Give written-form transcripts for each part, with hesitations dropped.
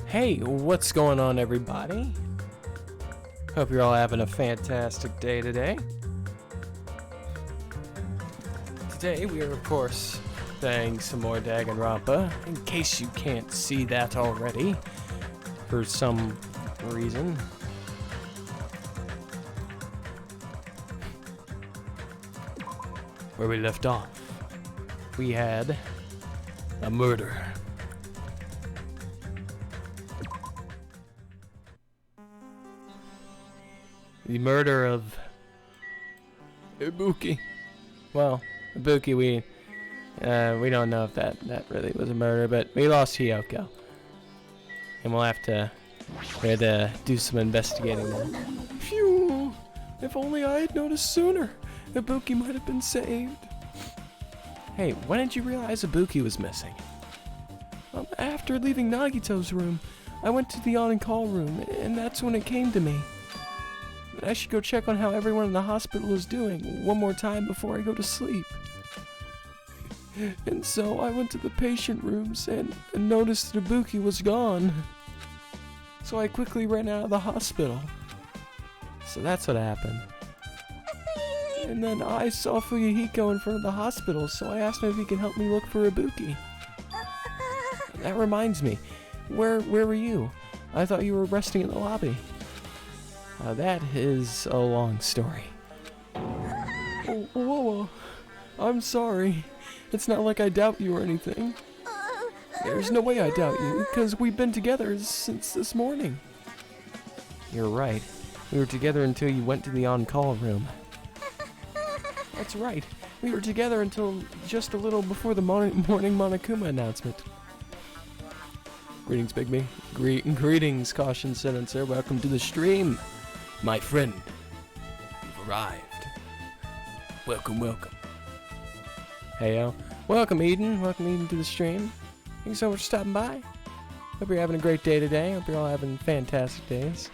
Hey, what's going on, everybody? Hope you're all having a fantastic day today. Today we are, of course, playing some more Danganronpa, in case you can't see that already, for some reason. Where we left off, we had a murder. The murder of Ibuki. Well, Ibuki, we don't know if that really was a murder, but we lost Hiyoko, and we had to do some investigating now. Phew! If only I had noticed sooner, Ibuki might have been saved. Hey, when did you realize Ibuki was missing? After leaving Nagito's room, I went to the on-call room, and that's when it came to me. I should go check on how everyone in the hospital is doing one more time before I go to sleep. And so I went to the patient rooms and noticed that Ibuki was gone. So I quickly ran out of the hospital. So that's what happened. And then I saw Fuyuhiko in front of the hospital, so I asked him if he can help me look for Ibuki. That reminds me, where were you? I thought you were resting in the lobby. That is a long story. Whoa, I'm sorry. It's not like I doubt you or anything. There's no way I doubt you, because we've been together since this morning. You're right. We were together until you went to the on-call room. That's right. We were together until just a little before the morning Monokuma announcement. Greetings, Bigby. Greetings, Caution Senator. Welcome to the stream. My friend, you've arrived. Welcome. Heyo. Welcome, Eden. Welcome, Eden, to the stream. Thanks so much for stopping by. Hope you're having a great day today. Hope you're all having fantastic days.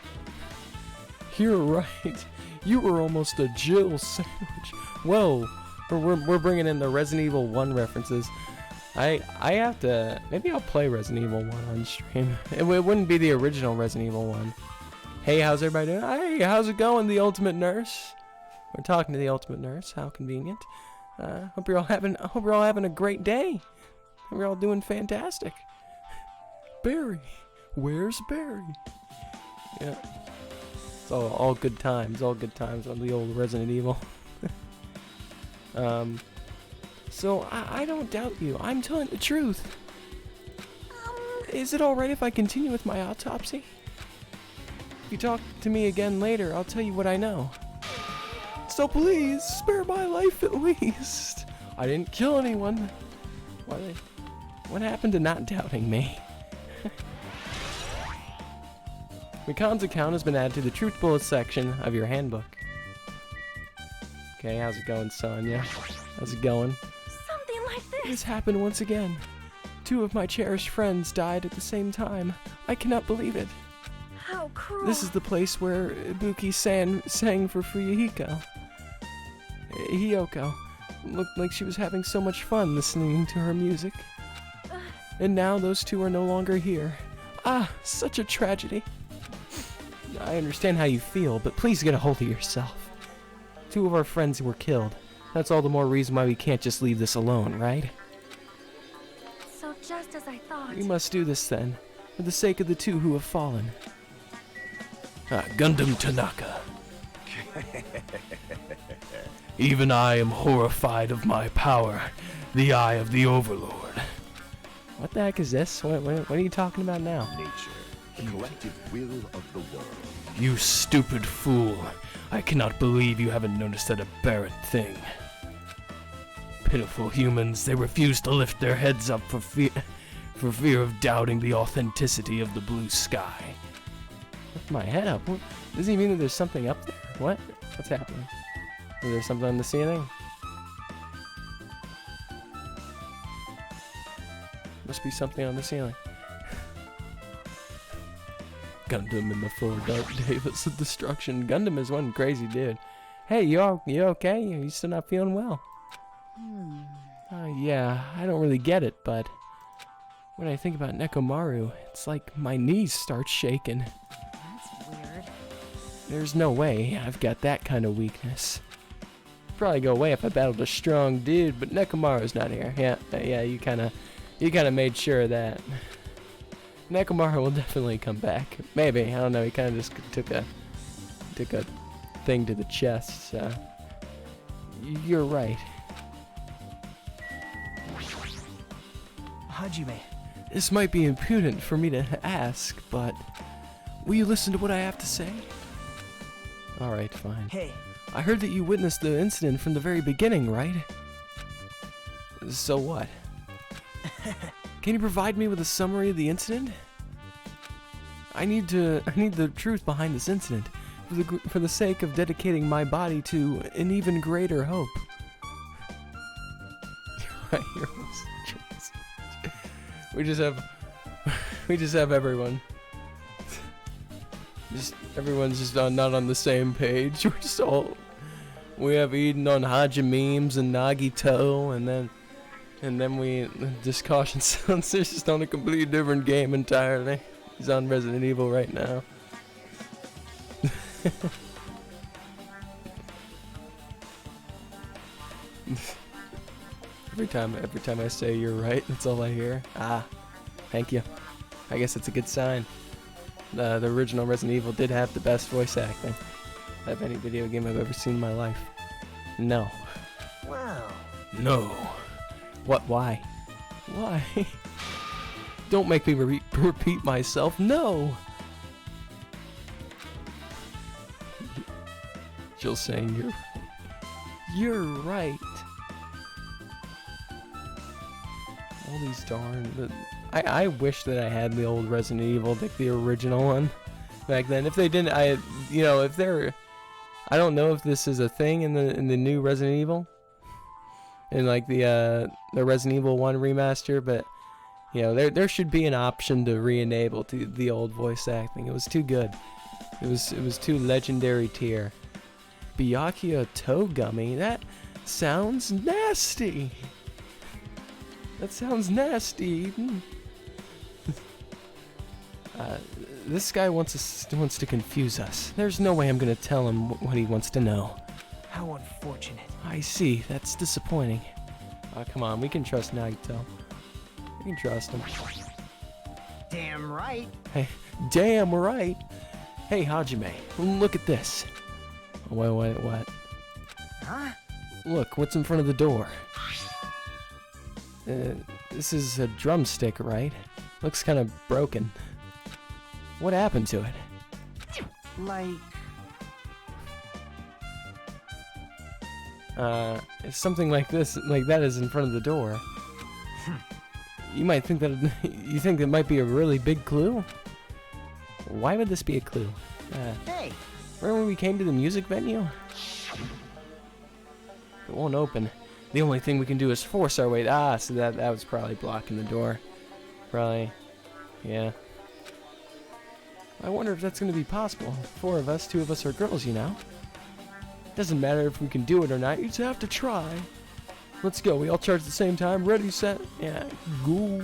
You're right. You were almost a Jill sandwich. Whoa. We're bringing in the Resident Evil 1 references. I have to... Maybe I'll play Resident Evil 1 on stream. It wouldn't be the original Resident Evil 1. Hey, how's everybody doing? Hey, how's it going, the Ultimate Nurse? We're talking to the Ultimate Nurse. How convenient. Hope you're all having a great day. Hope you're all doing fantastic. Barry, where's Barry? Yeah, it's all good times. All good times on the old Resident Evil. So I don't doubt you. I'm telling the truth. Is it alright if I continue with my autopsy? If you talk to me again later, I'll tell you what I know. So please, spare my life at least. I didn't kill anyone. What happened to not doubting me? Mikan's account has been added to the Truth Bullets section of your handbook. Okay, how's it going, Sonya? How's it going? Something like this. This happened once again. 2 of my cherished friends died at the same time. I cannot believe it. How cruel. This is the place where Ibuki sang for Fuyuhiko. Hiyoko looked like she was having so much fun listening to her music. And now those 2 are no longer here. Ah, such a tragedy. I understand how you feel, but please get a hold of yourself. 2 of our friends were killed. That's all the more reason why we can't just leave this alone, right? So just as I thought. We must do this then, for the sake of the 2 who have fallen. Gundam Tanaka. Even I am horrified of my power, the eye of the Overlord. What the heck is this? What are you talking about now? Nature, the collective will of the world. You stupid fool. I cannot believe you haven't noticed that aberrant thing. Pitiful humans, they refuse to lift their heads up for fear of doubting the authenticity of the blue sky. Lift my head up? What? Does he mean that there's something up there? What? What's happening? Is there something on the ceiling? Must be something on the ceiling. Gundam in the 4 Dark Days of Destruction. Gundam is one crazy dude. Hey, you okay? You still not feeling well? Yeah, I don't really get it, but When I think about Nekomaru, it's like my knees start shaking. That's weird. There's no way I've got that kind of weakness. Probably go away if I battled a strong dude, but Nekomaru's not here. Yeah, you kind of made sure of that. Nekomaru will definitely come back. Maybe, I don't know. He kind of just took a thing to the chest. So you're right. Hajime. This might be impudent for me to ask, but will you listen to what I have to say? Alright, fine. Hey. I heard that you witnessed the incident from the very beginning, right? So what? Can you provide me with a summary of the incident? I need the truth behind this incident, for the sake of dedicating my body to an even greater hope. You're right, you're almost we just have everyone. Everyone's just not on the same page. We have Eden on Haja memes and Nagito, and then we just Caution Sounds just on a completely different game entirely. He's on Resident Evil right now. Every time I say you're right, that's all I hear. Ah, thank you. I guess it's a good sign. The original Resident Evil did have the best voice acting of any video game I've ever seen in my life. No. Wow. No. What? Why? Why? Don't make me repeat myself. No. Jill saying you're right. All these darn. I wish that I had the old Resident Evil, like the original one, back then. If they didn't, if they're, I don't know if this is a thing in the new Resident Evil, in like the Resident Evil 1 remaster, but there should be an option to re-enable to the old voice acting. It was too good. It was too legendary tier. Byakuya toe gummy. That sounds nasty. That sounds nasty. This guy wants to confuse us. There's no way I'm gonna tell him what he wants to know. How unfortunate. I see. That's disappointing. Oh, come on. We can trust Nagito. We can trust him. Damn right. Hey, damn right. Hey, Hajime, look at this. Wait, what? Huh? Look, what's in front of the door? This is a drumstick, right? Looks kind of broken. What happened to it? Like... If something like that is in front of the door. You might think that you think it might be a really big clue. Why would this be a clue? Hey! Remember when we came to the music venue? It won't open. The only thing we can do is force our way. So that was probably blocking the door. Probably, yeah. I wonder if that's going to be possible. 4 of us, 2 of us are girls, Doesn't matter if we can do it or not. You just have to try. Let's go. We all charge at the same time. Ready, set, yeah, go.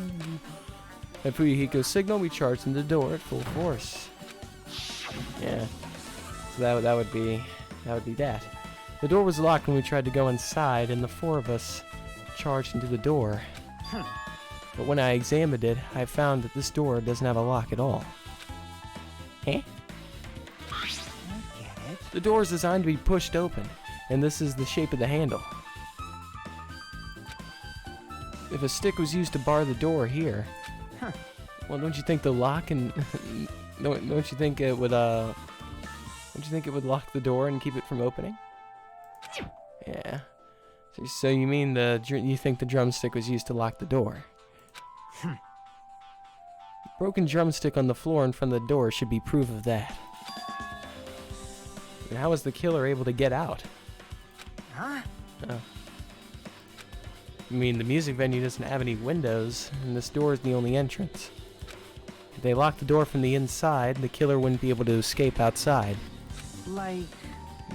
If we go signal, we charge in the door at full force. Yeah. So that would be that. The door was locked when we tried to go inside, and the 4 of us charged into the door. But when I examined it, I found that this door doesn't have a lock at all. Eh? I get it. The door is designed to be pushed open, and this is the shape of the handle. If a stick was used to bar the door here, well, don't you think the lock and don't you think it would lock the door and keep it from opening? Yeah. So you mean you think the drumstick was used to lock the door? Broken drumstick on the floor in front of the door should be proof of that. And how was the killer able to get out? Huh? Oh. I mean, the music venue doesn't have any windows, and this door is the only entrance. If they locked the door from the inside, the killer wouldn't be able to escape outside. Like...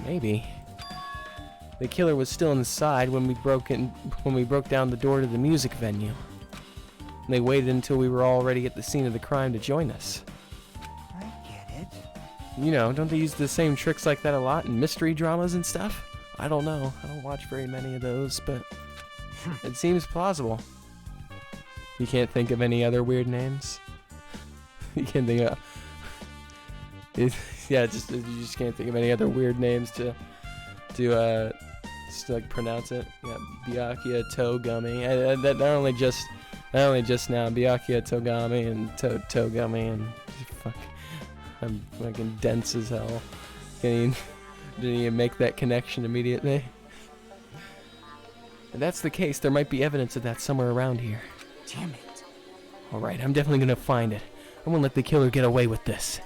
Maybe. The killer was still inside when we broke down the door to the music venue. and they waited until we were already at the scene of the crime to join us. I get it. You know, don't they use the same tricks like that a lot in mystery dramas and stuff? I don't know. I don't watch very many of those, but it seems plausible. You can't think of any other weird names? You can't think of... you just can't think of any other weird names to like pronounce it. Yeah, Byakuya Togami. That only just now. Byakuya Togami and Togami and fuck. I'm fucking dense as hell. Didn't even make that connection immediately. If that's the case, there might be evidence of that somewhere around here. Damn it. Alright, I'm definitely gonna find it. I won't let the killer get away with this.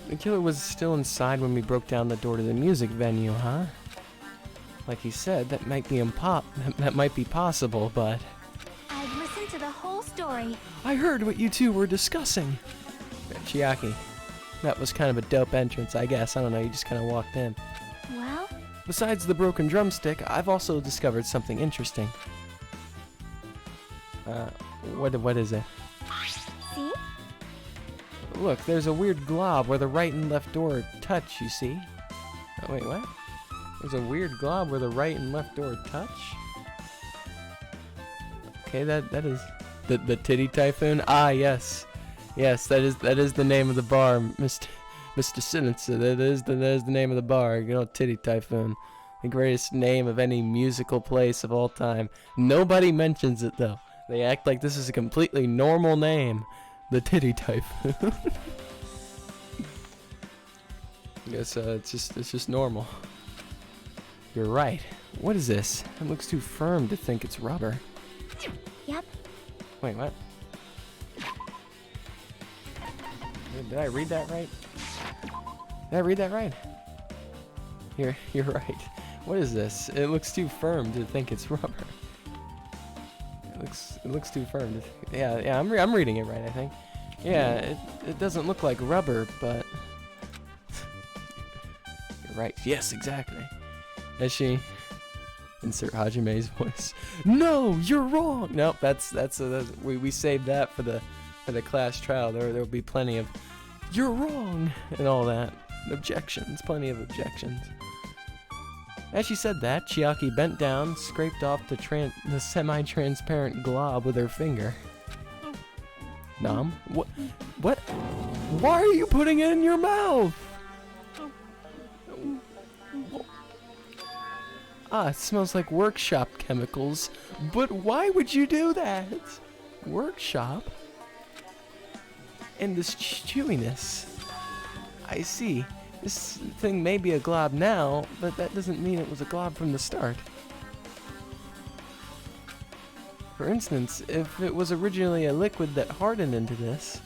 The killer was still inside when we broke down the door to the music venue, huh? Like he said, that might be possible, but... I've listened to the whole story. I heard what you two were discussing. Chiaki. That was kind of a dope entrance, I guess. I don't know, you just kind of walked in. Well? Besides the broken drumstick, I've also discovered something interesting. What is it? See? Look, there's a weird glob where the right and left door touch, you see? Oh, wait, what? There's a weird glob where the right and left door touch? Okay, that is... The Titty Typhoon? Ah, yes. Yes, that is the name of the bar, Mr. Sinitzer. That is the name of the bar. You know, Titty Typhoon. The greatest name of any musical place of all time. Nobody mentions it, though. They act like this is a completely normal name. The Titty Typhoon. I guess it's just normal. You're right. What is this? It looks too firm to think it's rubber. Yep. Wait, what? Did I read that right? Did I read that right? You're right. What is this? It looks too firm to think it's rubber. It looks too firm to think. Yeah, I'm reading it right, I think. Yeah, it doesn't look like rubber, but you're right. Yes, exactly. As she insert Hajime's voice. No, you're wrong. Nope, we saved that for the class trial. There'll be plenty of you're wrong and all that. Objections, plenty of objections. As she said that, Chiaki bent down, scraped off the semi-transparent glob with her finger. Nom? What? Why are you putting it in your mouth? Ah, it smells like workshop chemicals. But why would you do that? Workshop? And this chewiness. I see. This thing may be a glob now, but that doesn't mean it was a glob from the start. For instance, if it was originally a liquid that hardened into this,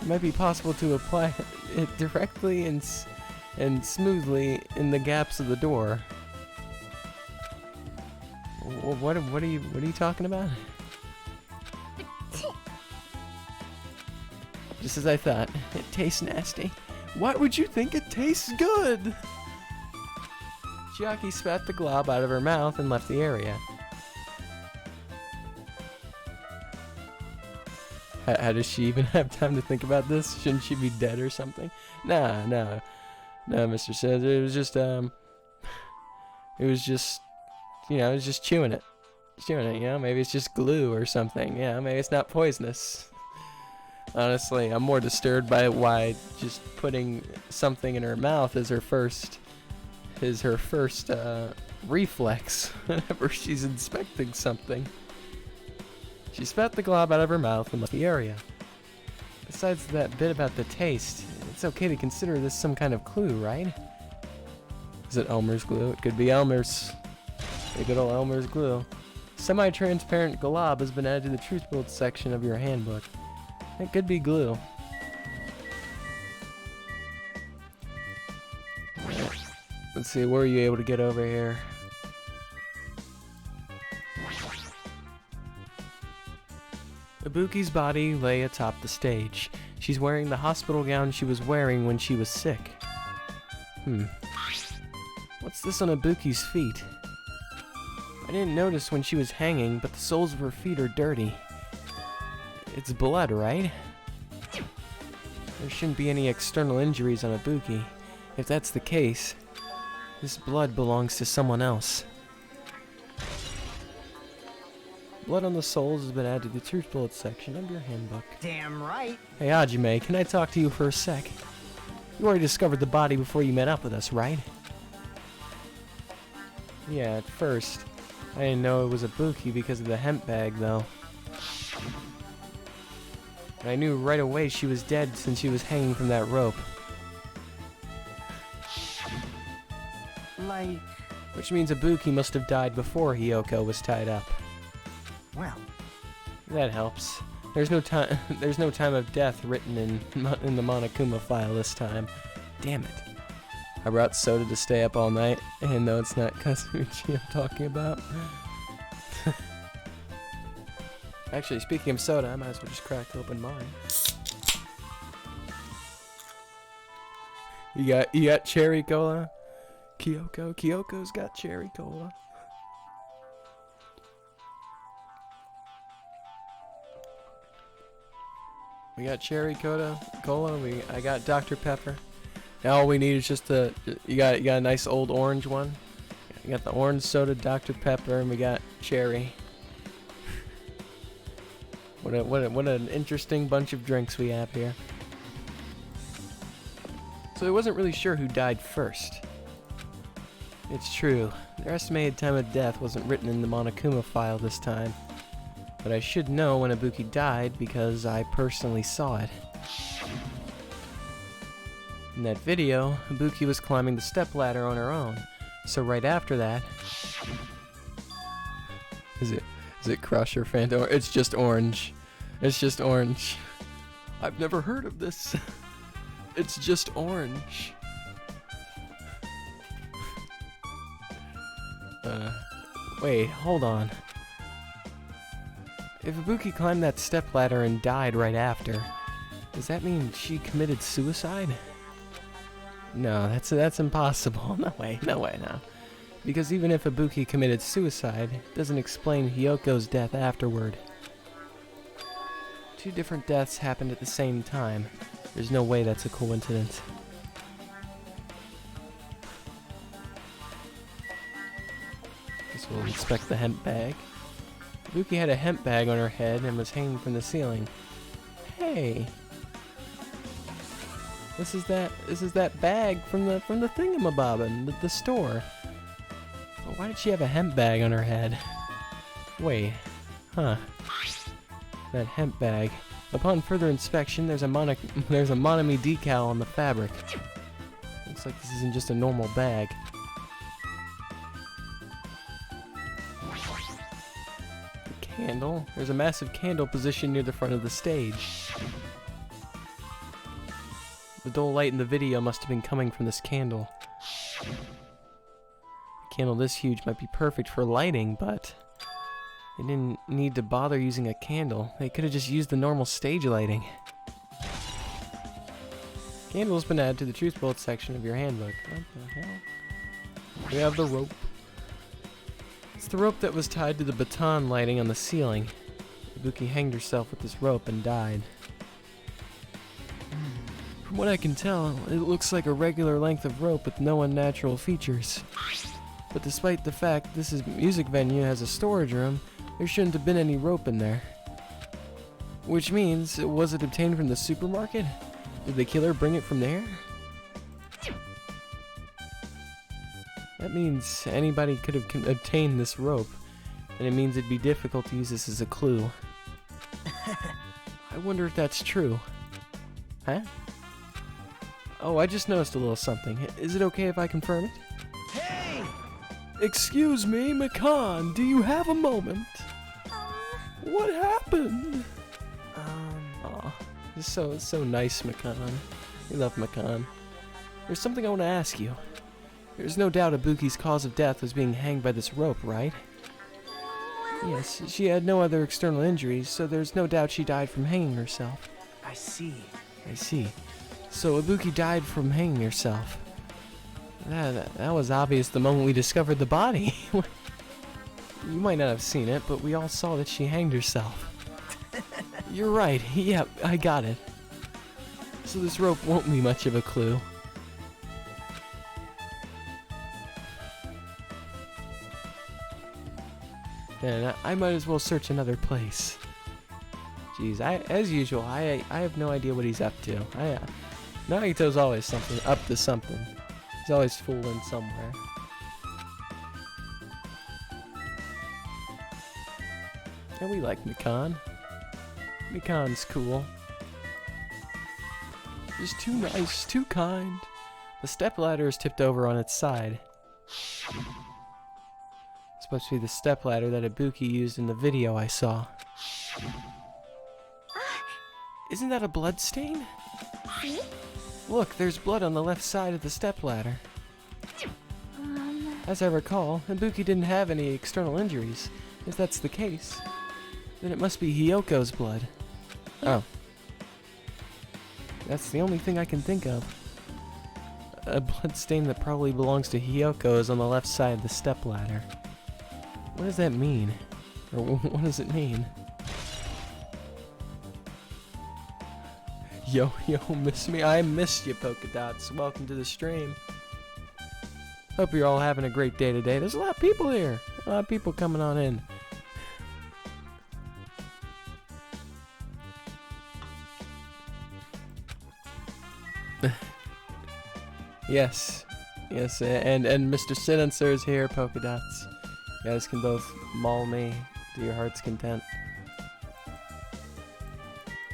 it might be possible to apply it directly and smoothly in the gaps of the door. What are you talking about? Just as I thought, it tastes nasty. Why would you think it tastes good? Chiaki spat the glob out of her mouth and left the area. How does she even have time to think about this? Shouldn't she be dead or something? No, Mr. Says it was just it was just chewing it. Maybe it's just glue or something. Yeah, maybe it's not poisonous. Honestly, I'm more disturbed by why just putting something in her mouth is her first reflex whenever she's inspecting something. She spat the glob out of her mouth and left the area. Besides that bit about the taste, it's okay to consider this some kind of clue, right? Is it Elmer's glue? It could be Elmer's. A good old Elmer's glue. Semi-transparent glob has been added to the truth build section of your handbook. It could be glue. Let's see, were you able to get over here? Ibuki's body lay atop the stage. She's wearing the hospital gown she was wearing when she was sick. What's this on Ibuki's feet? I didn't notice when she was hanging, but the soles of her feet are dirty. It's blood, right? There shouldn't be any external injuries on Ibuki. If that's the case, this blood belongs to someone else. Blood on the soles has been added to the truth bullet section of your handbook. Damn right. Hey Hajime, can I talk to you for a sec? You already discovered the body before you met up with us, right? Yeah, at first. I didn't know it was Ibuki because of the hemp bag, though. And I knew right away she was dead since she was hanging from that rope. Like, Which means Ibuki must have died before Hiyoko was tied up. well, That helps. There's no time. There's no time of death written in the Monokuma file this time. Damn it! I brought soda to stay up all night, and no, it's not Kasumichi I'm talking about. Actually, speaking of soda, I might as well just crack open mine. You got cherry cola? Kyoko's got cherry cola. We got cherry cola. I got Dr. Pepper. Now all we need is just you got a nice old orange one. You got the orange soda, Dr. Pepper, and we got cherry. What an interesting bunch of drinks we have here. So I wasn't really sure who died first. It's true, their estimated time of death wasn't written in the Monokuma file this time. But I should know when Ibuki died because I personally saw it. In that video, Ibuki was climbing the stepladder on her own. So right after that... Is it Crush or Phantom? It's just orange. It's just orange. I've never heard of this. It's just orange. Wait, hold on. If Ibuki climbed that stepladder and died right after, does that mean she committed suicide? No, that's impossible. No way, no. Because even if Ibuki committed suicide, it doesn't explain Hiyoko's death afterward. Two different deaths happened at the same time. There's no way that's a coincidence. Guess we'll inspect the hemp bag. Ibuki had a hemp bag on her head and was hanging from the ceiling. Hey! This is that bag from the thingamabobbin, the store. Well, why did she have a hemp bag on her head? Wait, huh? That hemp bag. Upon further inspection, there's a Monami decal on the fabric. Looks like this isn't just a normal bag. The candle. There's a massive candle positioned near the front of the stage. The dull light in the video must have been coming from this candle. A candle this huge might be perfect for lighting, but they didn't need to bother using a candle. They could have just used the normal stage lighting. Candle's been added to the truth bullet section of your handbook. What the hell? We have the rope. It's the rope that was tied to the baton lighting on the ceiling. Ibuki hanged herself with this rope and died. From what I can tell, it looks like a regular length of rope with no unnatural features. But despite the fact this music venue has a storage room, there shouldn't have been any rope in there. Which means, was it obtained from the supermarket? Did the killer bring it from there? That means anybody could have obtained this rope, and it means it'd be difficult to use this as a clue. I wonder if that's true. Huh? Oh, I just noticed a little something. Is it okay if I confirm it? hey! Excuse me, Makan, do you have a moment? What happened? Aw, it's so nice, Makan. We love Makan. There's something I want to ask you. There's no doubt Ibuki's cause of death was being hanged by this rope, right? Yes, she had no other external injuries, so there's no doubt she died from hanging herself. I see. I see. So Ibuki died from hanging herself. That was obvious the moment we discovered the body. You might not have seen it, but we all saw that she hanged herself. You're right. Yep, I got it. So this rope won't be much of a clue. Then I might as well search another place. Jeez, as usual, I have no idea what he's up to. Nagito's always up to something. He's always fooling somewhere. And we like Mikan. Mikan's cool. Just too nice, too kind. The stepladder is tipped over on its side. It's supposed to be the stepladder that Ibuki used in the video I saw. Isn't that a blood stain? See? Look, there's blood on the left side of the stepladder. As I recall, Ibuki didn't have any external injuries. If that's the case, then it must be Hyoko's blood. Oh. That's the only thing I can think of. A blood stain that probably belongs to Hyoko is on the left side of the stepladder. What does that mean? Or what does it mean? Yo, miss me? I missed you, Polka Dots. Welcome to the stream. Hope you're all having a great day today. There's a lot of people here. A lot of people coming on in. Yes, and Mr. Silencer is here, Polka Dots. You guys can both maul me to your heart's content.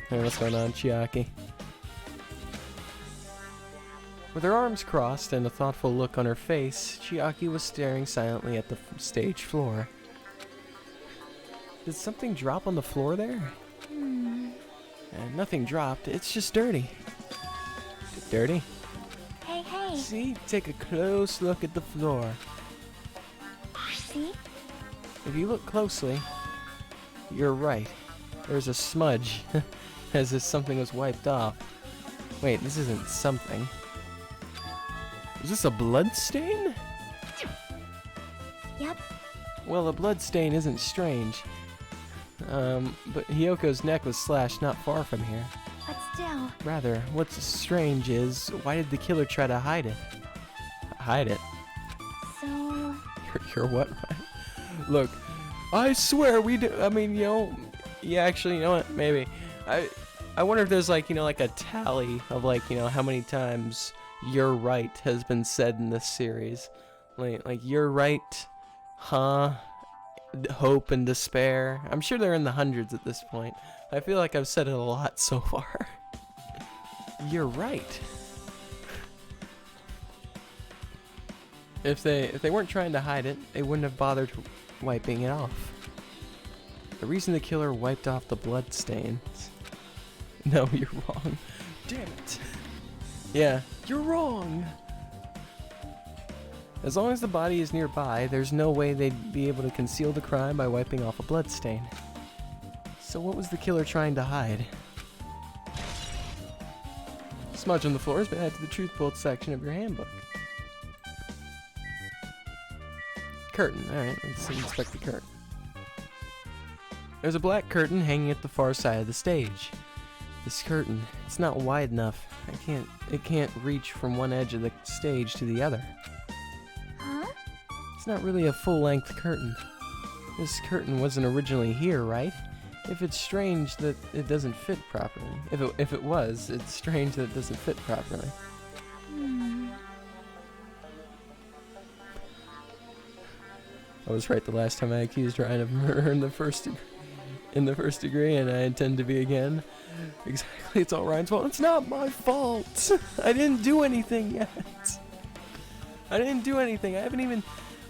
Hey, what's going on, Chiaki? With her arms crossed and a thoughtful look on her face, Chiaki was staring silently at the stage floor. Did something drop on the floor there? Nothing dropped, it's just dirty. Dirty? Hey. See? Take a close look at the floor. See? If you look closely, you're right. There's a smudge, as if something was wiped off. Wait, this isn't something. Is this a blood stain? Yep. Well, a blood stain isn't strange. But Hyoko's neck was slashed not far from here. But still. Rather, what's strange is, why did the killer try to hide it? Hide it? So... You're what? Look, I swear we do. I mean, yeah, actually, you know what? Maybe. I wonder if there's like, like a tally of like, how many times "you're right" has been said in this series. Like "you're right," huh? Hope and despair. I'm sure they're in the hundreds at this point. I feel like I've said it a lot so far. You're right. If they weren't trying to hide it, they wouldn't have bothered wiping it off. The reason the killer wiped off the blood stains. No, you're wrong. Damn it. Yeah, you're wrong. As long as the body is nearby, there's no way they'd be able to conceal the crime by wiping off a blood stain. So what was the killer trying to hide? Smudge on the floor has been added to the truth bolt section of your handbook. Curtain. Alright, let's inspect the curtain. There's a black curtain hanging at the far side of the stage. This curtain, it's not wide enough. It can't reach from one edge of the stage to the other. Huh? It's not really a full-length curtain. This curtain wasn't originally here, right? If it's strange that it doesn't fit properly. If it was, it's strange that it doesn't fit properly. I was right the last time I accused Ryan of murder in the first degree, and I intend to be again. Exactly, it's all Ryan's fault. It's not my fault. I didn't do anything yet. I didn't do anything. I haven't even.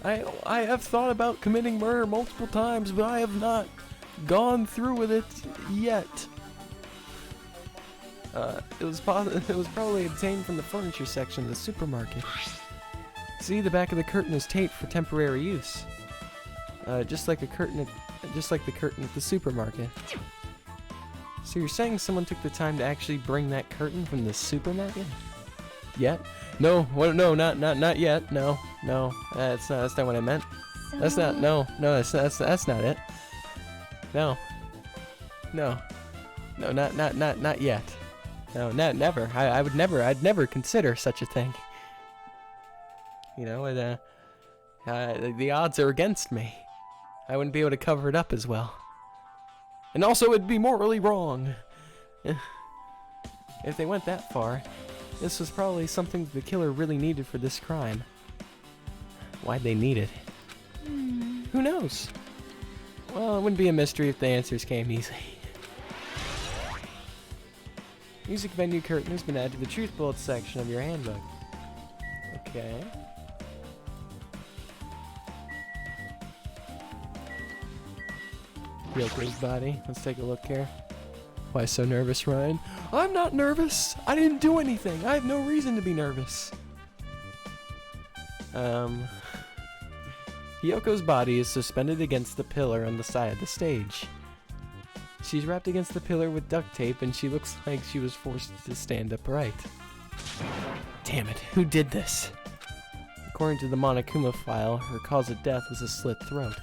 I have thought about committing murder multiple times, but I have not gone through with it yet. It was probably obtained from the furniture section of the supermarket. See, the back of the curtain is taped for temporary use. Just like the curtain at the supermarket. So you're saying someone took the time to actually bring that curtain from the supermarket? Yet? No, what? No, not yet. No, that's not what I meant. So That's not, no, that's not it. No. No. No, not yet. No, never. I'd never consider such a thing. You know, the odds are against me. I wouldn't be able to cover it up as well. And also, it'd be morally wrong. If they went that far, this was probably something the killer really needed for this crime. Why'd they need it? Who knows? Well, it wouldn't be a mystery if the answers came easy. Music venue curtain has been added to the truth bullets section of your handbook. Okay. Yoko's body. Let's take a look here. Why so nervous, Ryan? I'm not nervous. I didn't do anything. I have no reason to be nervous. Yoko's body is suspended against the pillar on the side of the stage. She's wrapped against the pillar with duct tape and she looks like she was forced to stand upright. Damn it, who did this? According to the Monokuma file, her cause of death was a slit throat.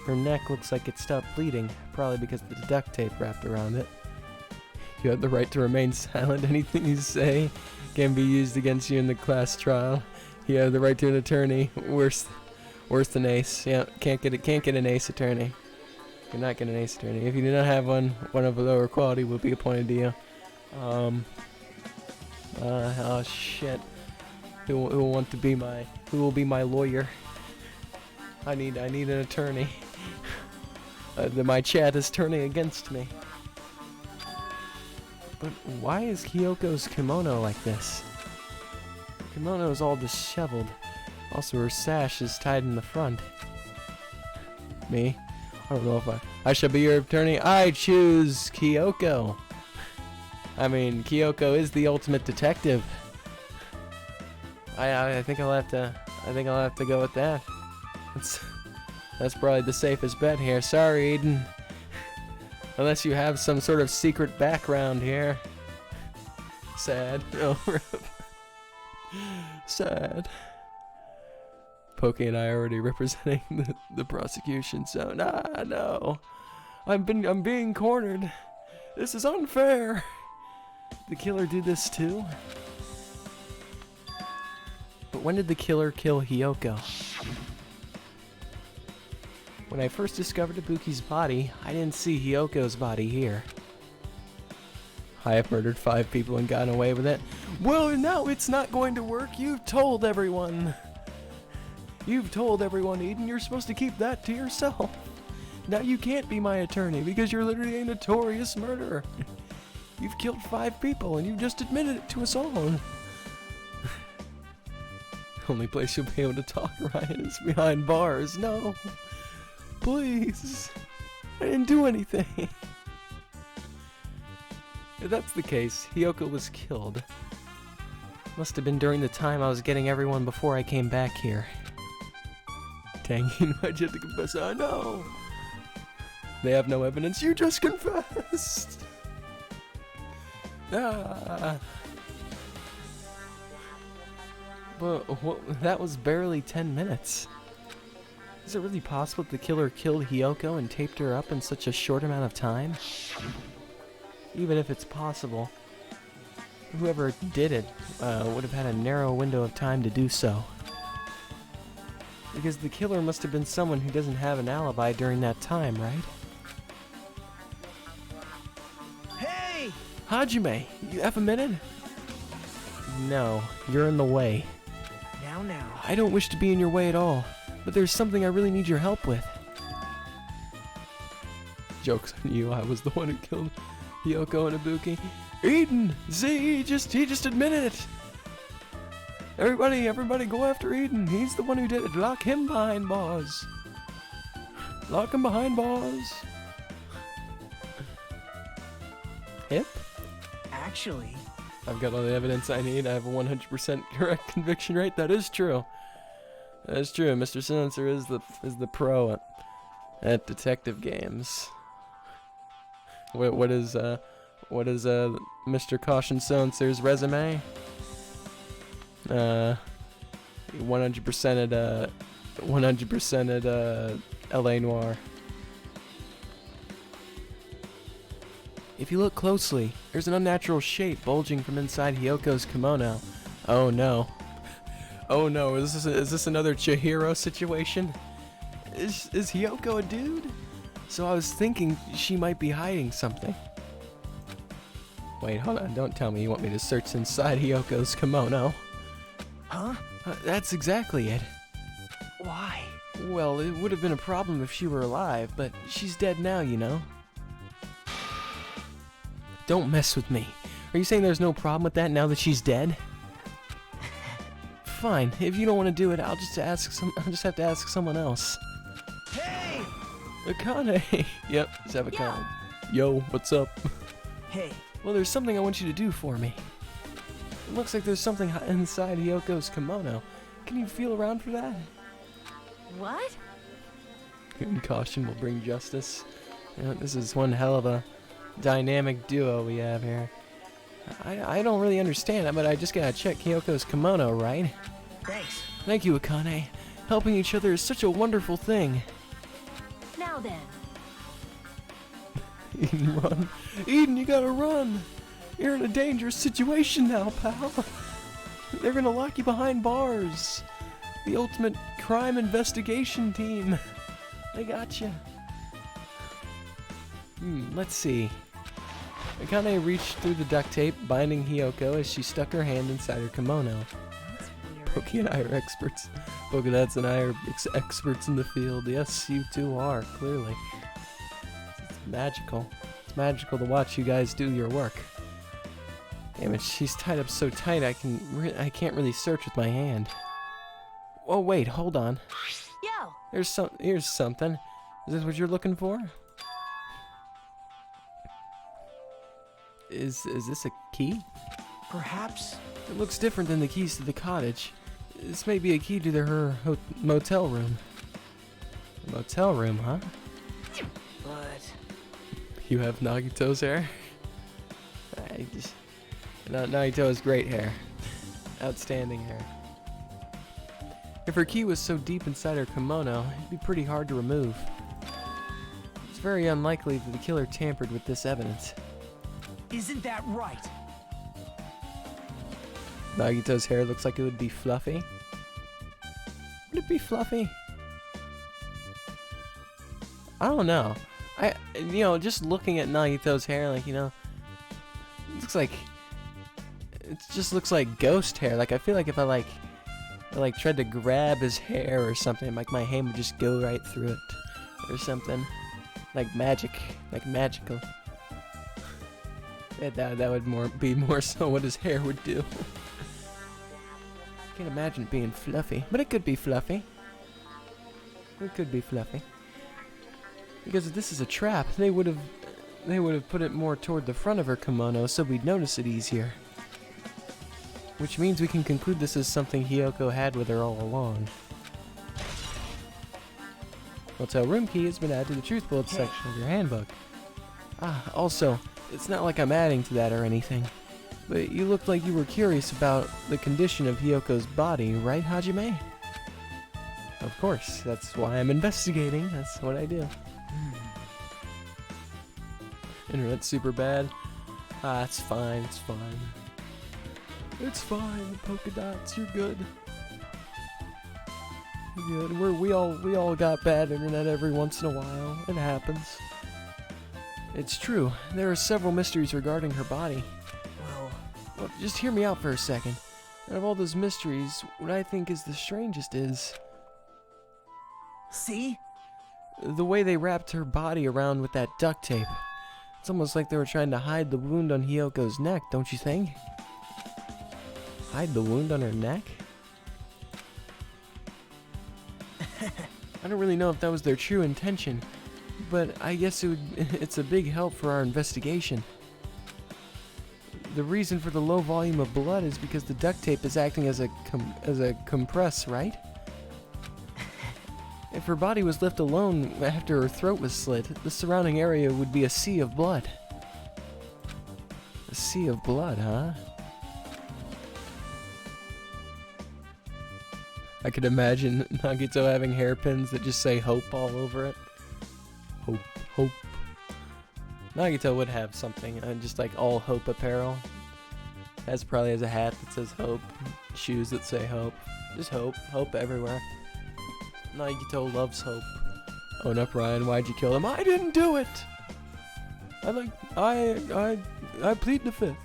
Her neck looks like it stopped bleeding, probably because of the duct tape wrapped around it. You have the right to remain silent. Anything you say can be used against you in the class trial. You have the right to an attorney. Worse than ace. Yeah, can't get an ace attorney. You're not getting an ace attorney. If you do not have one of a lower quality will be appointed to you. Oh shit. Who will be my lawyer? I need an attorney. My chat is turning against me. But why is Kyoko's kimono like this? Her kimono is all disheveled. Also, her sash is tied in the front. Me? I don't know if I shall be your attorney. I choose Kyoko. I mean, Kyoko is the ultimate detective. I think I'll have to go with that. That's probably the safest bet here. Sorry, Eden. Unless you have some sort of secret background here. Sad. Oh, sad. Pokey and I are already representing the prosecution, so no. I'm being cornered. This is unfair. The killer did this too? But when did the killer kill Hyoko? When I first discovered Ibuki's body, I didn't see Hyoko's body here. I have murdered 5 people and gotten away with it. Well, now it's not going to work. You've told everyone. You've told everyone, Eden. You're supposed to keep that to yourself. Now you can't be my attorney because you're literally a notorious murderer. You've killed 5 people and you've just admitted it to us all. Only place you'll be able to talk, Ryan, is behind bars. No. Please. I didn't do anything. If that's the case, Hyoko was killed. Must have been during the time I was getting everyone before I came back here. Dang, why'd you have to confess? I know. They have no evidence. You just confessed. But that was barely 10 minutes. Is it really possible that the killer killed Hyoko and taped her up in such a short amount of time? Even if it's possible, whoever did it would have had a narrow window of time to do so. Because the killer must have been someone who doesn't have an alibi during that time, right? Hey! Hajime, you have a minute? No, you're in the way. Now. I don't wish to be in your way at all, but there's something I really need your help with. Joke's on you, I was the one who killed Hyoko and Ibuki. Eden! See, he just admitted it! Everybody go after Eden. He's the one who did it. Lock him behind bars. Lock him behind bars. Hip? Actually, I've got all the evidence I need. I have a 100% correct conviction rate. That is true. That is true. Mr. Silencer is the pro at detective games. What is Mr. Caution Silencer's resume? 100% 100% at LA Noire. If you look closely, there's an unnatural shape bulging from inside Hyoko's kimono. Oh no. Oh no, is this another Chihiro situation? Is Hyoko a dude? So I was thinking she might be hiding something. Wait, hold on, don't tell me you want me to search inside Hyoko's kimono. Huh? That's exactly it. Why? Well, it would have been a problem if she were alive, but she's dead now, you know. Don't mess with me. Are you saying there's no problem with that now that she's dead? Fine. If you don't want to do it, I'll just have to ask someone else. Hey! Akane. Yep, it's Akane. Yo, what's up? Hey. Well, there's something I want you to do for me. It looks like there's something inside Hyoko's kimono. Can you feel around for that? What? Caution will bring justice. You know, this is one hell of a dynamic duo we have here. I don't really understand it, but I just gotta check Hyoko's kimono, right? Thanks. Thank you, Akane. Helping each other is such a wonderful thing. Now then. Eden, run. Eden, you gotta run. You're in a dangerous situation now, pal. They're gonna lock you behind bars. The ultimate crime investigation team. They got you. Let's see. Akane reached through the duct tape, binding Hyoko as she stuck her hand inside her kimono. That's weird. Poki and I are experts. Polkadats and I are experts in the field. Yes, you two are, clearly. It's magical. It's magical to watch you guys do your work. Damn it, she's tied up so tight I can't really search with my hand. Oh wait, hold on. Yo! Here's something. Is this what you're looking for? Is this a key? Perhaps. It looks different than the keys to the cottage. This may be a key to her motel room. A motel room, huh? But You have Nagito's hair? Nagito has great hair. Outstanding hair. If her key was so deep inside her kimono, it'd be pretty hard to remove. It's very unlikely that the killer tampered with this evidence. isn't that right? Nagito's hair looks like it would be fluffy. Would it be fluffy? I don't know. Just looking at Nagito's hair, like, it just looks like ghost hair. Like, I feel like if I tried to grab his hair or something, like my hand would just go right through it or something. Like magic, like magical. That would be more so what his hair would do. Can't imagine it being fluffy, but it could be fluffy. It could be fluffy. Because if this is a trap, they would have put it more toward the front of her kimono so we'd notice it easier. Which means we can conclude this is something Hyoko had with her all along. Motel room key has been added to the truth bullet section of your handbook. Also, it's not like I'm adding to that or anything, but you looked like you were curious about the condition of Hyoko's body, right, Hajime? Of course, that's why I'm investigating. That's what I do. Internet's super bad. It's fine, it's fine. It's fine, polka dots, you're good. You're good. We all got bad internet every once in a while. It happens. It's true. There are several mysteries regarding her body. Well, just hear me out for a second. Out of all those mysteries, what I think is the strangest is See? the way they wrapped her body around with that duct tape. It's almost like they were trying to hide the wound on Hyoko's neck, don't you think? Hide the wound on her neck? I don't really know if that was their true intention, but I guess it's a big help for our investigation. The reason for the low volume of blood is because the duct tape is acting as a compress, right? If her body was left alone after her throat was slit, the surrounding area would be a sea of blood. A sea of blood, huh? I could imagine Nagito having hairpins that just say hope all over it. Hope, hope. Nagito would have something, just like all hope apparel. Probably has a hat that says hope, shoes that say hope. Just hope, hope everywhere. Nagito loves hope. Own up, Ryan, why'd you kill him? I didn't do it! I plead the fifth.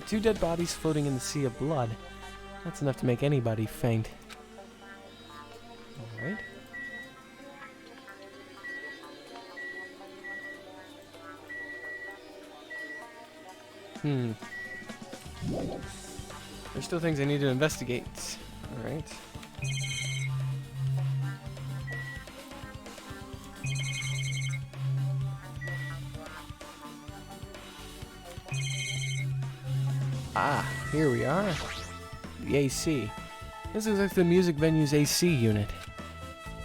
2 dead bodies floating in the sea of blood. That's enough to make anybody faint. Alright. There's still things I need to investigate. Alright. Ah, here we are. The AC. This looks like the music venue's AC unit.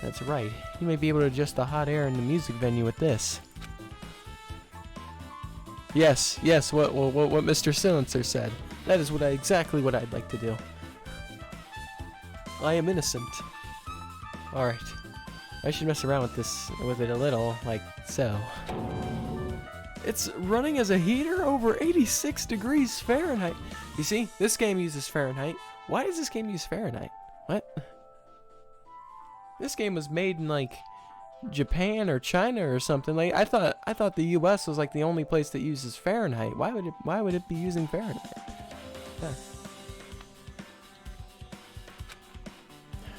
That's right. You may be able to adjust the hot air in the music venue with this. Yes, yes, what Mr. Silencer said. That is exactly what I'd like to do. I am innocent. Alright. I should mess around with it a little, like so. It's running as a heater over 86 degrees Fahrenheit. You see, this game uses Fahrenheit. Why does this game use Fahrenheit? What? This game was made in like Japan or China or something. Like I thought the US was like the only place that uses Fahrenheit. Why would it be using Fahrenheit? Huh.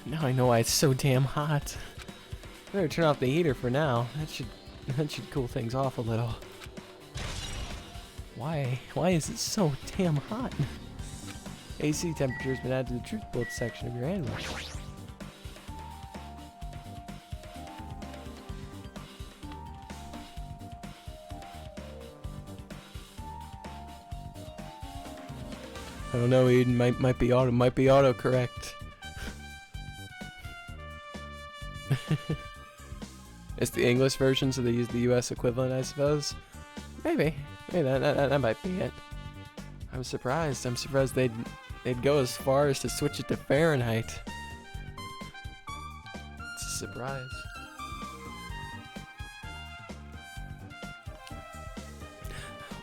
Now I know why it's so damn hot. Better turn off the heater for now. That should cool things off a little. Why is it so damn hot? AC temperature has been added to the truth bolt section of your handbook. I don't know, Eden. Might be autocorrect. It's the English version, so they use the US equivalent, I suppose. Maybe that might be it. I'm surprised they'd go as far as to switch it to Fahrenheit. It's a surprise.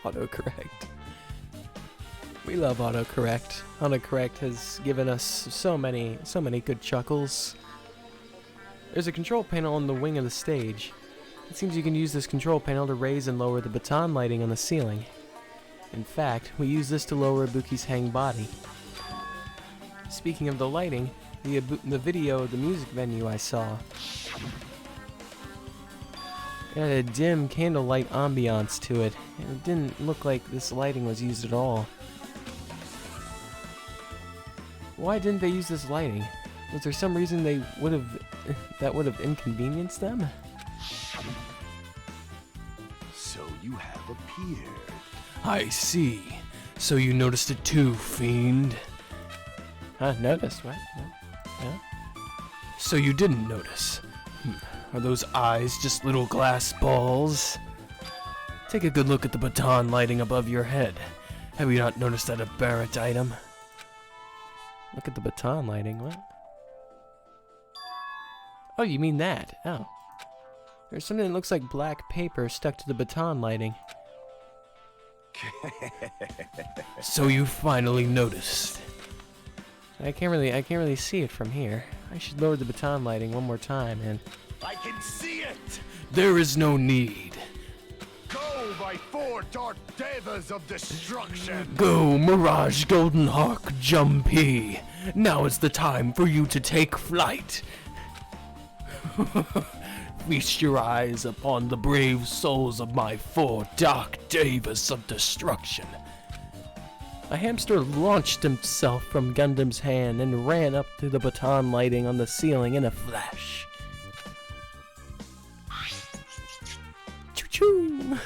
Autocorrect. We love autocorrect. Autocorrect has given us so many good chuckles. There's a control panel on the wing of the stage. It seems you can use this control panel to raise and lower the baton lighting on the ceiling. In fact, we use this to lower Ibuki's hang body. Speaking of the lighting, the video of the music venue I saw. It had a dim candlelight ambiance to it, and it didn't look like this lighting was used at all. Why didn't they use this lighting? Was there some reason that would have inconvenienced them? So you have appeared. I see. So you noticed it too, fiend. Noticed? What? Huh? So you didn't notice. Are those eyes just little glass balls? Take a good look at the baton lighting above your head. Have you not noticed that aberrant item? Look at the baton lighting, what? Oh, you mean that? Oh. There's something that looks like black paper stuck to the baton lighting. So you finally noticed. I can't really see it from here. I should lower the baton lighting one more time and... I can see it! There is no need. Go, my 4 dark devas of destruction! Go, Mirage Golden Hawk Jumpy. Now is the time for you to take flight. Feast your eyes upon the brave souls of my 4 dark devas of destruction. A hamster launched himself from Gundam's hand and ran up to the baton lighting on the ceiling in a flash. Choo-choo!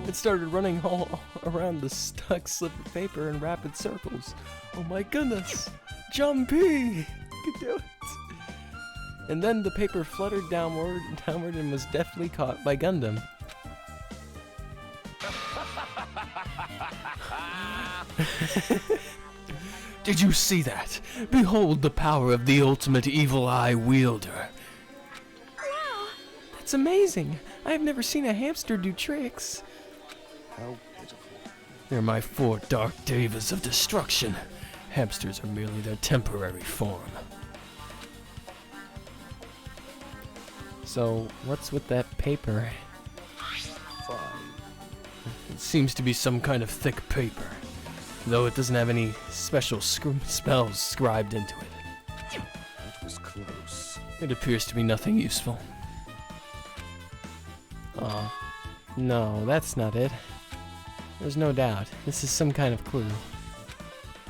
It started running all around the stuck slip of paper in rapid circles. Oh my goodness! Jumpy! You can do it! And then the paper fluttered downward and was deftly caught by Gundam. Did you see that? Behold the power of the ultimate evil eye wielder. Wow. That's amazing. I have never seen a hamster do tricks. How pitiful. They're my 4 dark devas of destruction. Hamsters are merely their temporary form. So, what's with that paper? Fine. It seems to be some kind of thick paper, though it doesn't have any special spells scribed into it. That was close. It appears to be nothing useful. Oh, no, that's not it. There's no doubt. This is some kind of clue.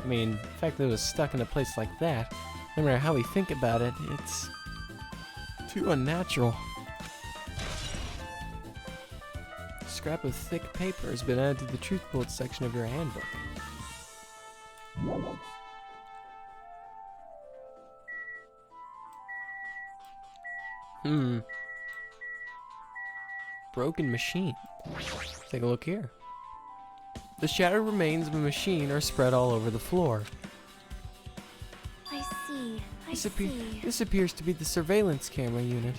I mean, the fact that it was stuck in a place like that, no matter how we think about it, it's too unnatural. A scrap of thick paper has been added to the truth bullet section of your handbook. Broken machine. Take a look here. The shattered remains of a machine are spread all over the floor. I see. I see. This appears to be the surveillance camera unit.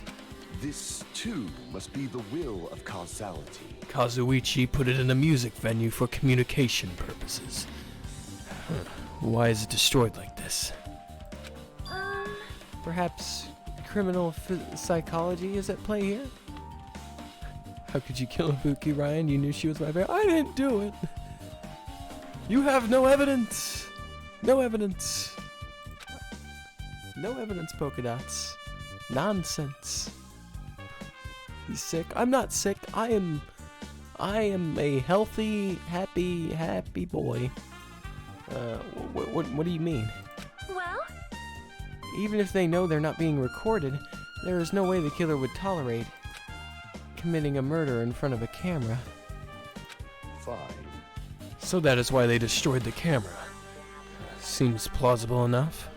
This, too, must be the will of causality. Kazuichi put it in a music venue for communication purposes. Why is it destroyed like this? Perhaps criminal psychology is at play here? How could you kill Ibuki, Ryan? You knew she was my favorite. I didn't do it. You have no evidence. No evidence. No evidence, Polka Dots. Nonsense. He's sick. I'm not sick. I am a healthy, happy boy. What do you mean? Well, Even if they know they're not being recorded, there is no way the killer would tolerate committing a murder in front of a camera. Fine. So that is why they destroyed the camera. Seems plausible enough.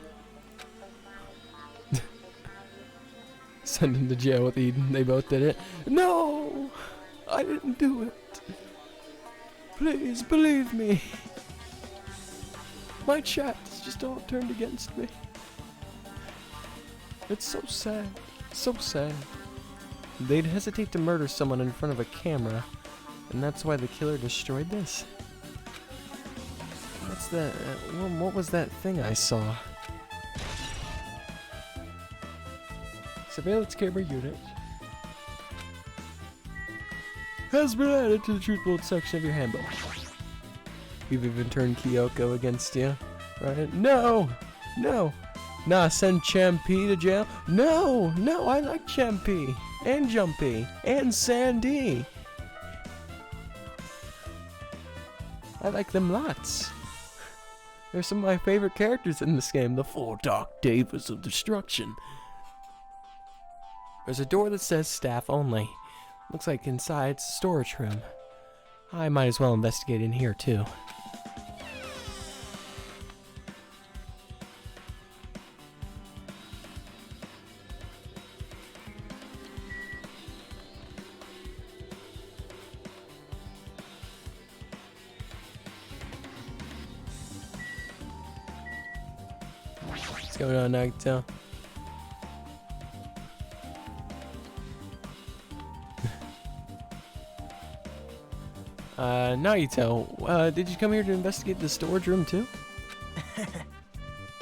Send him to jail with Eden. They both did it. No! I didn't do it. Please believe me. My chat is just all turned against me. It's so sad. So sad. They'd hesitate to murder someone in front of a camera, and that's why the killer destroyed this. What's that? What was that thing I saw? Surveillance camera unit has been added to the truth bullet section of your handbook. You've even turned Kyoko against you, right? No! No! Nah, send Champi to jail? No! No, I like Champi! And Jumpy! And Sandy! I like them lots. They're some of my favorite characters in this game, the 4 Dark Devas of Destruction. There's a door that says staff only. Looks like inside it's a storage room. I might as well investigate in here too. What's going on, Nagito? Nagito, did you come here to investigate the storage room too?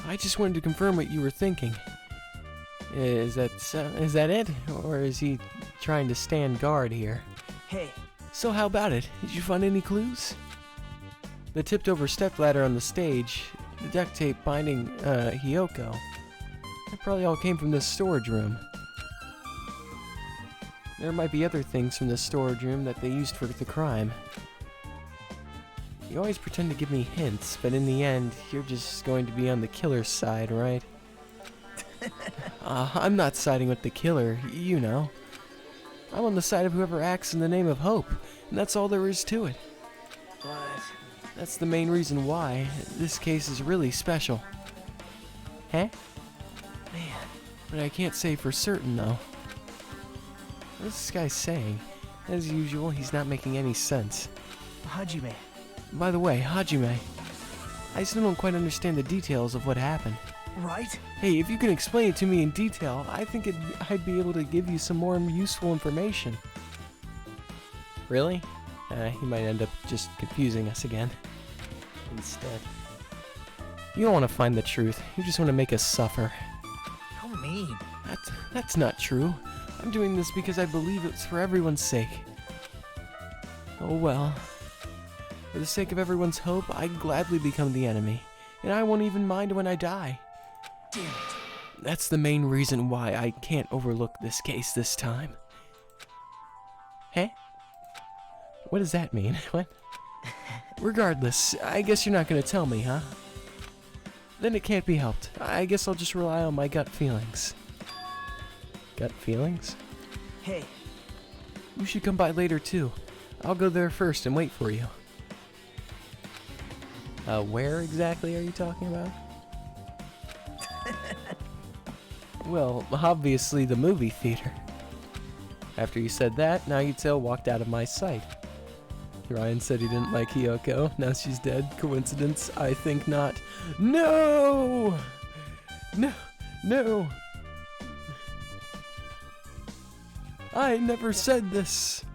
I just wanted to confirm what you were thinking. Is that it? Or is he trying to stand guard here? Hey, So how about it? Did you find any clues? The tipped over stepladder on the stage, the duct tape binding Hiyoko. That probably all came from this storage room. There might be other things from this storage room that they used for the crime. You always pretend to give me hints, but in the end, you're just going to be on the killer's side, right? I'm not siding with the killer, you know. I'm on the side of whoever acts in the name of hope, and that's all there is to it. but That's the main reason why this case is really special. Huh? man, But I can't say for certain, though. What's this guy saying? As usual, he's not making any sense. Hajime, By the way, Hajime, I still don't quite understand the details of what happened. Right? Hey, if you can explain it to me in detail, I think I'd be able to give you some more useful information. Really? He might end up just confusing us again. Instead. You don't want to find the truth. You just want to make us suffer. How mean. That's not true. I'm doing this because I believe it's for everyone's sake. Oh well. For the sake of everyone's hope, I'd gladly become the enemy. And I won't even mind when I die. Damn it. That's the main reason why I can't overlook this case this time. Huh? What does that mean? What? Regardless, I guess you're not gonna tell me, huh? Then it can't be helped. I guess I'll just rely on my gut feelings. Gut feelings? Hey, You should come by later too. I'll go there first and wait for you. Where exactly are you talking about? Well, obviously the movie theater. After you said that, Nagito walked out of my sight. Ryan said he didn't like Hiyoko. Now she's dead. Coincidence? I think not. No! No! No! I never said this.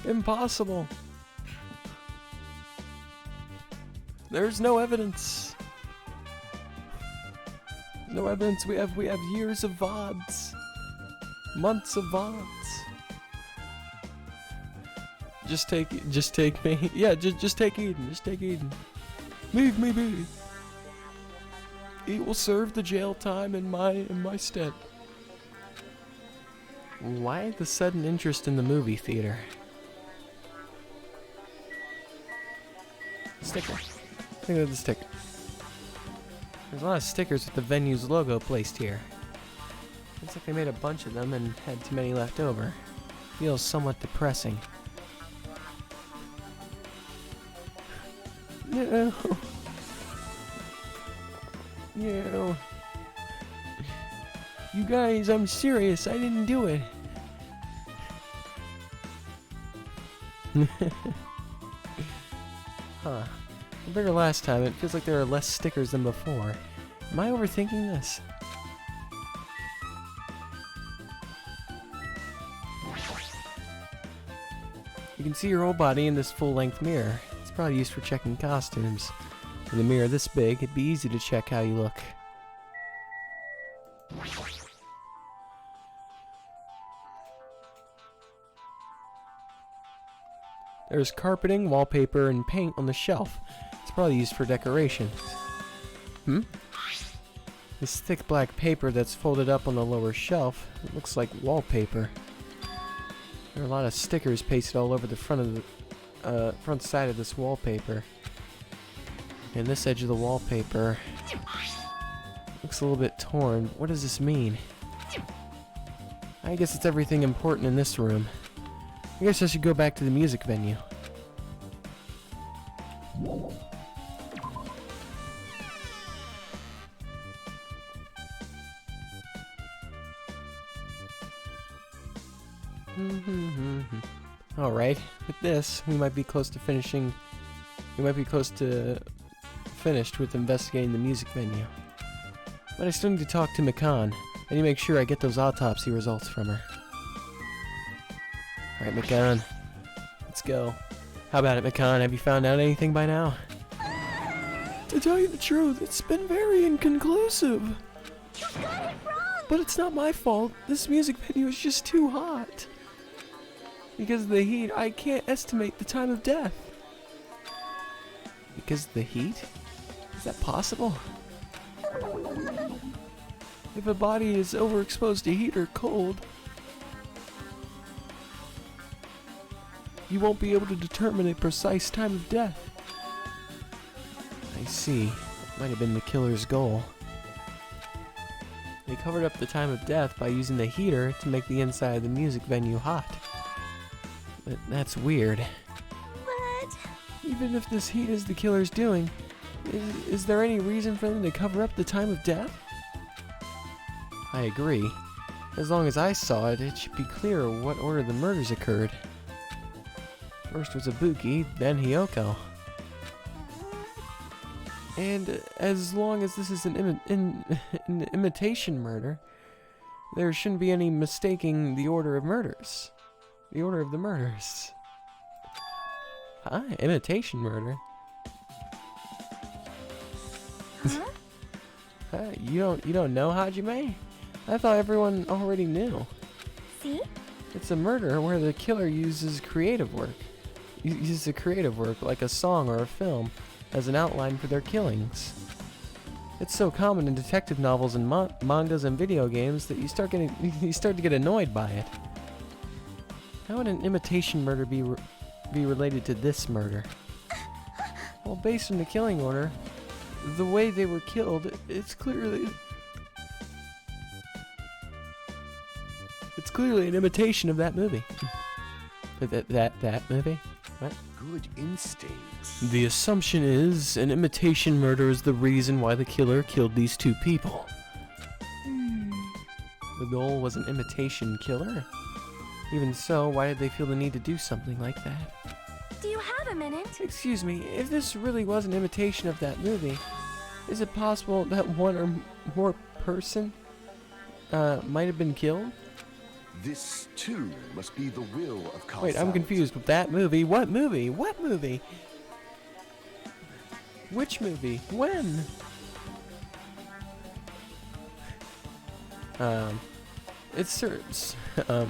Impossible. There's no evidence. No evidence. We have years of VODs. Months of VODs. Just take me. Yeah, just take Eden. Just take Eden. Leave me be. He will serve the jail time in my stead. Why the sudden interest in the movie theater? Sticker. Look at the sticker. There's a lot of stickers with the venue's logo placed here. Looks like they made a bunch of them and had too many left over. Feels somewhat depressing. No. No. You guys, I'm serious. I didn't do it. Huh. Compared to last time, it feels like there are less stickers than before. Am I overthinking this? You can see your whole body in this full-length mirror. It's probably used for checking costumes. With a mirror this big, it'd be easy to check how you look. There's carpeting, wallpaper, and paint on the shelf. It's probably used for decorations. This thick black paper that's folded up on the lower shelf, it looks like wallpaper. There are a lot of stickers pasted all over the front of the front side of this wallpaper. And this edge of the wallpaper looks a little bit torn. What does this mean? I guess it's everything important in this room. I guess I should go back to the music venue. Alright, with this, we might be close to finishing. We might be close to finished with investigating the music venue. But I still need to talk to Mikan. I need to make sure I get those autopsy results from her. Alright, Mikan. Let's go. How about it, Mikan? Have you found out anything by now? To tell you the truth, it's been very inconclusive. You got it wrong! But it's not my fault. This music venue is just too hot. Because of the heat, I can't estimate the time of death. Because of the heat? Is that possible? If a body is overexposed to heat or cold, you won't be able to determine a precise time of death. I see. Might have been the killer's goal. They covered up the time of death by using the heater to make the inside of the music venue hot. But that's weird. What? Even if this heat is the killer's doing, is there any reason for them to cover up the time of death? I agree. As long as I saw it, it should be clear what order the murders occurred. First was Ibuki, then Hiyoko. And as long as this is an imitation murder, there shouldn't be any mistaking the order of murders. The order of the murders. Huh? Imitation murder? Huh? You don't know, Hajime? I thought everyone already knew. See? It's a murder where the killer uses creative work. Uses a creative work like a song or a film as an outline for their killings. It's so common in detective novels and mangas and video games that you start to get annoyed by it. How would an imitation murder be related to this murder? Well, based on the killing order, the way they were killed, it's clearly an imitation of that movie. That movie? What? Good instincts. The assumption is an imitation murder is the reason why the killer killed these two people. The goal was an imitation killer? Even so, why did they feel the need to do something like that? Do you have a minute? Excuse me, if this really was an imitation of that movie, is it possible that one or more person might have been killed? This, too, must be the will of Khaled. Wait, I'm confused with that movie. What movie? What movie? Which movie? When? It's certain. I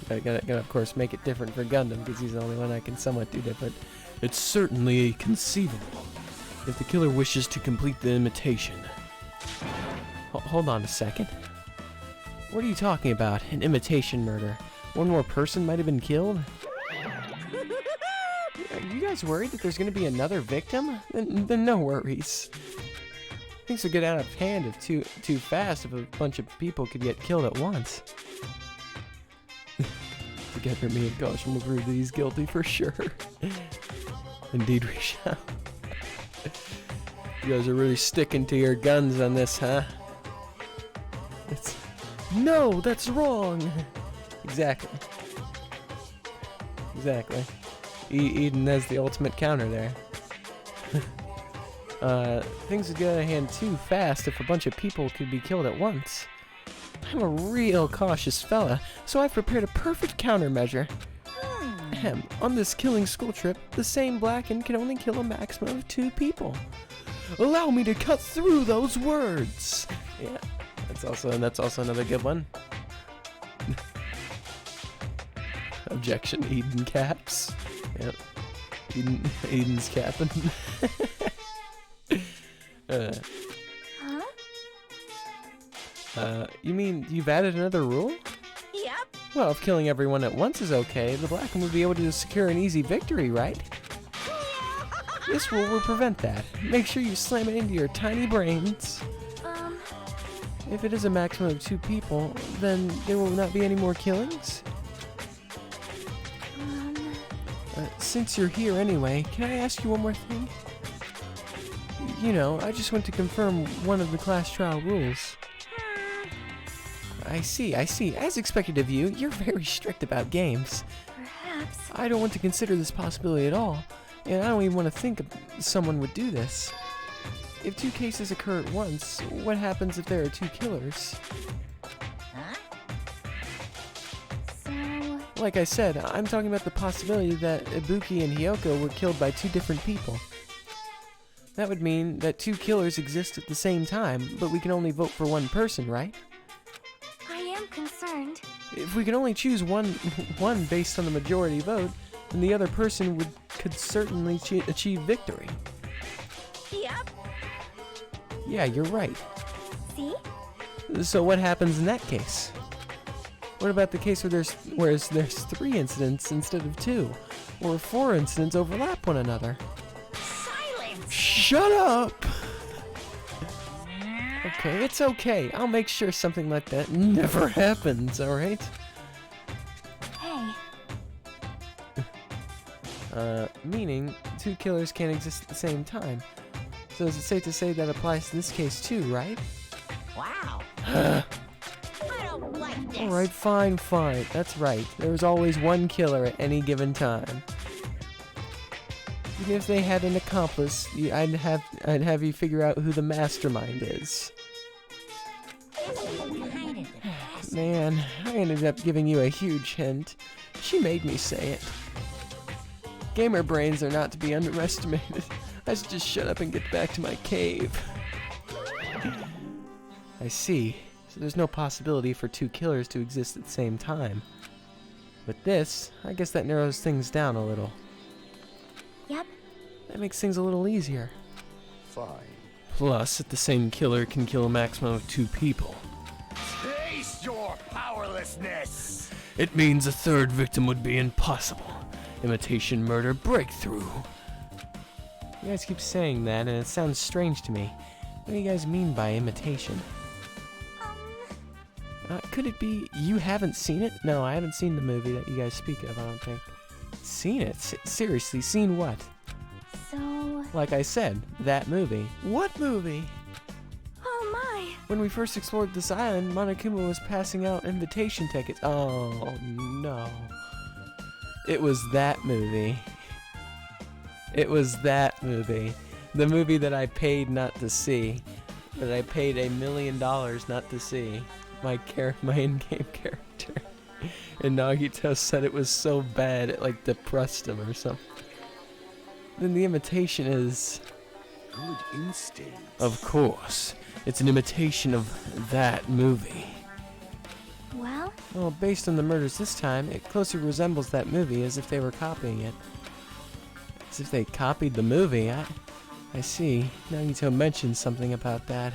gotta of course make it different for Gundam because he's the only one I can somewhat do that. But it's certainly conceivable if the killer wishes to complete the imitation. Hold on a second. What are you talking about? An imitation murder? One more person might have been killed? Are you guys worried that there's going to be another victim? Then no worries. Things would get out of hand if too fast if a bunch of people could get killed at once. Together, me and Gosham will prove that he's guilty for sure. Indeed we shall. You guys are really sticking to your guns on this, huh? No, that's wrong! Exactly. Eden has the ultimate counter there. Things would get out of hand too fast if a bunch of people could be killed at once. I'm a real cautious fella, so I've prepared a perfect countermeasure. On this killing school trip, the same Blacken can only kill a maximum of 2 people. Allow me to cut through those words! Yeah. That's also another good one. Objection, Eden caps. Yep. Eden's capping. You mean you've added another rule? Yep. Well, if killing everyone at once is okay, the Blacken would be able to secure an easy victory, right? This rule will prevent that. Make sure you slam it into your tiny brains. If it is a maximum of 2 people, then there will not be any more killings? Since you're here anyway, can I ask you one more thing? You know, I just want to confirm one of the class trial rules. I see. As expected of you, you're very strict about games. Perhaps. I don't want to consider this possibility at all, and I don't even want to think someone would do this. If 2 cases occur at once, what happens if there are 2 killers? So... Like I said, I'm talking about the possibility that Ibuki and Hyoko were killed by 2 different people. That would mean that 2 killers exist at the same time, but we can only vote for one person, right? I am concerned. If we can only choose one based on the majority vote, then the other person could certainly achieve victory. Yep. Yeah, you're right. See? So what happens in that case? What about the case where there's 3 incidents instead of 2? Or 4 incidents overlap one another? Silence! Shut up! Okay, it's okay. I'll make sure something like that never happens, alright? Hey. Meaning 2 killers can't exist at the same time. So is it safe to say that applies to this case too, right? Wow. I don't like this. Alright, fine. That's right. There is always one killer at any given time. Even if they had an accomplice, I'd have you figure out who the mastermind is. Man, I ended up giving you a huge hint. She made me say it. Gamer brains are not to be underestimated. I should just shut up and get back to my cave. I see. So there's no possibility for two killers to exist at the same time. With this, I guess that narrows things down a little. Yep. That makes things a little easier. Fine. Plus, if the same killer can kill a maximum of 2 people, Taste your powerlessness! it means a third victim would be impossible. Imitation murder breakthrough. You guys keep saying that, and it sounds strange to me. What do you guys mean by imitation? Could it be you haven't seen it? No, I haven't seen the movie that you guys speak of, I don't think. Seen it? Seriously, seen what? So... Like I said, that movie. What movie? Oh my! When we first explored this island, Monokuma was passing out invitation tickets. Oh, no. It was that movie. It was that movie. The movie that I paid not to see. That I paid $1 million not to see. My in-game character. And Nagito said it was so bad it like depressed him or something. Then the imitation is... Good instinct. Of course. It's an imitation of that movie. Well, Based on the murders this time, it closely resembles that movie as if they were copying it. As if they copied the movie. I see. Nagito mentioned something about that.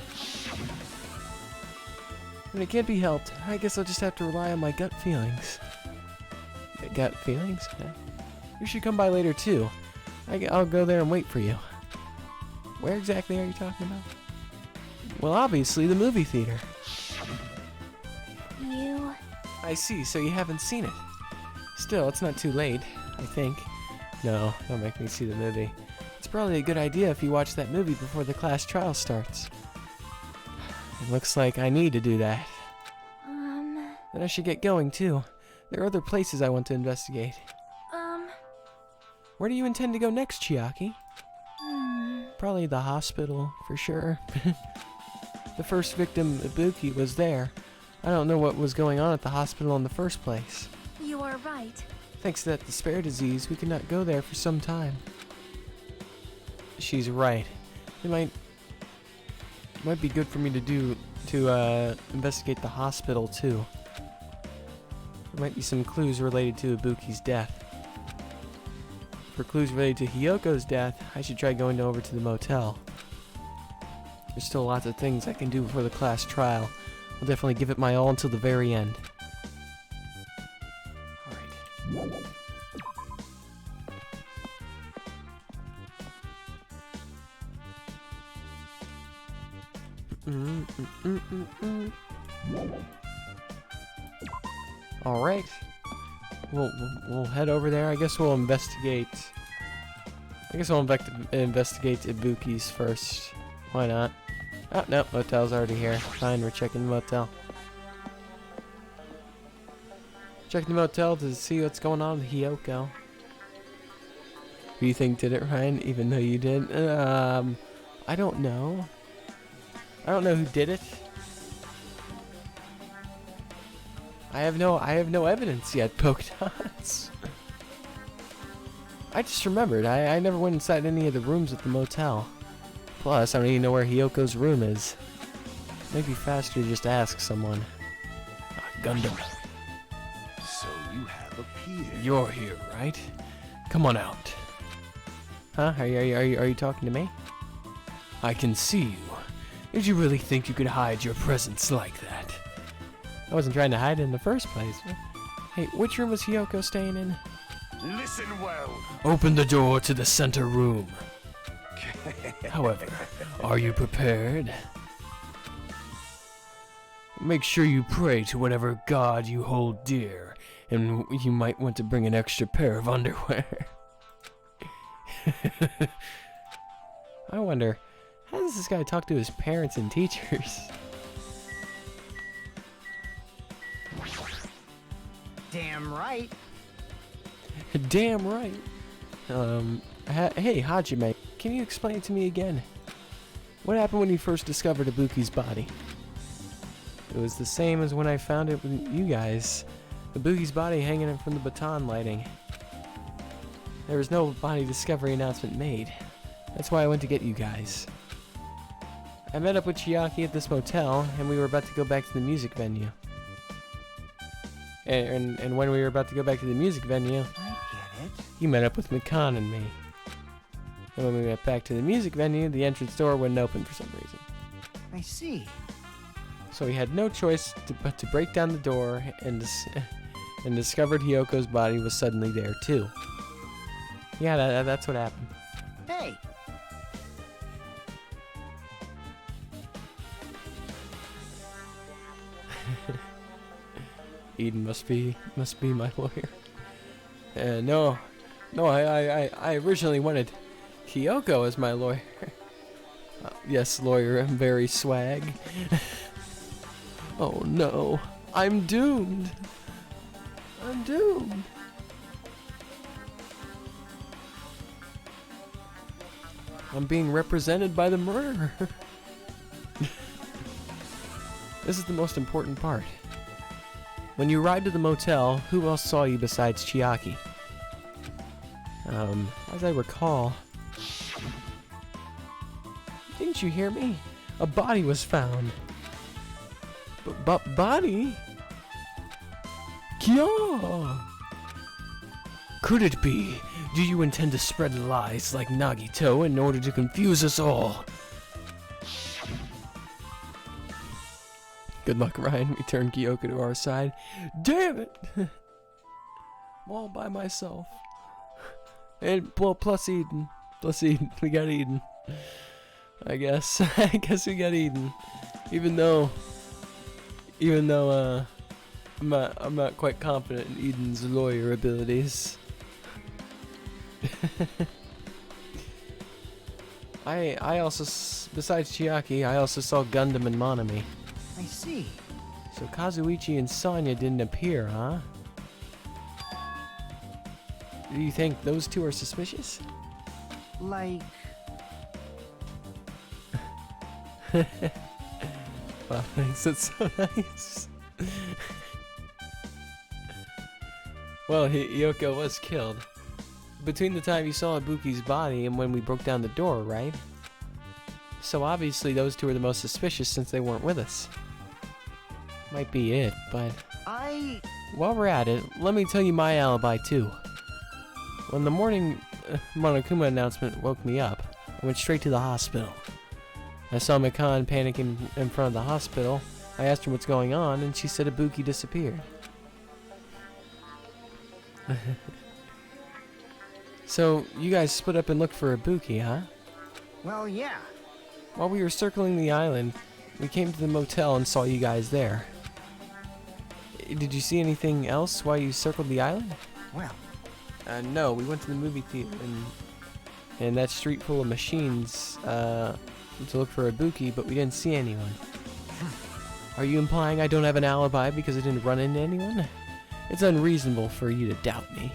When it can't be helped, I guess I'll just have to rely on my gut feelings. Gut feelings? Okay. You should come by later too. I'll go there and wait for you. Where exactly are you talking about? Well, obviously the movie theater. you... I see, so you haven't seen it. Still, it's not too late, I think. No, don't make me see the movie. It's probably a good idea if you watch that movie before the class trial starts. It looks like I need to do that. Then I should get going too. There are other places I want to investigate. Where do you intend to go next, Chiaki? Probably the hospital, for sure. The first victim, Ibuki, was there. I don't know what was going on at the hospital in the first place. You are right. Thanks to that despair disease, we could not go there for some time. She's right. It might be good for me to investigate the hospital too. There might be some clues related to Ibuki's death. For clues related to Hiyoko's death, I should try going over to the motel. There's still lots of things I can do before the class trial. I'll definitely give it my all until the very end. Alright. Alright. We'll head over there. I guess we'll investigate. Investigate Ibuki's first. Why not? Oh, no, motel's already here. Fine, we're checking the motel. Checking the motel to see what's going on with Hiyoko. Who you think did it, Ryan? Even though you did? I don't know. I don't know who did it. I have no evidence yet, Pokedots. I just remembered, I never went inside any of the rooms at the motel. Plus, I don't even know where Hiyoko's room is. Maybe faster to just ask someone. Gundam. So you have appeared. You're here, right? Come on out. Huh? Are you talking to me? I can see you. Did you really think you could hide your presence like that? I wasn't trying to hide it in the first place. Hey, which room was Hiyoko staying in? Listen well. Open the door to the center room. However, are you prepared? Make sure you pray to whatever god you hold dear, and you might want to bring an extra pair of underwear. I wonder, how does this guy talk to his parents and teachers? Damn right. Damn right. Hey, Hajime, can you explain it to me again? What happened when you first discovered Ibuki's body? It was the same as when I found it with you guys. Ibuki's body hanging from the baton lighting. There was no body discovery announcement made. That's why I went to get you guys. I met up with Chiaki at this motel, and we were about to go back to the music venue. And when we were about to go back to the music venue, I get it. you met up with Mikan and me. And when we went back to the music venue, the entrance door wouldn't open for some reason. I see. So we had no choice but to break down the door and discovered Hyoko's body was suddenly there too. Yeah, that's what happened. Hey, Eden must be my lawyer. No, I originally wanted Kyoko as my lawyer. Yes, lawyer, I'm very swag. Oh no, I'm doomed. I'm doomed. I'm being represented by the murderer. This is the most important part. When you arrived to the motel, who else saw you besides Chiaki? As I recall... Didn't you hear me? A body was found. Body? Kya! Could it be? Do you intend to spread lies like Nagito in order to confuse us all? Good luck, Ryan. We turned Kyoko to our side. Damn it! I'm all by myself. And, well, plus Eden. Plus Eden. We got Eden. I guess. I guess we got Eden. Even though, I'm not quite confident in Eden's lawyer abilities. I also, besides Chiaki, I also saw Gundam and Monami. I see. So Kazuichi and Sonya didn't appear, huh? Do you think those two are suspicious? Like, Wow, thanks, that's so nice. Well, Yoko was killed. Between the time you saw Ibuki's body and when we broke down the door, right? So obviously those two are the most suspicious since they weren't with us. Might be it, but... While we're at it, let me tell you my alibi too. When the morning Monokuma announcement woke me up, I went straight to the hospital. I saw Mikan panicking in front of the hospital. I asked her what's going on, and she said Ibuki disappeared. So, you guys split up and looked for Ibuki, huh? well, yeah. While we were circling the island, we came to the motel and saw you guys there. Did you see anything else while you circled the island? Well, No, we went to the movie theater and that street full of machines to look for Ibuki, but we didn't see anyone. Are you implying I don't have an alibi because I didn't run into anyone? It's unreasonable for you to doubt me.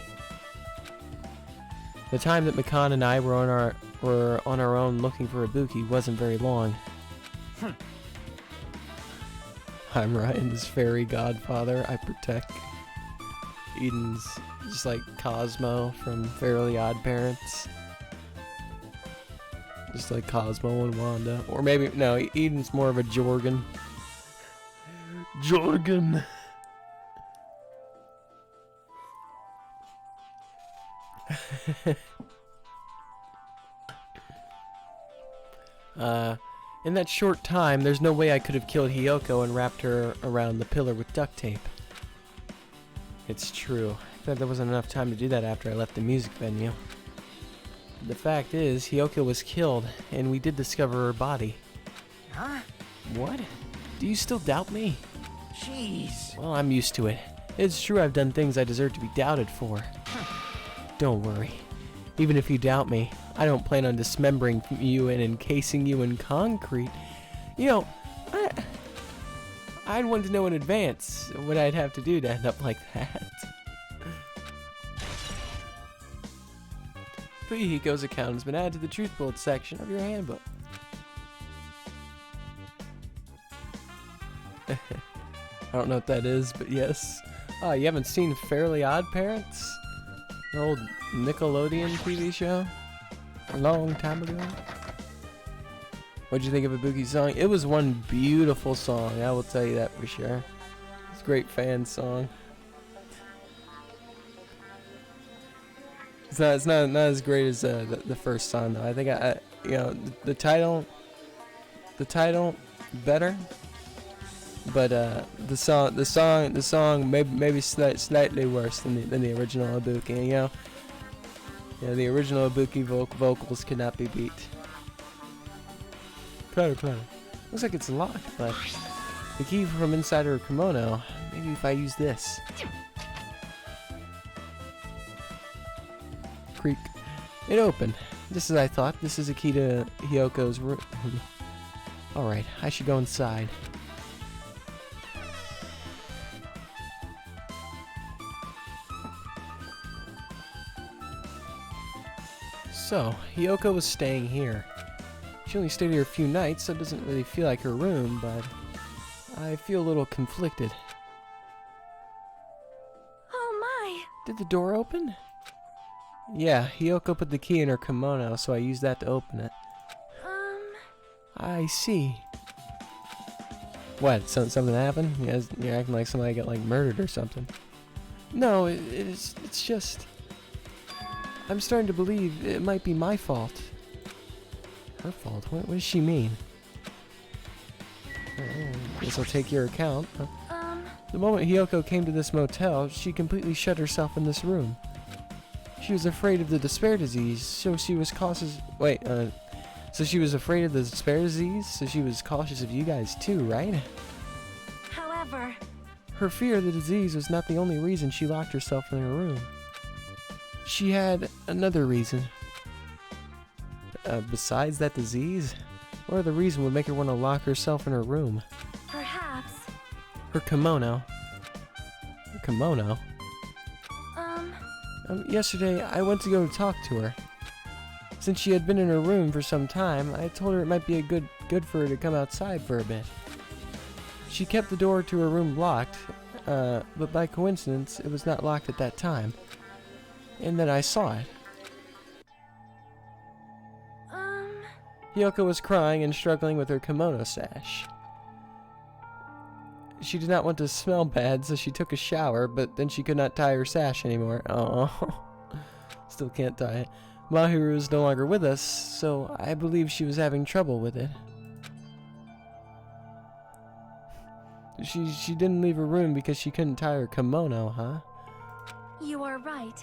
The time that Mikan and I were on our own looking for Ibuki wasn't very long. I'm Ryan's fairy godfather. I protect. Eden's just like Cosmo from Fairly Odd Parents. Just like Cosmo and Wanda. Or maybe, no, Eden's more of a Jorgen. Jorgen! In that short time, there's no way I could have killed Hiyoko and wrapped her around the pillar with duct tape. It's true. There wasn't enough time to do that after I left the music venue. The fact is, Hiyoko was killed, and we did discover her body. Huh? What? Do you still doubt me? Jeez. Well, I'm used to it. It's true I've done things I deserve to be doubted for. Don't worry. Even if you doubt me, I don't plan on dismembering you and encasing you in concrete. You know, I'd want to know in advance what I'd have to do to end up like that. Fuyuhiko's account has been added to the Truth Bullet section of your handbook. I don't know what that is, but yes. Oh, you haven't seen Fairly Odd Parents? The old Nickelodeon TV show? A long time ago? What'd you think of Ibuki's song? It was one beautiful song, I will tell you that for sure. It's a great fan song. It's not as great as the first song though. I think you know the title better, but the song maybe slightly worse than the original Ibuki. You know, yeah, the original Ibuki vocals cannot be beat. Clatter. Looks like it's locked, but the key from inside her kimono. Maybe if I use this. Creak. It opened. Just as I thought. This is a key to Hyoko's room. Alright, I should go inside. So, Hyoko was staying here. She only stayed here a few nights, so it doesn't really feel like her room, but I feel a little conflicted. Oh my! Did the door open? Yeah, Hyoko put the key in her kimono, so I used that to open it. I see. What? Something happened? You're acting like somebody got like murdered or something. No, it's just I'm starting to believe it might be my fault. Her fault? What does she mean? Guess I'll take your account. The moment Hyoko came to this motel, she completely shut herself in this room. She was afraid of the despair disease, so she was cautious. So she was afraid of the despair disease, so she was cautious of you guys too, right? However, her fear of the disease was not the only reason she locked herself in her room. She had another reason. Besides that disease? What other reason would make her want to lock herself in her room? perhaps. Her kimono. Her kimono? Yesterday, I went to go talk to her. Since she had been in her room for some time, I told her it might be good for her to come outside for a bit. She kept the door to her room locked, but by coincidence, it was not locked at that time. And then I saw it. Hyoko was crying and struggling with her kimono sash. She did not want to smell bad, so she took a shower, but then she could not tie her sash anymore. Oh, still can't tie it. Mahiru is no longer with us, so I believe she was having trouble with it. She didn't leave her room because she couldn't tie her kimono, huh? You are right.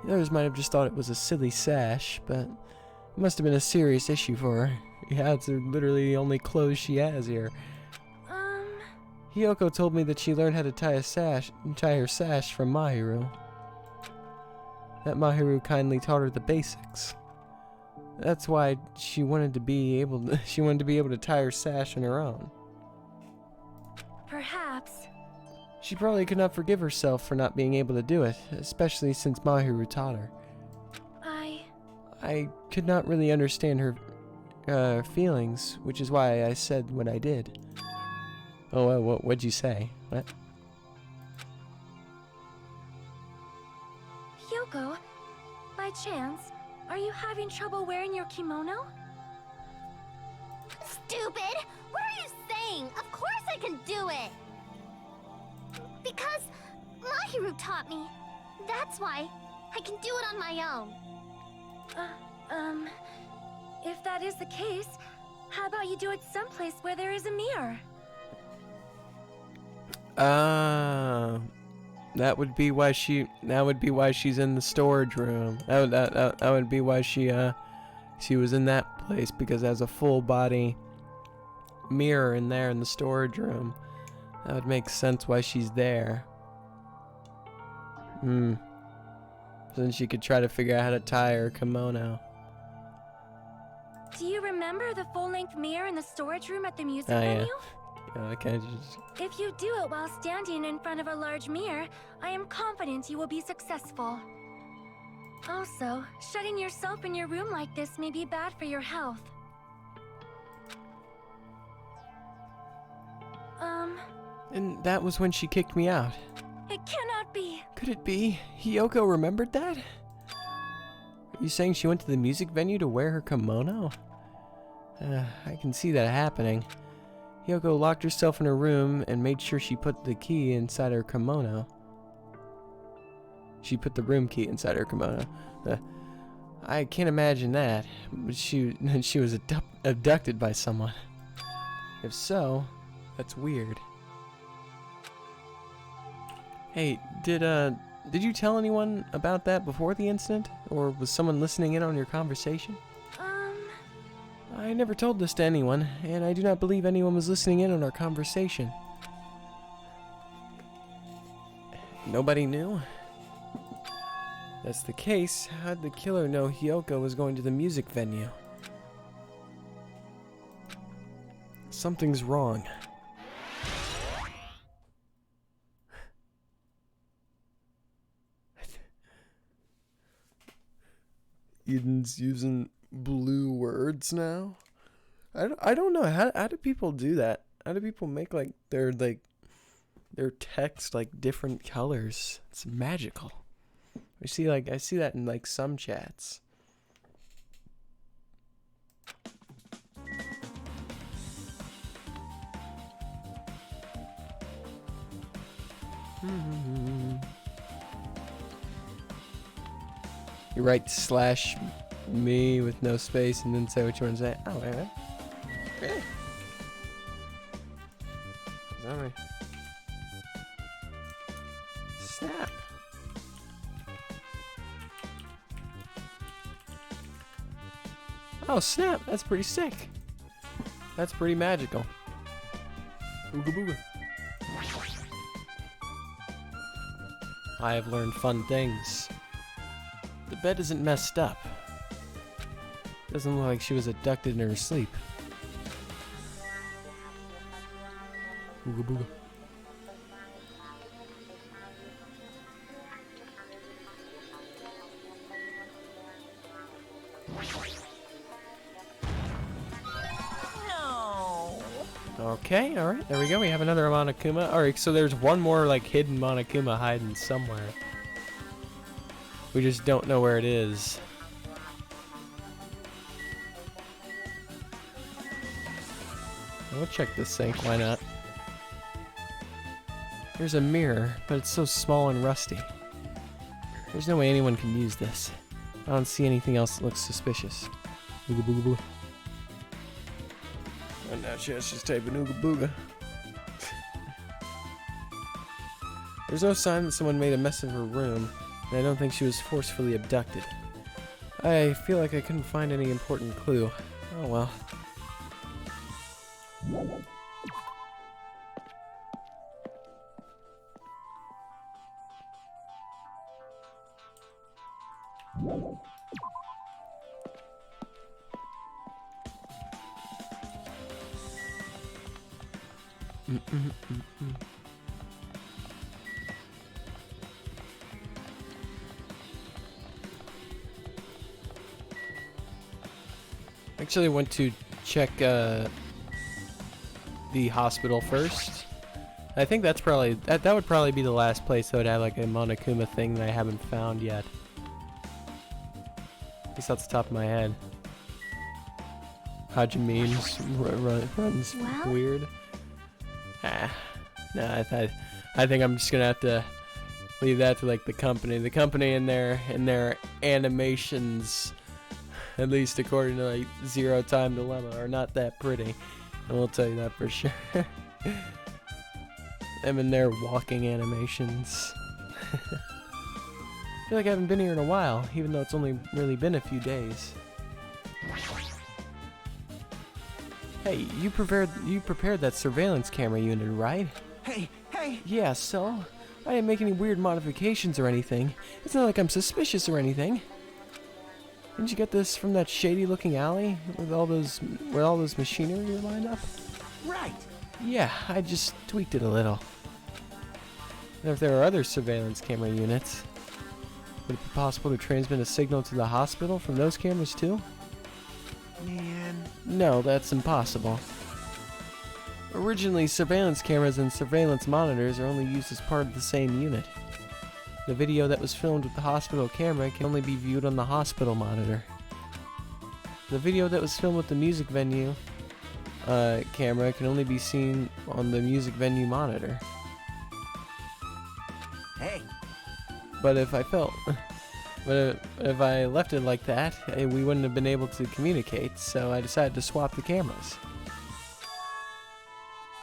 The others might have just thought it was a silly sash, but it must have been a serious issue for her. Yeah, it's literally the only clothes she has here. Hyoko told me that she learned how to tie her sash from Mahiru. That Mahiru kindly taught her the basics. That's why she wanted to be able to tie her sash on her own. Perhaps. She probably could not forgive herself for not being able to do it, especially since Mahiru taught her. I could not really understand her feelings, which is why I said what I did. Oh, what'd you say? What? Hyoko, by chance, are you having trouble wearing your kimono? Stupid! What are you saying? Of course I can do it! Because Mahiru taught me. That's why I can do it on my own. If that is the case, how about you do it someplace where there is a mirror? That would be why she's in the storage room. That would be why she was in that place, because there's a full body mirror in there in the storage room. That would make sense why she's there. So then she could try to figure out how to tie her kimono. Do you remember the full-length mirror in the storage room at the music Oh, yeah. venue? I can't just... If you do it while standing in front of a large mirror, I am confident you will be successful. Also, shutting yourself in your room like this may be bad for your health. And that was when she kicked me out. It cannot be. Could it be Hiyoko remembered that? Are you saying she went to the music venue to wear her kimono? I can see that happening. Hiyoko locked herself in her room and made sure she put the key inside her kimono. She put the room key inside her kimono. I can't imagine that. But she was abducted by someone. If so, that's weird. Hey, did you tell anyone about that before the incident? Or was someone listening in on your conversation? I never told this to anyone, and I do not believe anyone was listening in on our conversation. Nobody knew? If that's the case, how'd the killer know Hiyoko was going to the music venue? Something's wrong. Eden's using blue words now. I don't know how do people do that? How do people make their text like different colors? It's magical. I see that in like some chats. You write /me with no space and then say what you want to say. Oh, wait. Okay. Is that right? Snap. Oh, snap. That's pretty sick. That's pretty magical. Ooga booga. I have learned fun things. The bed isn't messed up. Doesn't look like she was abducted in her sleep. Ooga booga. Okay, alright, there we go. We have another Monokuma. Alright, so there's one more like hidden Monokuma hiding somewhere. We just don't know where it is. We'll check the sink, why not? There's a mirror, but it's so small and rusty. There's no way anyone can use this. I don't see anything else that looks suspicious. Ooga booga booga. And now she's just typing ooga booga. There's no sign that someone made a mess of her room, and I don't think she was forcefully abducted. I feel like I couldn't find any important clue. Oh well. Actually went to check the hospital first. I think that's probably that would probably be the last place that would have like a Monokuma thing that I haven't found yet. At least off the top of my head. Hajime's runs Well? weird. No, I think I'm just gonna have to leave that to like the company. The company and their animations, at least according to like Zero Time Dilemma, are not that pretty. I will tell you that for sure. Them and their walking animations. I feel like I haven't been here in a while, even though it's only really been a few days. Hey, you prepared that surveillance camera unit, right? Hey! Yeah, so? I didn't make any weird modifications or anything. It's not like I'm suspicious or anything. Didn't you get this from that shady-looking alley with all those machinery were lined up? Right! Yeah, I just tweaked it a little. And if there are other surveillance camera units, Would it be possible to transmit a signal to the hospital from those cameras too? Man. No, that's impossible. Originally, surveillance cameras and surveillance monitors are only used as part of the same unit. The video that was filmed with the hospital camera can only be viewed on the hospital monitor. The video that was filmed with the music venue camera can only be seen on the music venue monitor. Hey. But if I if I left it like that, we wouldn't have been able to communicate, so I decided to swap the cameras.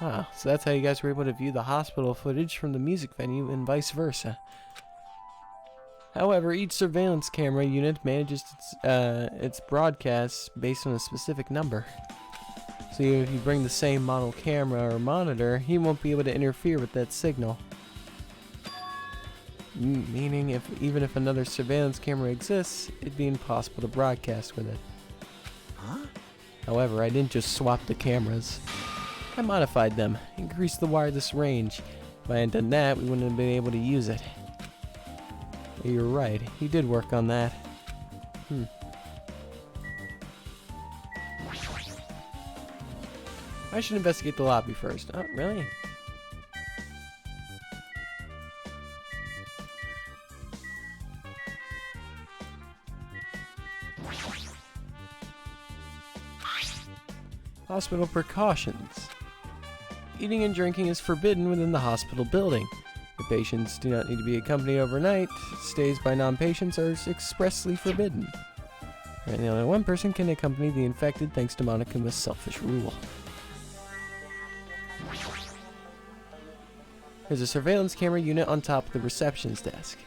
Ah, so that's how you guys were able to view the hospital footage from the music venue and vice versa. However, each surveillance camera unit manages its broadcasts based on a specific number. So if you bring the same model camera or monitor, he won't be able to interfere with that signal. Meaning, even if another surveillance camera exists, it'd be impossible to broadcast with it. Huh? However, I didn't just swap the cameras. I modified them, increased the wireless range. If I hadn't done that, we wouldn't have been able to use it. You're right, he did work on that. I should investigate the lobby first. Oh, really? Hospital precautions. Eating and drinking is forbidden within the hospital building. The patients do not need to be accompanied overnight. Stays by non-patients are expressly forbidden. And only one person can accompany the infected thanks to Monokuma's selfish rule. There's a surveillance camera unit on top of the reception's desk.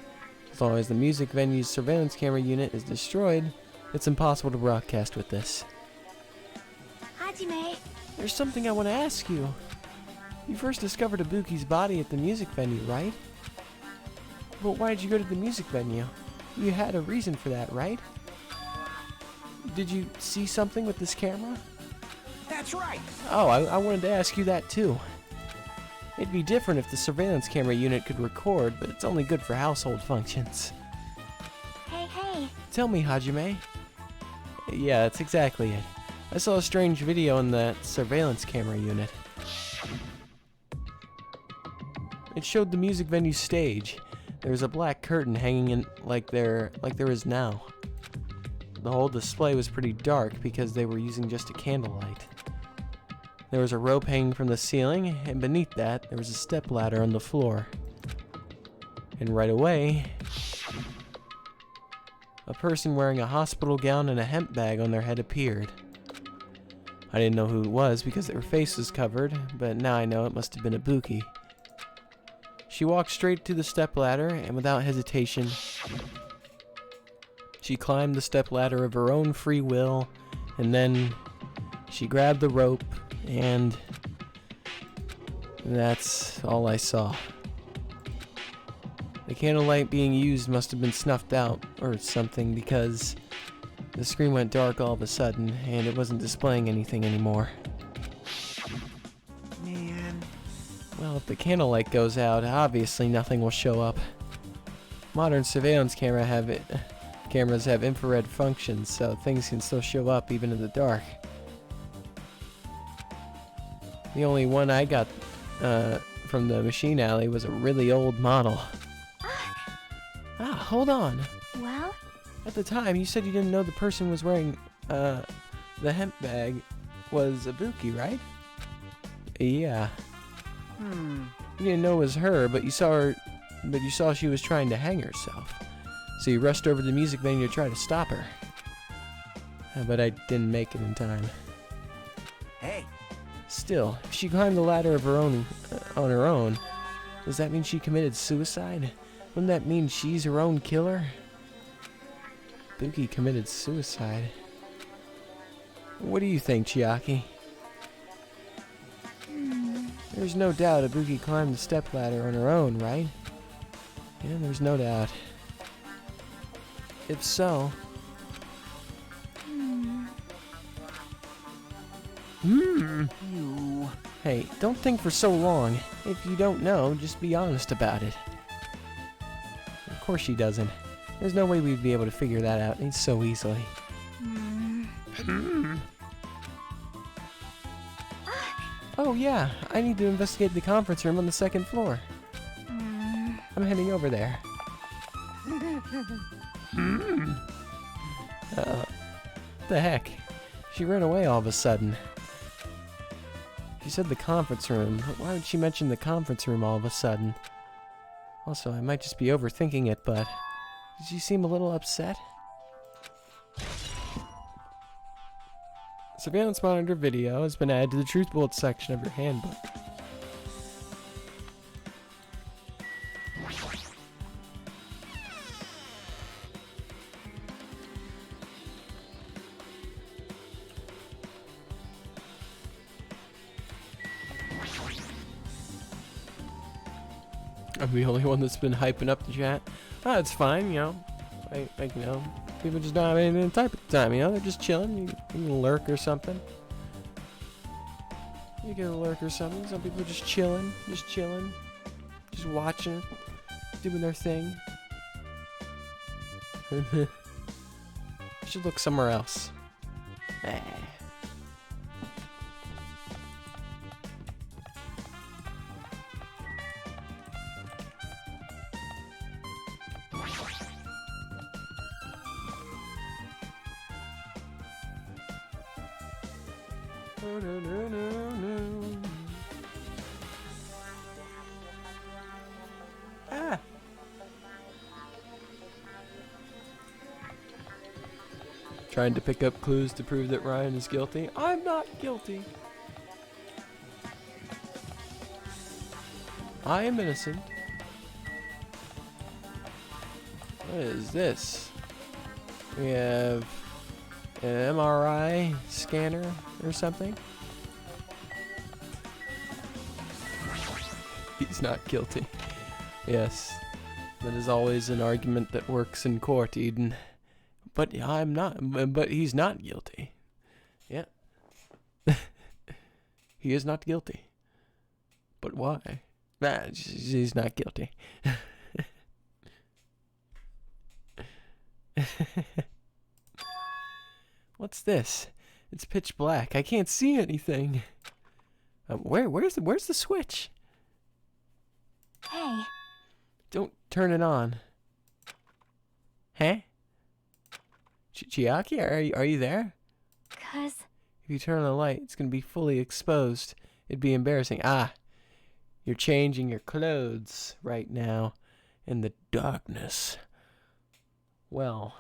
As long as the music venue's surveillance camera unit is destroyed, it's impossible to broadcast with this. Hajime. There's something I want to ask you. You first discovered Ibuki's body at the music venue, right? But why did you go to the music venue? You had a reason for that, right? Did you see something with this camera? That's right. Oh, I wanted to ask you that too. It'd be different if the surveillance camera unit could record, but it's only good for household functions. Hey. Tell me, Hajime. Yeah, that's exactly it. I saw a strange video in that surveillance camera unit. It showed the music venue stage. There was a black curtain hanging in like there is now. The whole display was pretty dark because they were using just a candlelight. There was a rope hanging from the ceiling, and beneath that, there was a stepladder on the floor. And right away, a person wearing a hospital gown and a hemp bag on their head appeared. I didn't know who it was because their face was covered, but now I know it must have been Ibuki. She walked straight to the stepladder, and without hesitation, she climbed the stepladder of her own free will, and then she grabbed the rope, and that's all I saw. The candlelight being used must have been snuffed out or something because the screen went dark all of a sudden and it wasn't displaying anything anymore. Man. Well, if the candlelight goes out, obviously nothing will show up. Modern surveillance cameras have infrared functions, so things can still show up even in the dark. The only one I got from the machine alley was a really old model. Hold on. Well? At the time, you said you didn't know the person was wearing the hemp bag was Ibuki, right? Yeah. You didn't know it was her, but you saw she was trying to hang herself. So you rushed over to the music venue to try to stop her. But I didn't make it in time. Hey. Still, if she climbed the ladder of her own on her own, does that mean she committed suicide? Wouldn't that mean she's her own killer? Ibuki committed suicide. What do you think, Chiaki? There's no doubt Ibuki climbed the stepladder on her own, right? Yeah, there's no doubt. If so... You. Hey, don't think for so long. If you don't know, just be honest about it. Of course she doesn't. There's no way we'd be able to figure that out so easily. Oh yeah, I need to investigate the conference room on the second floor. I'm heading over there. What the heck? She ran away all of a sudden. She said the conference room, but why would she mention the conference room all of a sudden? Also, I might just be overthinking it, but did she seem a little upset? Surveillance monitor video has been added to the truth bullets section of your handbook. I'm the only one that's been hyping up the chat. Oh, it's fine, you know. Like, you know, people just don't have anything to type at the time, you know. They're just chilling. You can lurk or something. You can lurk or something. Some people are just chilling, just watching, doing their thing. Should look somewhere else. No, no, no, no, no. Ah! Trying to pick up clues to prove that Ryan is guilty. I'm not guilty. I am innocent. What is this? We have an MRI scanner or something. He's not guilty. Yes, that is always an argument that works in court, Eden. But I'm not. But he's not guilty. Yeah. He is not guilty. But why? Nah, he's not guilty. What's this? It's pitch black. I can't see anything. Where's the switch? Hey. Don't turn it on. Huh? Chiaki, are you there? 'Cause If you turn on the light, it's gonna be fully exposed. It'd be embarrassing. Ah, you're changing your clothes right now in the darkness. Well,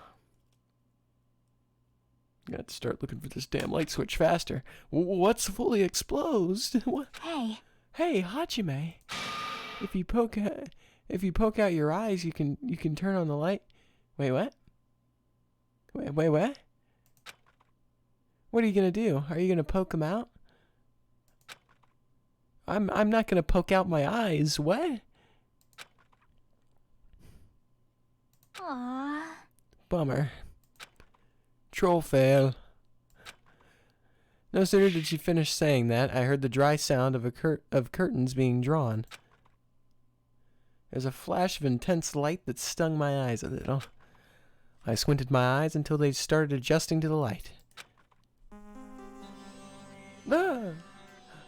got to start looking for this damn light switch faster. What's fully exposed? What? Hey, Hajime. If you poke out your eyes, you can turn on the light. Wait, what? Wait, what? What are you gonna do? Are you gonna poke them out? I'm not gonna poke out my eyes. What? aww. Bummer. Troll fail. No sooner did she finish saying that, I heard the dry sound of curtains being drawn. There's a flash of intense light that stung my eyes a little. I squinted my eyes until they started adjusting to the light.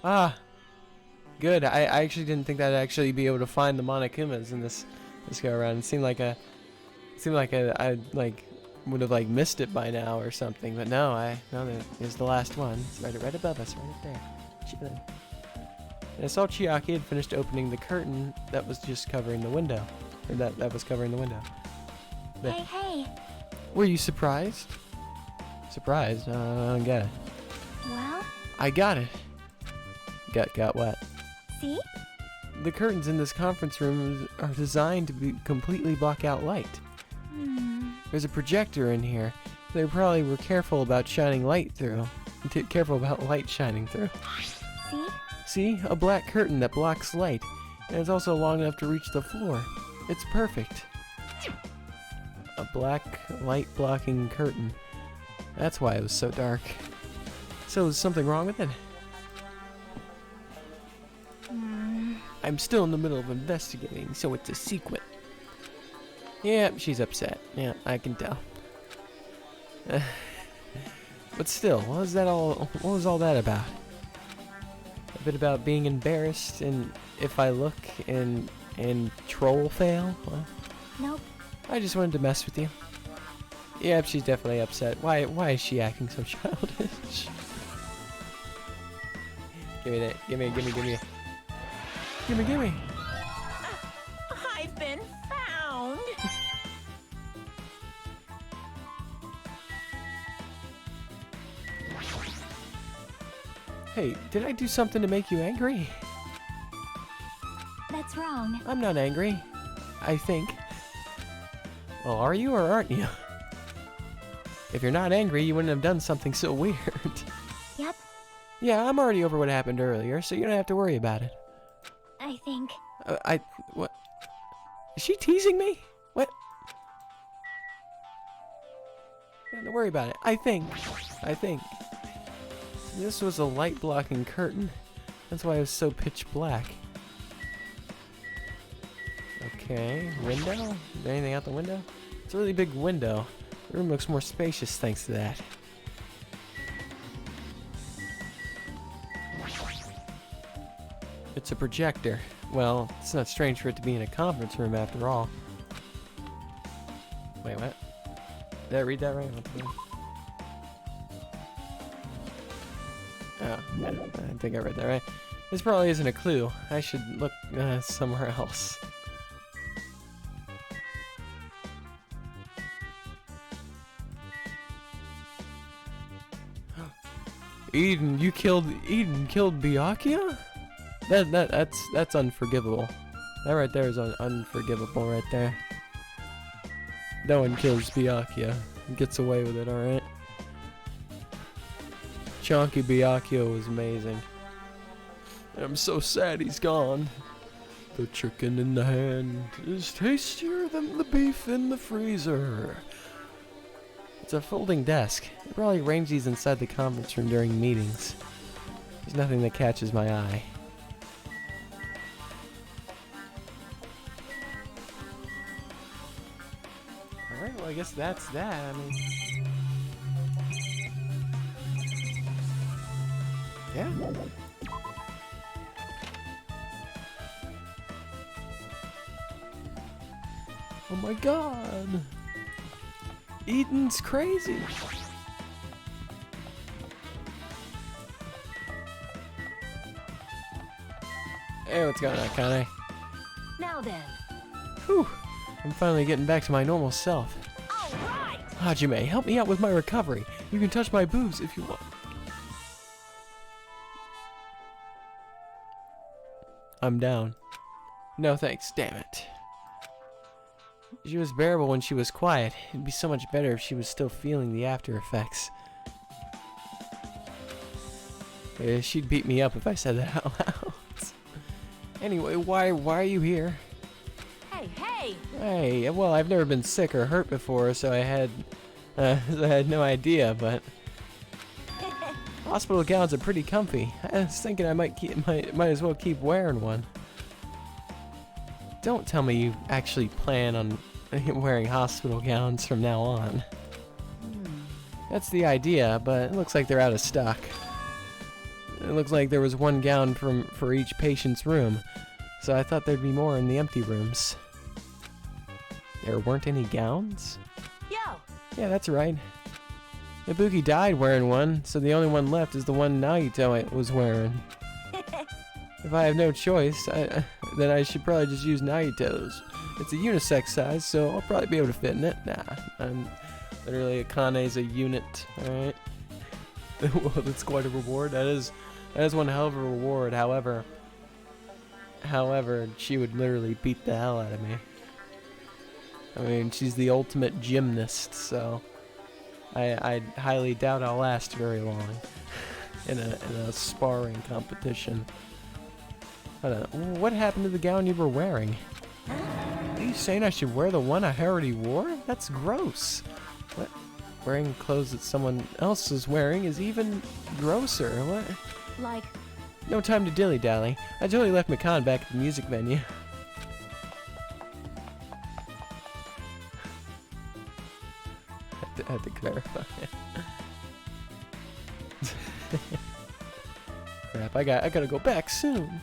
Ah. Good. I actually didn't think I'd actually be able to find the Monokumas in this go around. It seemed like I would have missed it by now or something, but no, there's the last one. It's right above us, right up there. Chilling. And I saw Chiaki had finished opening the curtain that was just covering the window. Or that was covering the window. But Hey. were you surprised? Surprised? I don't get it. Well, I got it. Got what? see? The curtains in this conference room are designed to completely block out light. There's a projector in here. They probably were careful about shining light through. Careful about light shining through. See? See? A black curtain that blocks light. And it's also long enough to reach the floor. It's perfect. A black light blocking curtain. That's why it was so dark. So is something wrong with it? I'm still in the middle of investigating, so it's a secret. Yeah, she's upset. Yeah, I can tell. But still, what was that all? What was all that about? A bit about being embarrassed, and if I look and troll fail. Well, Nope. I just wanted to mess with you. Yeah, she's definitely upset. Why is she acting so childish? Give me that. Gimme. Gimme. I've been found. Hey, did I do something to make you angry? That's wrong. I'm not angry. I think. Well, are you or aren't you? If you're not angry, you wouldn't have done something so weird. Yep, Yeah, I'm already over what happened earlier, so you don't have to worry about it. I think. What? Is she teasing me? What? You don't have to worry about it. I think. This was a light blocking curtain. That's why it was so pitch black. Okay, window? Is there anything out the window? It's a really big window. The room looks more spacious thanks to that. It's a projector. Well, it's not strange for it to be in a conference room after all. Wait, what? Did I read that right? Oh, yeah, I think I read that right. This probably isn't a clue. I should look somewhere else. Eden killed Byakuya? That's unforgivable. That right there is unforgivable right there. No one kills Byakuya. Gets away with it, alright? Chonky Byakuya was amazing. I'm so sad he's gone. The chicken in the hand is tastier than the beef in the freezer. It's a folding desk. They probably arrange these inside the conference room during meetings. There's nothing that catches my eye. Alright, well I guess that's that. I mean... yeah. Oh my god! Eden's crazy! Hey, what's going on, Kane? Now then. Whew! I'm finally getting back to my normal self. All right. Hajime, help me out with my recovery. You can touch my boobs if you want. I'm down. No thanks, damn it. She was bearable when she was quiet. It'd be so much better if she was still feeling the after effects. She'd beat me up if I said that out loud. Anyway, why are you here? Hey. Hey, well, I've never been sick or hurt before, so I had no idea, but hospital gowns are pretty comfy. I was thinking I might as well keep wearing one. Don't tell me you actually plan on wearing hospital gowns from now on. That's the idea, but it looks like they're out of stock. It looks like there was one gown for each patient's room, so I thought there'd be more in the empty rooms. There weren't any gowns? Yo. Yeah, that's right. Ibuki died wearing one, so the only one left is the one Naito was wearing. If I have no choice, then I should probably just use Naito's. It's a unisex size, so I'll probably be able to fit in it. Nah, I'm literally Akane's a unit, alright? Well, that's quite a reward. That is one hell of a reward. However, she would literally beat the hell out of me. I mean, she's the ultimate gymnast, so I highly doubt I'll last very long in a sparring competition. What happened to the gown you were wearing? Are you saying I should wear the one I already wore? That's gross. What? Wearing clothes that someone else is wearing is even grosser. What? Like, No time to dilly-dally. I totally left Makan back at the music venue. had to clarify. Crap, I gotta go back soon.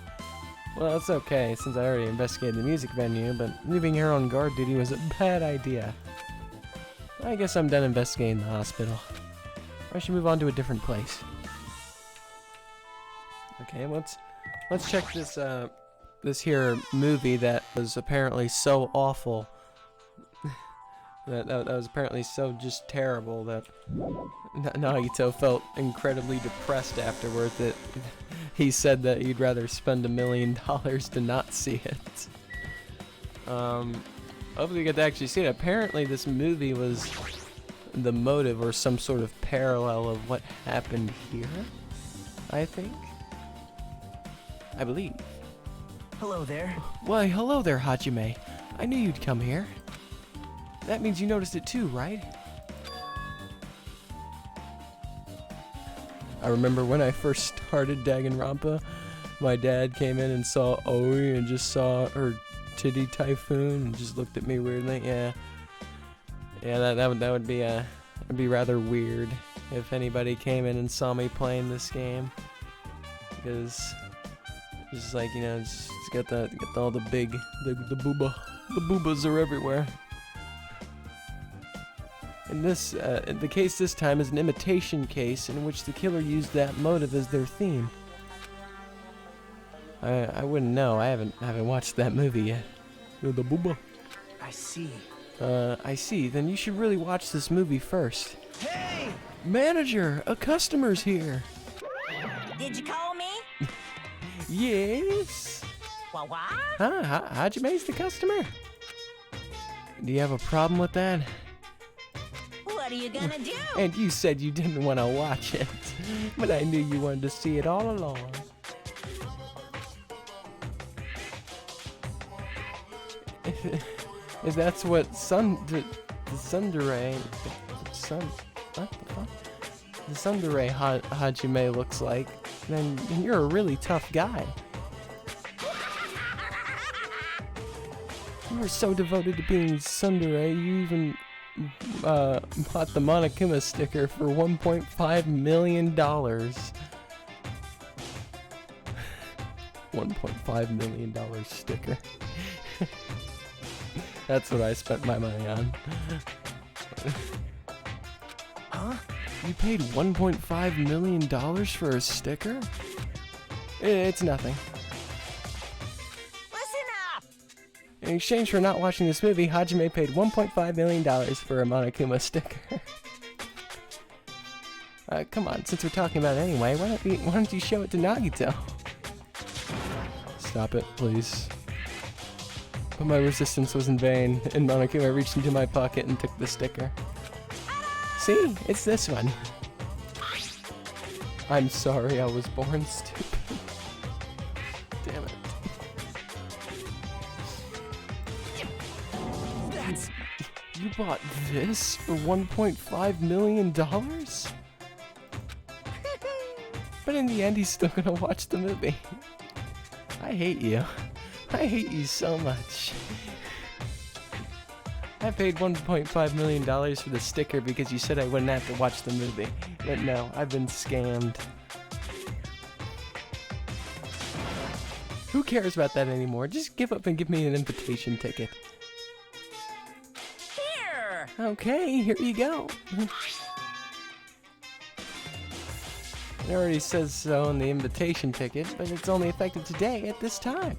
Well, it's okay, since I already investigated the music venue, but leaving her on guard duty was a bad idea. I guess I'm done investigating the hospital. I should move on to a different place. Okay, let's check this this here movie that was apparently so awful. that was apparently so just terrible that Nagito felt incredibly depressed afterward, that he said that he'd rather spend $1 million to not see it. Hopefully you get to actually see it. Apparently this movie was the motive or some sort of parallel of what happened here, I think. I believe. Hello there. Why, hello there, Hajime. I knew you'd come here. That means you noticed it too, right? I remember when I first started Danganronpa, my dad came in and saw Oi and just saw her titty typhoon and just looked at me weirdly. Yeah, that would be it'd be rather weird if anybody came in and saw me playing this game, because it's just like, you know, it's got all the boobas are everywhere. In the case this time is an imitation case in which the killer used that motive as their theme. I wouldn't know. I haven't watched that movie yet. The booba. I see. I see. Then you should really watch this movie first. Hey! Manager, a customer's here. Did you call me? Yes. Well, what? Huh? Hajime's the customer? Do you have a problem with that? What are you gonna do? And you said you didn't want to watch it, but I knew you wanted to see it all along. If that's what the tsundere Hajime looks like, then you're a really tough guy. You were so devoted to being tsundere, you even bought the Monokuma sticker for $1.5 million. $1.5 million sticker. That's what I spent my money on. Huh? You paid $1.5 million for a sticker? It's nothing. Listen up! In exchange for not watching this movie, Hajime paid $1.5 million for a Monokuma sticker. Come on, since we're talking about it anyway, why don't you show it to Nagito? Stop it, please. But my resistance was in vain, and Monokuma reached into my pocket and took the sticker. See? It's this one. I'm sorry I was born stupid. Damn it. You bought this for $1.5 million? But in the end, he's still gonna watch the movie. I hate you. I hate you so much. I paid $1.5 million for the sticker because you said I wouldn't have to watch the movie. But no, I've been scammed. Who cares about that anymore? Just give up and give me an invitation ticket. Here! Okay, here you go. It already says so on the invitation ticket, but it's only effective today at this time.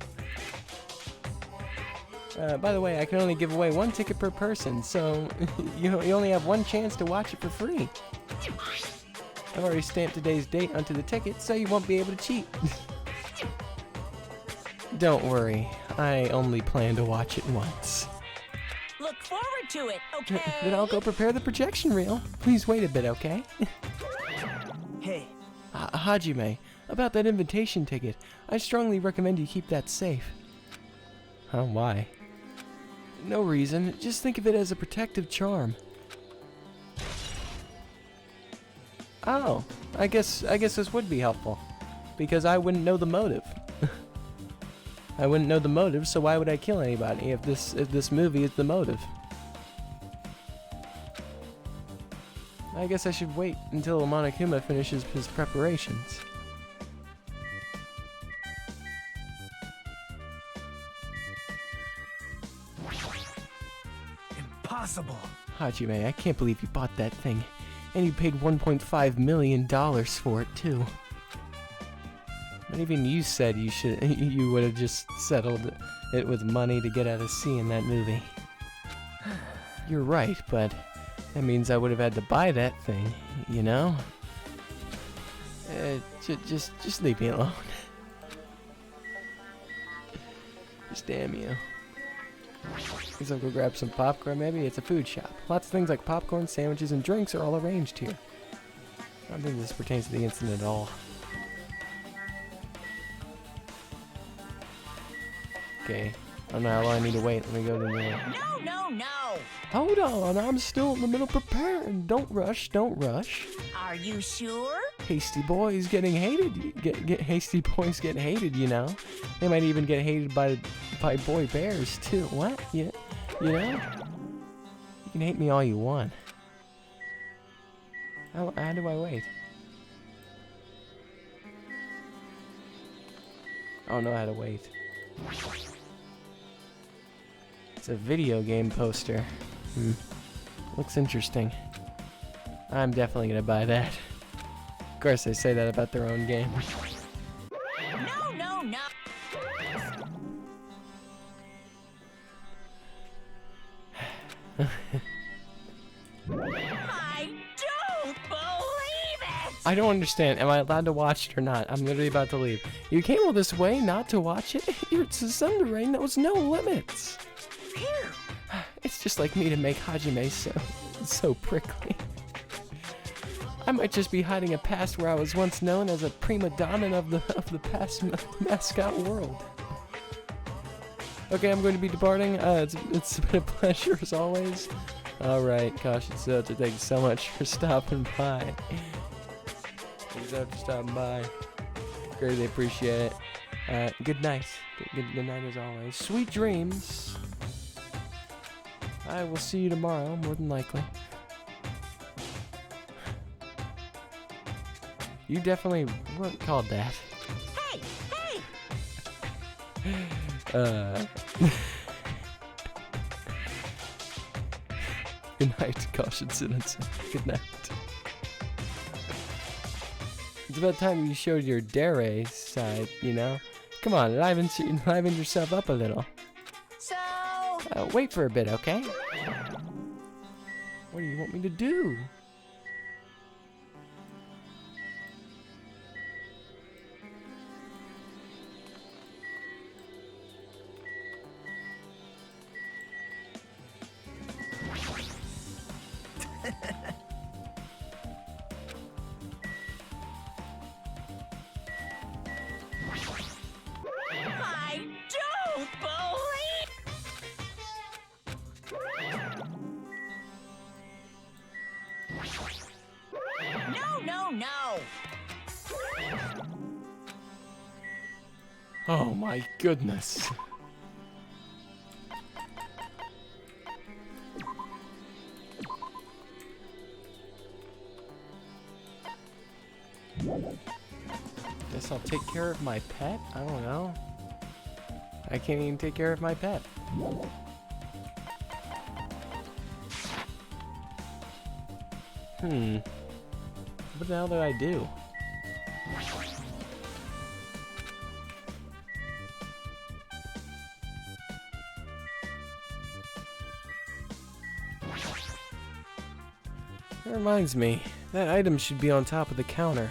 By the way, I can only give away one ticket per person, so you only have one chance to watch it for free. I've already stamped today's date onto the ticket, so you won't be able to cheat. Don't worry, I only plan to watch it once. Look forward to it, okay? Then I'll go prepare the projection reel. Please wait a bit, okay? Hey. Hajime, about that invitation ticket, I strongly recommend you keep that safe. Huh, why? No reason, just think of it as a protective charm. Oh, I guess this would be helpful, because I wouldn't know the motive. I wouldn't know the motive, so why would I kill anybody if this movie is the motive? I guess I should wait until Monokuma finishes his preparations. Impossible. Hajime, I can't believe you bought that thing. And you paid $1.5 million for it, too. But even you said you would have just settled it with money to get out of seeing that movie. You're right, but that means I would have had to buy that thing, you know? Just leave me alone. Just damn you. Guess I'll go grab some popcorn, maybe? It's a food shop. Lots of things like popcorn, sandwiches, and drinks are all arranged here. I don't think this pertains to the incident at all. Okay. I don't know how long I need to wait. Let me go to the... No, no, no. Hold on, I'm still in the middle of preparing. Don't rush, don't rush. Are you sure? Hasty boys getting hated. Get hasty boys get hated, you know. They might even get hated by boy bears too. What? You know? You can hate me all you want. How do I wait? I don't know how to wait. It's a video game poster. Looks interesting. I'm definitely gonna buy that. Of course, they say that about their own game. No, no, no. I don't believe it! I don't understand. Am I allowed to watch it or not? I'm literally about to leave. You came all this way not to watch it? Your Tsundere knows no limits. Phew. It's just like me to make Hajime so prickly. I might just be hiding a past where I was once known as a prima donna of the past mascot world. Okay, I'm going to be departing. It's been a pleasure as always. Alright, Caution Soda, thank you so much for stopping by. Thank you so much for stopping by. Greatly appreciate it. Good night. Good night as always. Sweet dreams. I will see you tomorrow, more than likely. You definitely weren't called that. Hey, hey! Good night, Caution Citizen. Good night. It's about time you showed your dare side, you know? Come on, liven yourself up a little. So... Wait for a bit, okay? What do you want me to do? I don't believe... No, no, no! Oh my goodness. Guess I'll take care of my pet? I don't know. I can't even take care of my pet. What the hell did I do? That reminds me, that item should be on top of the counter.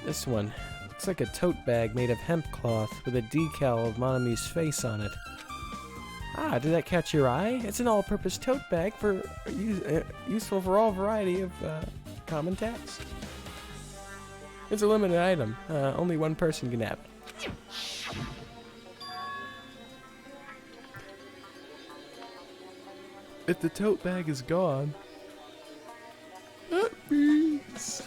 This one. Looks like a tote bag made of hemp cloth with a decal of Monami's face on it. Ah, did that catch your eye? It's an all-purpose tote bag for useful for all variety of common text. It's a limited item. Only one person can have it. If the tote bag is gone, that means...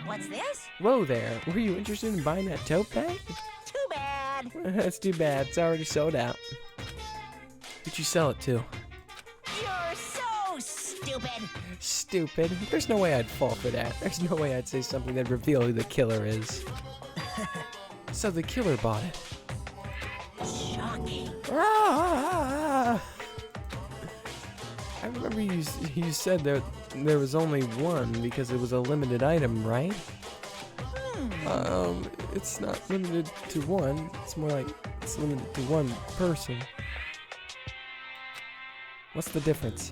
What's this? Whoa there, were you interested in buying that tote bag? Too bad. That's too bad, it's already sold out. Who'd you sell it to? You're so stupid. Stupid. There's no way I'd fall for that. There's no way I'd say something that'd reveal who the killer is. So the killer bought it. Shocking. Ah! I remember you said that there was only one because it was a limited item, right? It's not limited to one. It's more like it's limited to one person. What's the difference?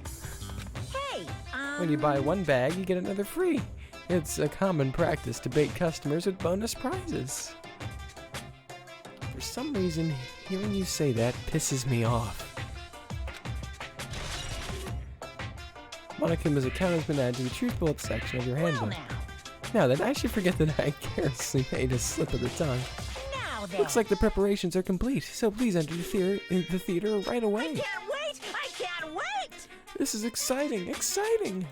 Hey, When you buy one bag, you get another free. It's a common practice to bait customers with bonus prizes. For some reason, hearing you say that pisses me off. Monokuma's account has been added to the Truth Bullet section of your well handbook. now. Now then, I should forget that I carelessly made a slip of the tongue. Now then. Looks like the preparations are complete, so please enter the theater right away. I can't wait! I can't wait! This is exciting, exciting!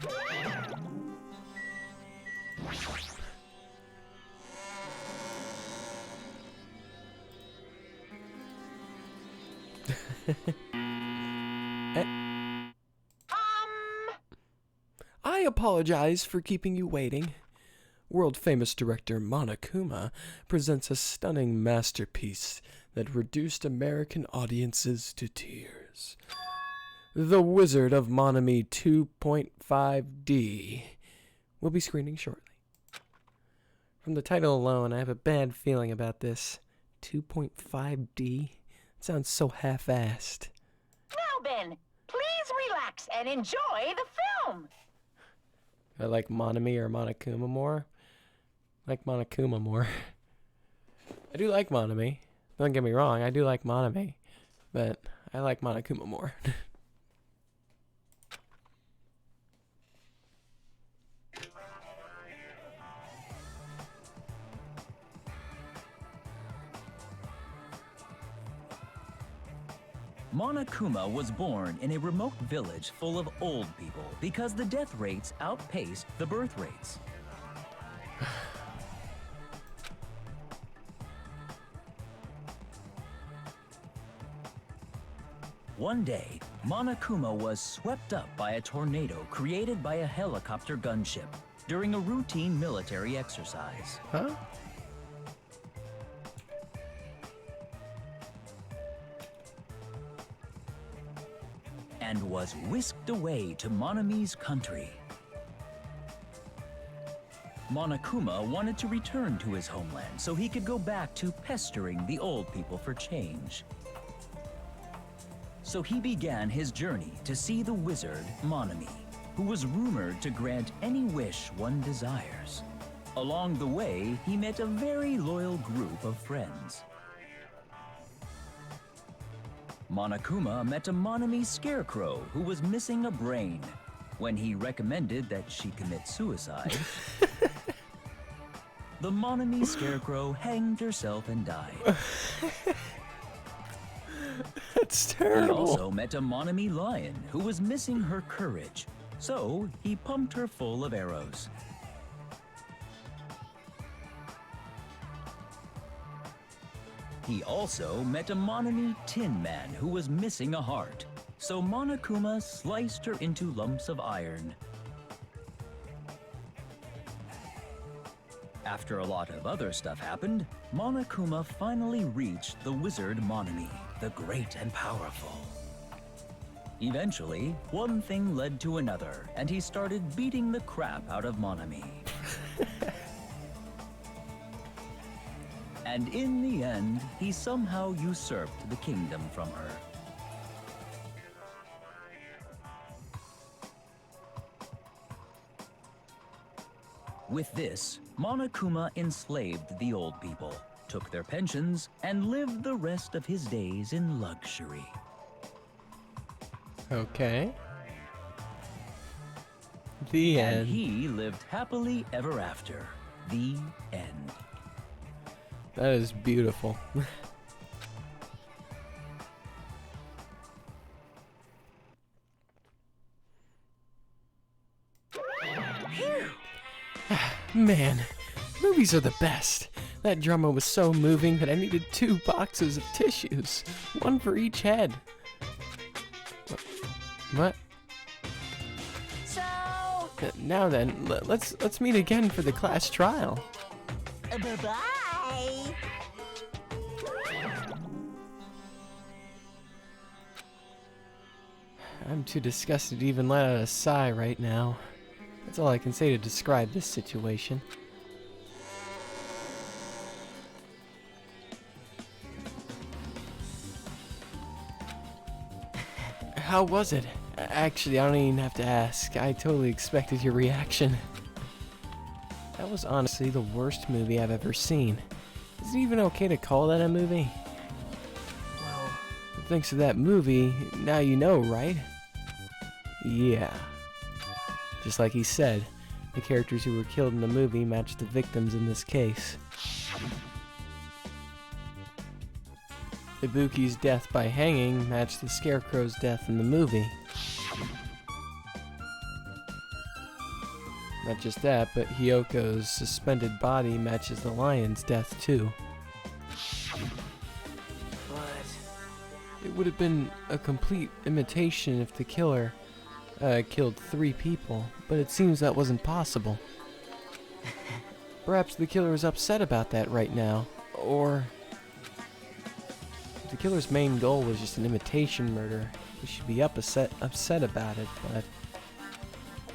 I apologize for keeping you waiting. World-famous director Monokuma presents a stunning masterpiece that reduced American audiences to tears. The Wizard of Monami 2.5D will be screening shortly. From the title alone, I have a bad feeling about this. 2.5D? It sounds so half-assed. Now then, please relax and enjoy the film. I like Monami or Monokuma more. I like Monokuma more. I do like Monami. Don't get me wrong, I do like Monami. But I like Monokuma more. Monokuma was born in a remote village full of old people because the death rates outpaced the birth rates. One day, Monokuma was swept up by a tornado created by a helicopter gunship during a routine military exercise. Huh? And was whisked away to Monami's country. Monokuma wanted to return to his homeland so he could go back to pestering the old people for change. So he began his journey to see the wizard Monami, who was rumored to grant any wish one desires. Along the way, he met a very loyal group of friends. Monokuma met a Monami scarecrow who was missing a brain. When he recommended that she commit suicide, the Monami scarecrow hanged herself and died. That's He terrible. also met a Monami lion who was missing her courage, so he pumped her full of arrows. He also met a Monami Tin Man who was missing a heart, so Monokuma sliced her into lumps of iron. After a lot of other stuff happened, Monokuma finally reached the wizard Monami, the great and powerful. Eventually, one thing led to another, and he started beating the crap out of Monami. And in the end, he somehow usurped the kingdom from her. With this, Monokuma enslaved the old people, took their pensions, and lived the rest of his days in luxury. Okay. The And end. he lived happily ever after. The end. That is beautiful. Man, movies are the best. That drama was so moving that I needed 2 boxes of tissues, one for each head. What? Now then, let's meet again for the class trial. Bye-bye. I'm too disgusted to even let out a sigh right now. That's all I can say to describe this situation. How was it? Actually, I don't even have to ask. I totally expected your reaction. That was honestly the worst movie I've ever seen. Is it even okay to call that a movie? Well, Thanks to that movie, now you know, right? Yeah. Just like he said, the characters who were killed in the movie matched the victims in this case. Ibuki's death by hanging matched the Scarecrow's death in the movie. Not just that, but Hyoko's suspended body matches the lion's death too. but It would have been a complete imitation if the killer killed 3 people, but it seems that wasn't possible. Perhaps the killer is upset about that right now, or if the killer's main goal was just an imitation murder, he should be upset about it, but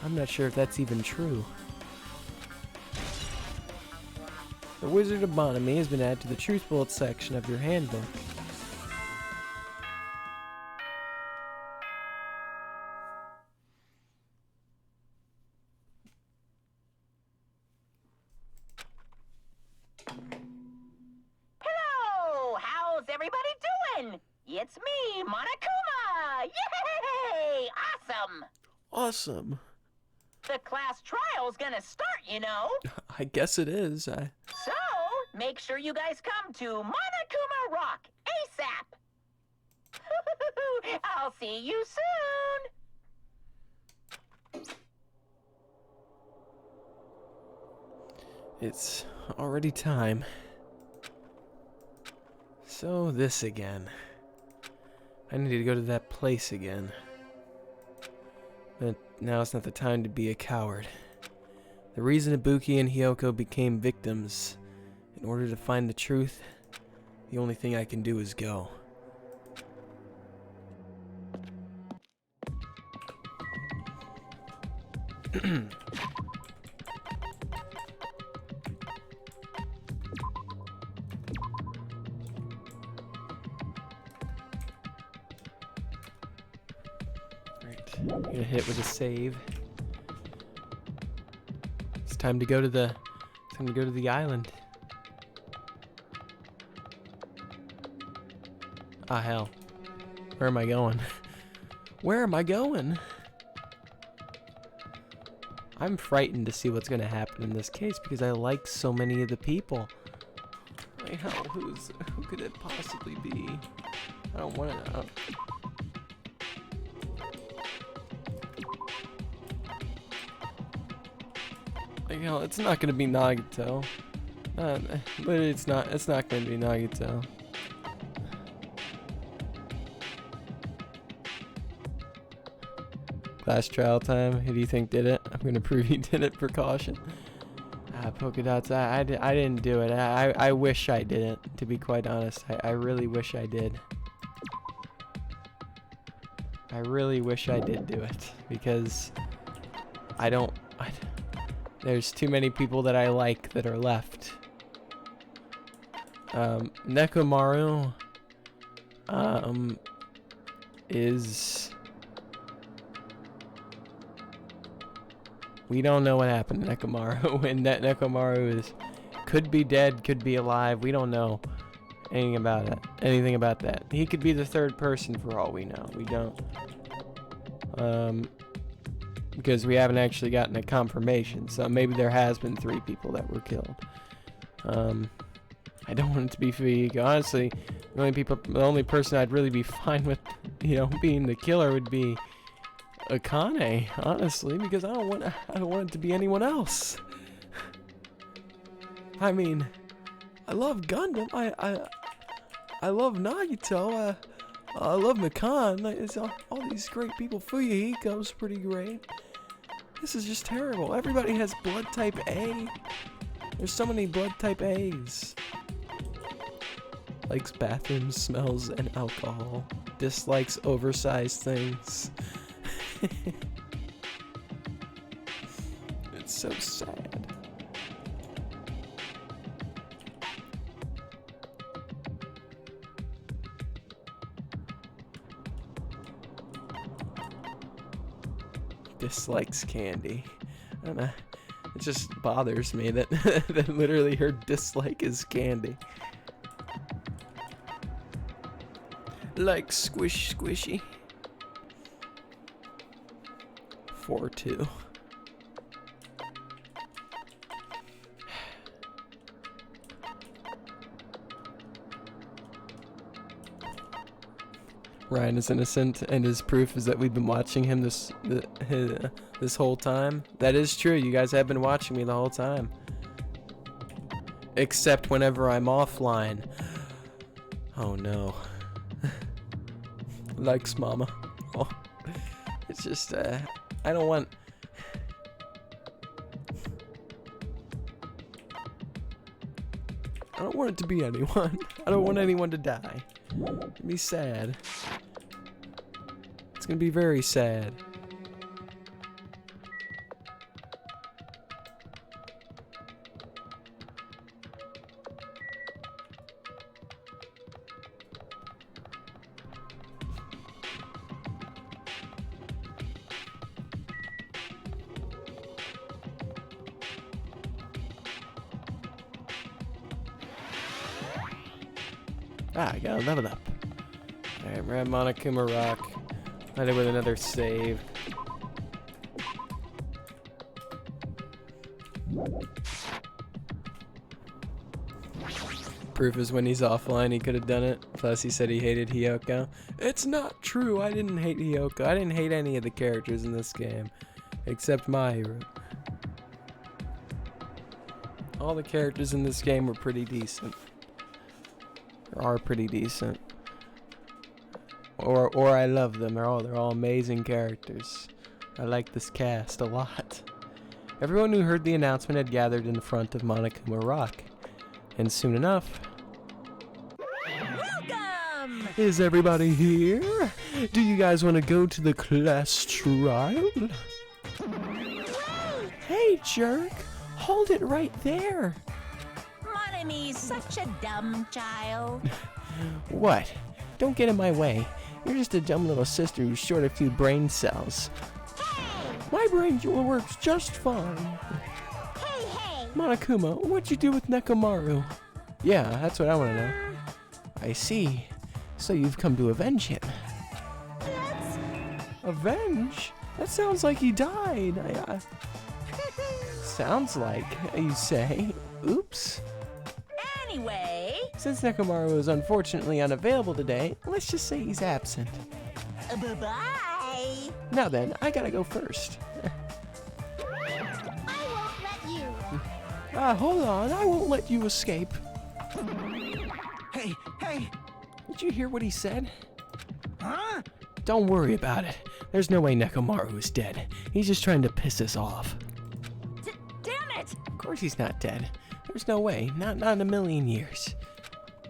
I'm not sure if that's even true. The Wizard of Bonamy has been added to the Truth Bullet section of your handbook. Hello! How's everybody doing? It's me, Monokuma! Yay! Awesome! Awesome. The class trial's gonna start, you know. I guess it is. So, make sure you guys come to Monokuma Rock ASAP! I'll see you soon! It's already time. So this again. I need to go to that place again. But now it's not the time to be a coward. The reason Ibuki and Hyoko became victims, in order to find the truth, the only thing I can do is go. Gonna hit with a save. It's time to go to the island. Ah hell. Where am I going? Where am I going? I'm frightened to see what's gonna happen in this case because I like so many of the people. Like hell, who could it possibly be? I don't wanna know. You know, it's not gonna be Nagito, but it's not gonna be Nagito. Class trial time. Who do you think did it? I'm gonna prove he did it. Precaution. Polka dots. I didn't do it. I wish I didn't. To be quite honest, I really wish I did. I really wish I did do it because there's too many people that I like that are left. Nekomaru is... We don't know what happened to Nekomaru. And that Nekomaru could be dead, could be alive. We don't know anything about it. Anything about that. He could be the 3rd person for all we know. We don't. Because we haven't actually gotten a confirmation, so maybe there has been 3 people that were killed. I don't want it to be Fuyiko. Honestly, the only person I'd really be fine with, being the killer would be Akane. Honestly, because I don't want it to be anyone else. I mean, I love Gundam. I love Nagito. I love Nakan. It's all these great people. Fuyuhiko's pretty great. This is just terrible. Everybody has blood type A. There's so many blood type A's. Likes bathroom smells and alcohol. Dislikes oversized things. It's so sad. Dislikes candy. I don't know. It just bothers me that that literally her dislike is candy. Like squishy. 4-2. Ryan is innocent, and his proof is that we've been watching him this whole time. That is true. You guys have been watching me the whole time, except whenever I'm offline. Oh no. Likes mama. Oh, it's just I don't want. I don't want it to be anyone. I don't want anyone to die. It'd be sad. It's gonna be very sad. I gotta level up. Alright, we're at Monokuma Rock. I did with another save. Proof is when he's offline, he could have done it. Plus, he said he hated Hiyoko. It's not true. I didn't hate Hiyoko. I didn't hate any of the characters in this game, except Mahiru. All the characters in this game were pretty decent. Or are pretty decent. Or I love them. They're all amazing characters. I like this cast a lot. Everyone who heard the announcement had gathered in front of Monokuma Rock. And soon enough... Welcome! Is everybody here? Do you guys want to go to the class trial? Hey, jerk! Hold it right there! Monomi's such a dumb child. What? Don't get in my way. You're just a dumb little sister who's short a few brain cells. My brain works just fine. Hey! Monokuma, what'd you do with Nekomaru? Yeah, that's what I want to know. I see. So you've come to avenge him. Avenge? That sounds like he died. Sounds like, you say. Oops. Anyway... Since Nekomaru is unfortunately unavailable today, let's just say he's absent. Bye-bye! Now then, I gotta go first. I won't let you. Hold on, I won't let you escape. Hey! Did you hear what he said? Huh? Don't worry about it. There's no way Nekomaru is dead. He's just trying to piss us off. Damn it! Of course he's not dead. There's no way. Not in a million years.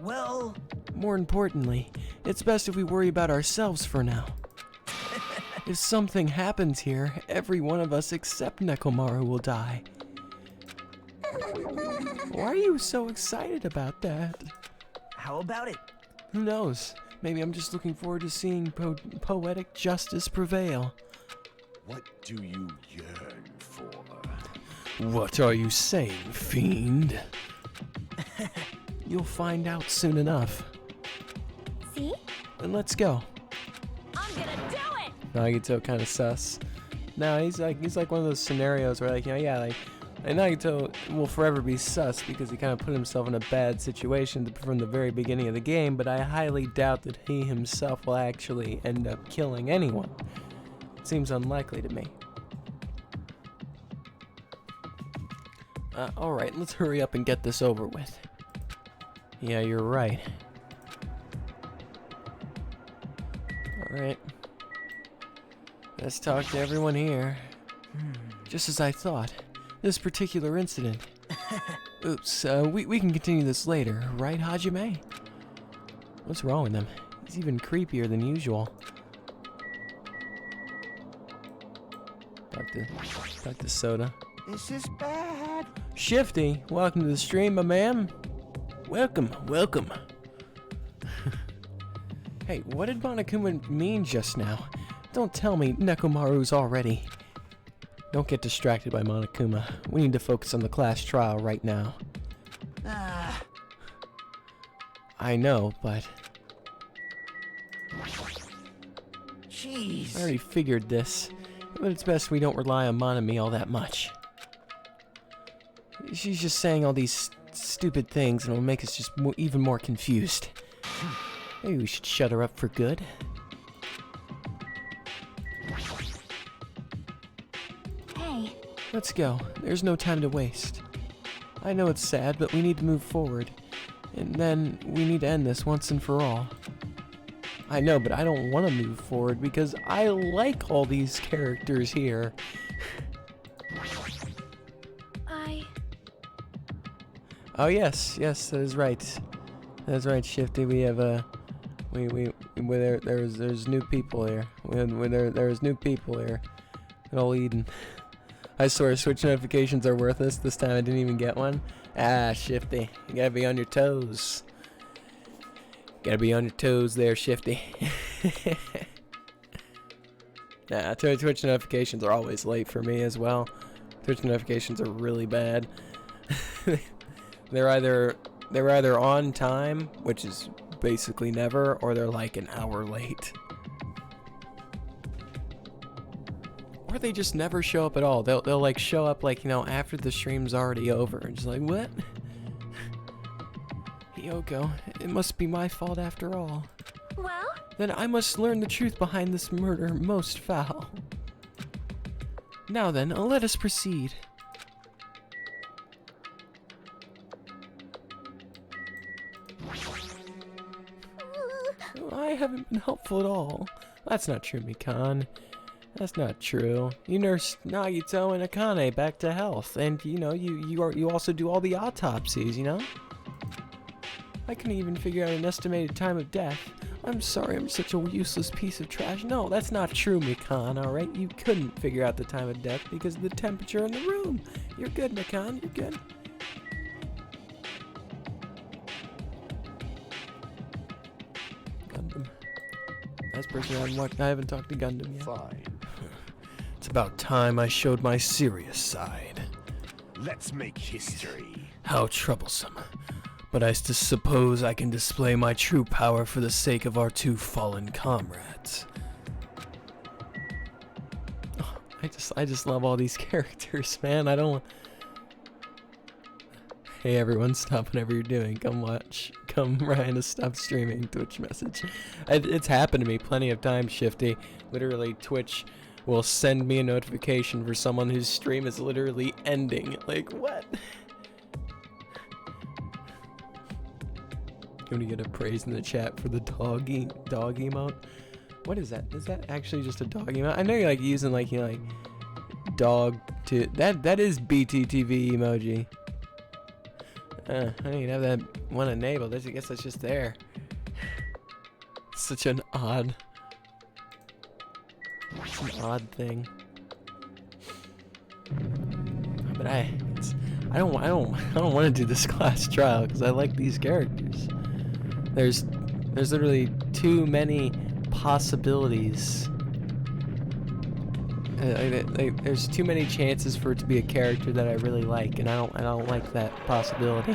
Well... More importantly, it's best if we worry about ourselves for now. If something happens here, every one of us except Nekomaru will die. Why are you so excited about that? How about it? Who knows? Maybe I'm just looking forward to seeing poetic justice prevail. What do you yearn for? What are you saying, fiend? You'll find out soon enough. See? Then let's go. I'm gonna do it! Nagito kind of sus. No, he's like one of those scenarios where and Nagito will forever be sus because he kind of put himself in a bad situation from the very beginning of the game, but I highly doubt that he himself will actually end up killing anyone. It seems unlikely to me. Alright, let's hurry up and get this over with. Yeah, you're right. Alright. Let's talk to everyone here. Just as I thought. This particular incident. Oops, we can continue this later, right, Hajime? What's wrong with him? He's even creepier than usual. Talk to Soda. This is bad. Shifty, welcome to the stream, my man. Welcome. Hey, what did Monokuma mean just now? Don't tell me Nekomaru's already. Don't get distracted by Monokuma. We need to focus on the class trial right now. I know, but... Jeez. I already figured this. But it's best we don't rely on Monami all that much. She's just saying all these stupid things and it'll make us just even more confused. Maybe we should shut her up for good. Hey, Let's go. There's no time to waste. I know it's sad, but we need to move forward. And then we need to end this once and for all. I know, but I don't want to move forward because I like all these characters here. Oh yes, that is right. That's right, Shifty. We have there's new people here. There's new people here. In Old Eden. I swear, Switch notifications are worthless. This time I didn't even get one. Ah, Shifty, you gotta be on your toes. Gotta be on your toes there, Shifty. Nah, Twitch notifications are always late for me as well. Twitch notifications are really bad. They're either on time, which is basically never, or they're like an hour late. Or they just never show up at all. They'll like show up like, you know, after the stream's already over and just like, what? Yoko, it must be my fault after all. Well? Then I must learn the truth behind this murder most foul. Now then, let us proceed. I haven't been helpful at all. That's not true, Mikan. That's not true. You nursed Nagito and Akane back to health, and you know you also do all the autopsies. You know. I couldn't even figure out an estimated time of death. I'm sorry, I'm such a useless piece of trash. No, that's not true, Mikan. All right, you couldn't figure out the time of death because of the temperature in the room. You're good, Mikan. You're good. Gundam. Last person I haven't talked to Gundam yet. Fine. It's about time I showed my serious side. Let's make history. How troublesome. But I suppose I can display my true power for the sake of our two fallen comrades. Oh, I just love all these characters, man. I don't. Hey everyone, stop whatever you're doing. Come watch. Come Ryan to stop streaming. Twitch message. It's happened to me plenty of times, Shifty. Literally, Twitch will send me a notification for someone whose stream is literally ending. Like, what? I'm gonna get a praise in the chat for the dog emote. What is that? Is that actually just a dog emote? I know you're like using like, you know, like dog to that is BTTV emoji. I don't even have that one enabled. I guess that's just there. Such an odd thing. But I don't want to do this class trial because I like these characters. There's literally too many possibilities. There's too many chances for it to be a character that I really like, and I don't like that possibility.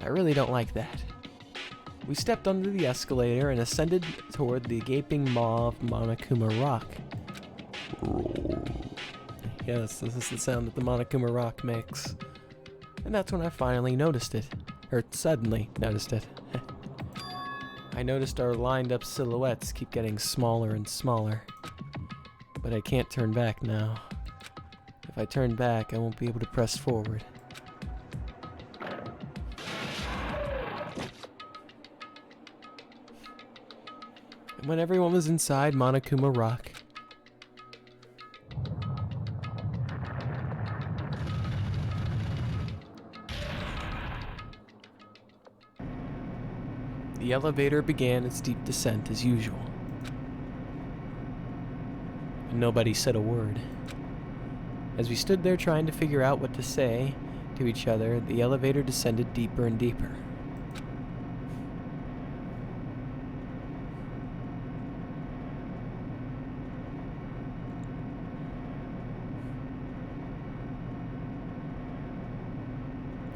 I really don't like that. We stepped onto the escalator and ascended toward the gaping maw of Monokuma Rock. Yes, this is the sound that the Monokuma Rock makes. And that's when I finally noticed it. Or suddenly noticed it. I noticed our lined up silhouettes keep getting smaller and smaller. But I can't turn back now. If I turn back, I won't be able to press forward. And when everyone was inside Monokuma Rock, The elevator began its steep descent as usual. And nobody said a word. As we stood there trying to figure out what to say to each other, the elevator descended deeper and deeper.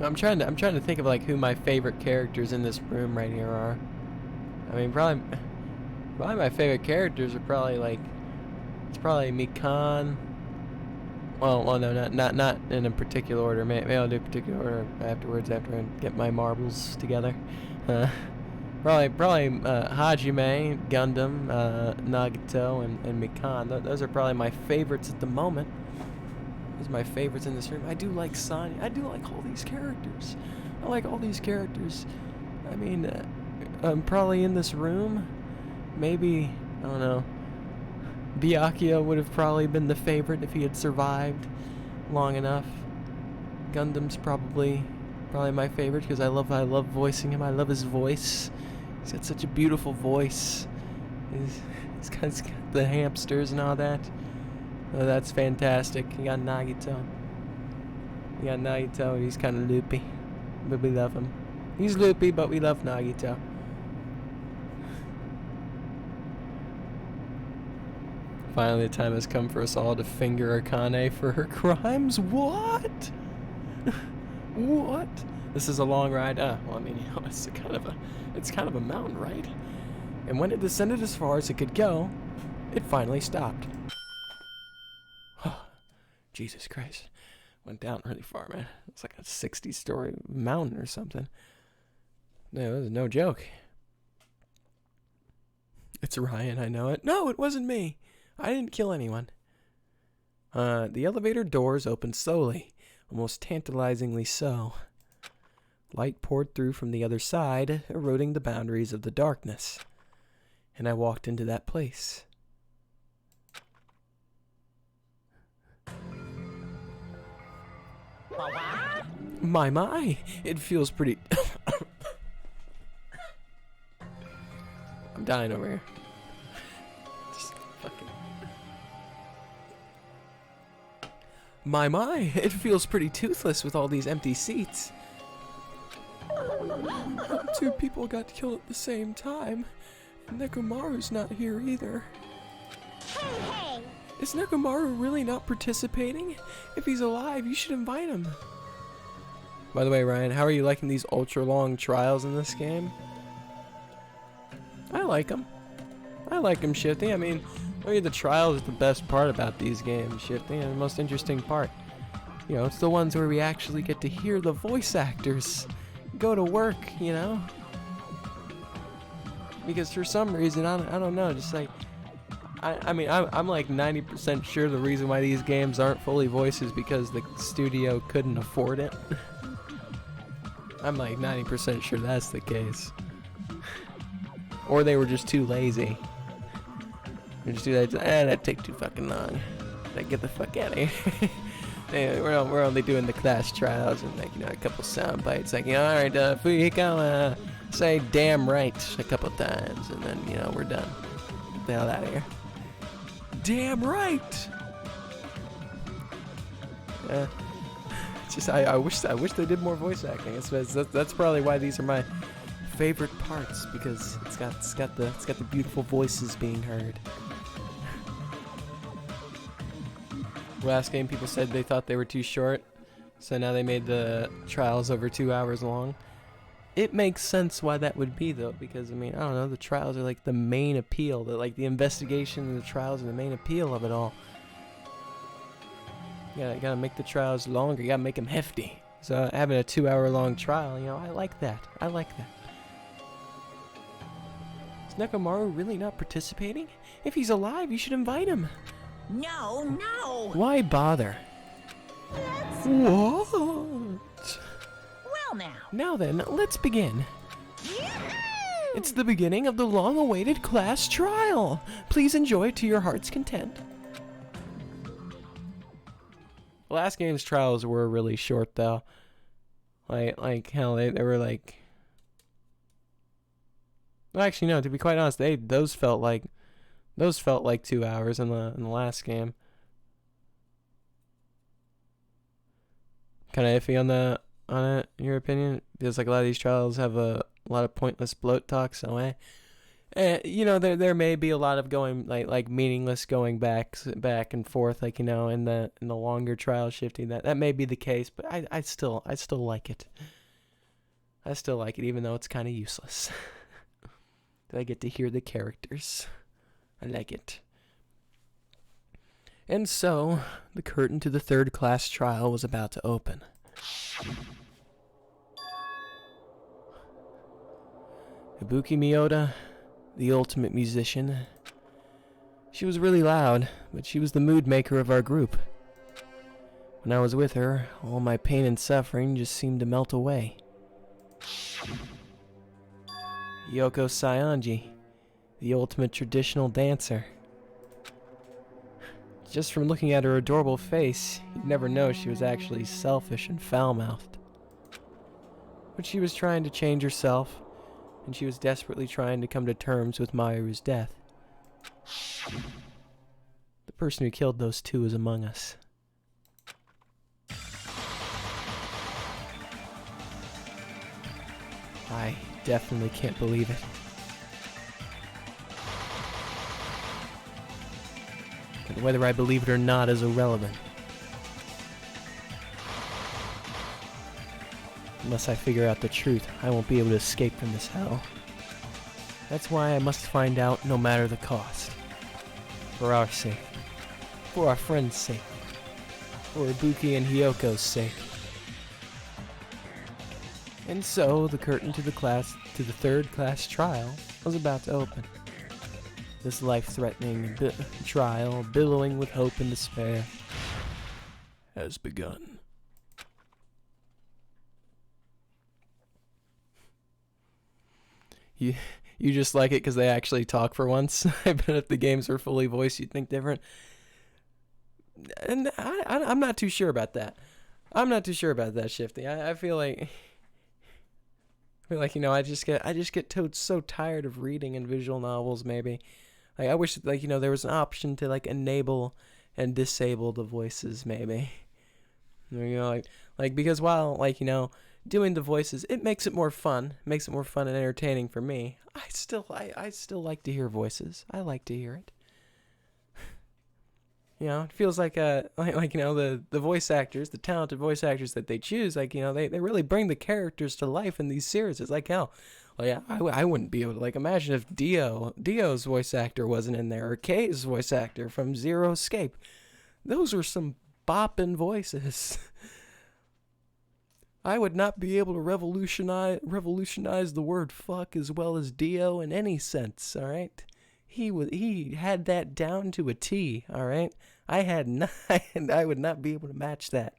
I'm trying to think of like who my favorite characters in this room right here are. I mean, probably my favorite characters are probably like, it's probably Mikan. Well, no, not in a particular order. Maybe I'll do a particular order afterwards after I get my marbles together. Probably Hajime, Gundam, Nagito, and Mikan. Those are probably my favorites at the moment. Those are my favorites in this room. I do like Sonya. I do like all these characters. I like all these characters. I mean, probably in this room, maybe, I don't know, Byakuya would have probably been the favorite if he had survived long enough. Gundam's probably my favorite because I love voicing him. I love his voice. He's got such a beautiful voice. He's got the hamsters and all that. Oh, that's fantastic. You got Nagito. He's kind of loopy, but we love him. He's loopy, but we love Nagito. Finally, the time has come for us all to finger Akane for her crimes. What? What? This is a long ride. Well, I mean, you know, it's kind of a mountain, right? And when it descended as far as it could go, it finally stopped. Jesus Christ. Went down really far, man. It's like a 60-story mountain or something. No, it was no joke. It's Ryan, I know it. No, it wasn't me. I didn't kill anyone. The elevator doors opened slowly, almost tantalizingly so. Light poured through from the other side, eroding the boundaries of the darkness. And I walked into that place. My, it feels pretty... I'm dying over here. Just fucking... My, it feels pretty toothless with all these empty seats. 2 people got killed at the same time. Nekomaru's not here either. Hey! Is Nekomaru really not participating? If he's alive, you should invite him. By the way, Ryan, how are you liking these ultra-long trials in this game? I like them. I like them, Shifty. I mean, the trials is the best part about these games, Shifty, and the most interesting part. You know, it's the ones where we actually get to hear the voice actors go to work, you know? Because for some reason, I don't know, just like... I mean, I'm like 90% sure the reason why these games aren't fully voiced is because the studio couldn't afford it. I'm like 90% sure that's the case. Or they were just too lazy. They just do that. That'd take too fucking long. Like, get the fuck out of here. Anyway, we're only doing the class trials and like, you know, a couple sound bites. Like, you know, all right, Fuyiko, say damn right a couple times, and then, you know, we're done. Get the hell out of here. Damn right. Just I wish they did more voice acting. That's probably why these are my favorite parts, because it's got the beautiful voices being heard. Last game, people said they thought they were too short, so now they made the trials over 2 hours long. It makes sense why that would be, though, because, I mean, I don't know, the trials are like the main appeal. Like, the investigation and the trials are the main appeal of it all. You gotta make the trials longer. You gotta make them hefty. So having a 2 hour long trial, you know, I like that. I like that. Is Nekomaru really not participating? If he's alive, you should invite him. No! Why bother? What? Well now. Now then, let's begin. It's the beginning of the long-awaited class trial. Please enjoy it to your heart's content. Last game's trials were really short, though. Like hell, they were like Well, actually, no. To be quite honest, those felt like 2 hours in the last game. Kind of iffy on it. In your opinion? Feels like a lot of these trials have a lot of pointless bloat talks. So, there may be a lot of going like meaningless going back and forth, like in the longer trial shifting. That may be the case, but I still like it. I still like it, even though it's kind of useless. I get to hear the characters. I like it. And so, the curtain to the third class trial was about to open. Ibuki Miyota, the ultimate musician. She was really loud, but she was the mood maker of our group. When I was with her, all my pain and suffering just seemed to melt away. Yoko Saionji, the ultimate traditional dancer. Just from looking at her adorable face, you'd never know she was actually selfish and foul-mouthed. But she was trying to change herself, and she was desperately trying to come to terms with Mayuru's death. The person who killed those two is among us. I definitely can't believe it. But whether I believe it or not is irrelevant. Unless I figure out the truth, I won't be able to escape from this hell. That's why I must find out no matter the cost. For our sake. For our friends' sake. For Ibuki and Hyoko's sake. And so, the curtain to the third class trial was about to open. This life-threatening trial, billowing with hope and despair, has begun. You just like it because they actually talk for once. I bet if the games were fully voiced, you'd think different. And I'm not too sure about that. I'm not too sure about that, Shifty. I feel like I just get so tired of reading in visual novels. Maybe, I wish there was an option to enable and disable the voices. Maybe, because while doing the voices, it makes it more fun. Makes it more fun and entertaining for me. I still like to hear voices. I like to hear it. It feels like the voice actors, the talented voice actors that they choose, they really bring the characters to life in these series. It's like hell. Well, yeah, I wouldn't be able to imagine if Dio's voice actor wasn't in there, or Kay's voice actor from Zero Escape. Those were some bopping voices. I would not be able to revolutionize the word fuck as well as Dio in any sense. All right. He had that down to a T, all right? I would not be able to match that.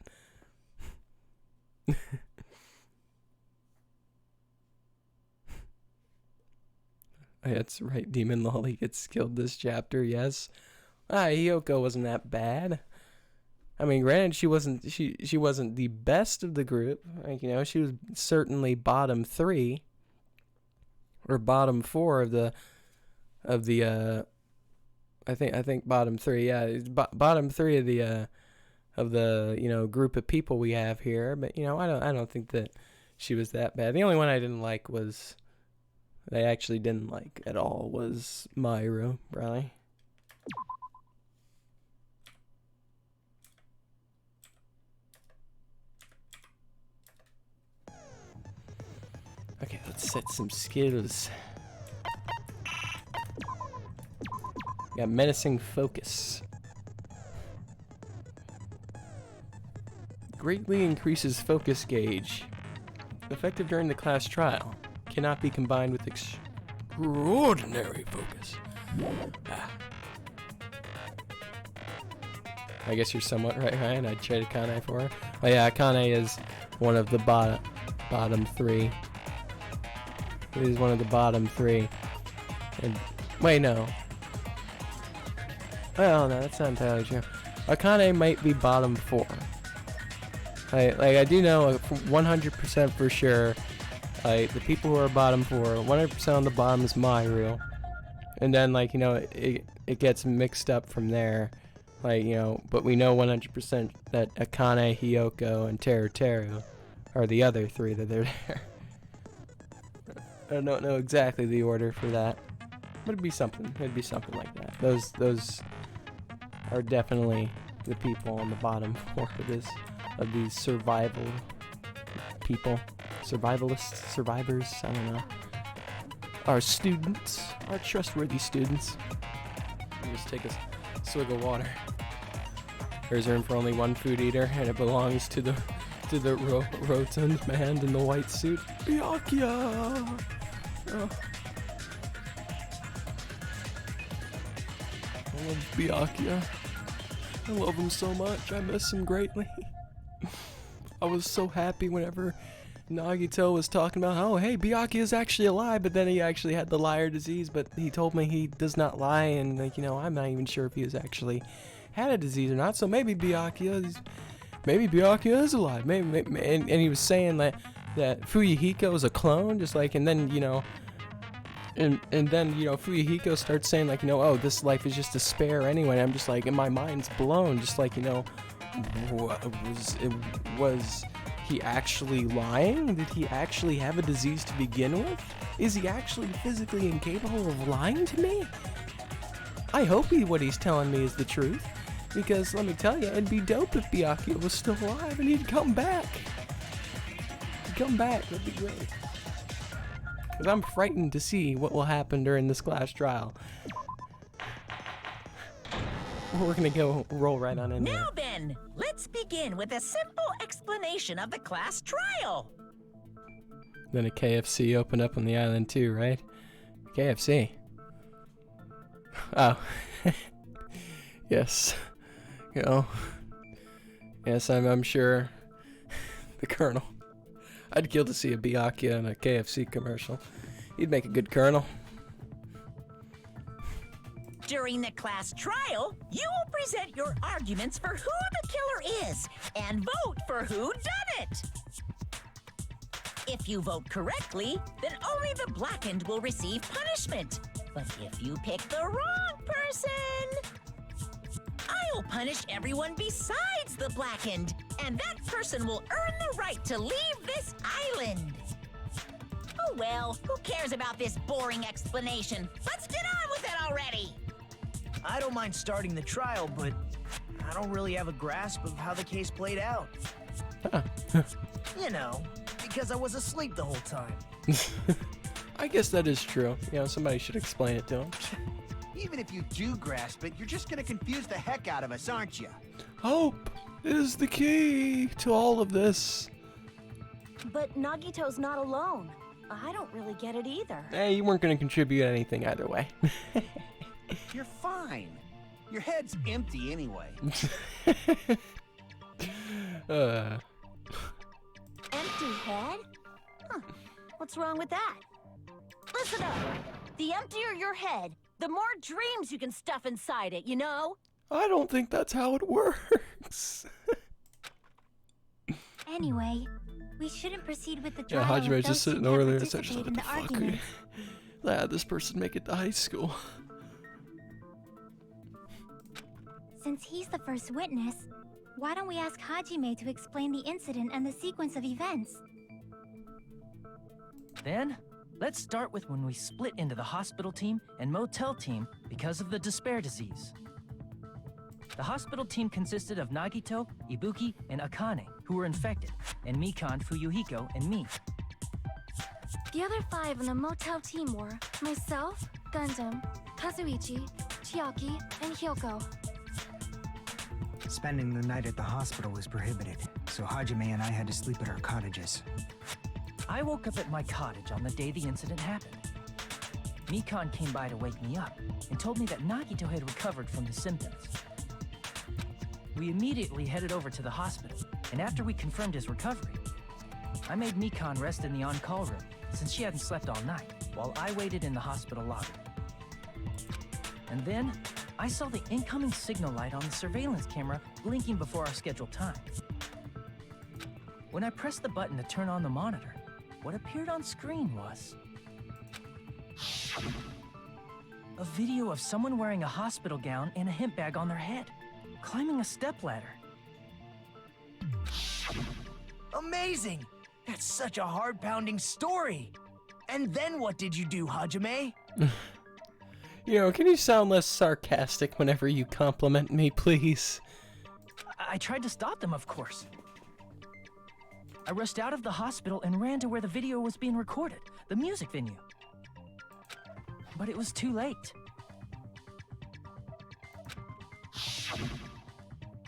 That's right, Demon Lolly gets killed this chapter, yes. Hiyoko wasn't that bad. I mean, granted, she wasn't the best of the group. She was certainly bottom 3 or bottom 4 of the I think bottom 3, yeah, bottom 3 of the group of people we have here. But I don't think that she was that bad. The only one I didn't like at all was Mayuru, really. Okay, let's set some skills. Got menacing focus. Greatly increases focus gauge. Effective during the class trial. Cannot be combined with extraordinary focus. I guess you're somewhat right, Ryan. I traded Kane for her. Oh yeah, Kane is one of the bottom 3. He's one of the bottom 3. And wait, no. Well, no, that's not entirely true. Akane might be bottom 4. I do know 100% for sure Like, the people who are bottom 4, 100% on the bottom is my rule. And then, like, you know, it gets mixed up from there. Like, you know, but we know 100% that Akane, Hiyoko, and Teru are the other 3 that are there. I don't know exactly the order for that, but it'd be something. It'd be something like that. Those are definitely the people on the bottom 4 of these survival people, survivors. I don't know. Our students, our trustworthy students. Let me just take a swig of water. There's room for only one food eater, and it belongs to the rotund man in the white suit. Byakuya! Oh. I love Byakuya. I love him so much. I miss him greatly. I was so happy whenever Nagito was talking about, oh, hey, Byakuya is actually alive, but then he actually had the liar disease, but he told me he does not lie, and, like, you know, I'm not even sure if he has actually had a disease or not, so maybe Byakuya is alive, maybe and he was saying that Fuyuhiko is a clone, just like, and then, you know, and then, you know, Fuyuhiko starts saying, like, you know, oh, this life is just a spare anyway, and I'm just like, and my mind's blown, just like, you know, was he actually lying? Did he actually have a disease to begin with? Is he actually physically incapable of lying to me? I hope what he's telling me is the truth, because let me tell you, it'd be dope if Byakuya was still alive and he'd come back. That'd be great. Because I'm frightened to see what will happen during this class trial. We're gonna roll right on in there. Now then, let's begin with a simple explanation of the class trial. Then a KFC opened up on the island too, right? KFC. Oh. Yes. You know. Yes, I'm sure the Colonel. I'd kill to see a Byakuya in a KFC commercial. He'd make a good Colonel. During the class trial, you will present your arguments for who the killer is and vote for who done it. If you vote correctly, then only the blackened will receive punishment. But if you pick the wrong person, I'll punish everyone besides the blackened, and that person will earn the right to leave this island. Oh well, who cares about this boring explanation? Let's get on with it already! I don't mind starting the trial, but I don't really have a grasp of how the case played out. You know, because I was asleep the whole time. I guess that is true. You know, somebody should explain it to him. Even if you do grasp it, you're just gonna confuse the heck out of us, aren't you? Hope is the key to all of this. But Nagito's not alone. I don't really get it either. Hey, you weren't going to contribute anything either way. You're fine. Your head's empty anyway. Empty head? Huh. What's wrong with that? Listen up. The emptier your head, the more dreams you can stuff inside it, you know? I don't think that's how it works. Anyway, we shouldn't proceed with the Yeah, trial. Hajime of just those who sitting can't over there participate essentially, in what the the fuck? argument. Let this person make it to high school. Since he's the first witness, why don't we ask Hajime to explain the incident and the sequence of events? Then, let's start with when we split into the hospital team and motel team because of the despair disease. The hospital team consisted of Nagito, Ibuki, and Akane, who were infected, and Mikan, Fuyuhiko, and me. The other 5 in the motel team were myself, Gundam, Kazuichi, Chiaki, and Hyoko. Spending the night at the hospital was prohibited, so Hajime and I had to sleep at our cottages. I woke up at my cottage on the day the incident happened. Mikan came by to wake me up and told me that Nagito had recovered from the symptoms. We immediately headed over to the hospital, and after we confirmed his recovery, I made Mikan rest in the on-call room since she hadn't slept all night, while I waited in the hospital lobby. And then, I saw the incoming signal light on the surveillance camera blinking before our scheduled time. When I pressed the button to turn on the monitor, what appeared on screen was a video of someone wearing a hospital gown and a hemp bag on their head, climbing a stepladder. Amazing! That's such a heart-pounding story. And then what did you do, Hajime? You know, can you sound less sarcastic whenever you compliment me, please? I tried to stop them, of course. I rushed out of the hospital and ran to where the video was being recorded, the music venue. But it was too late.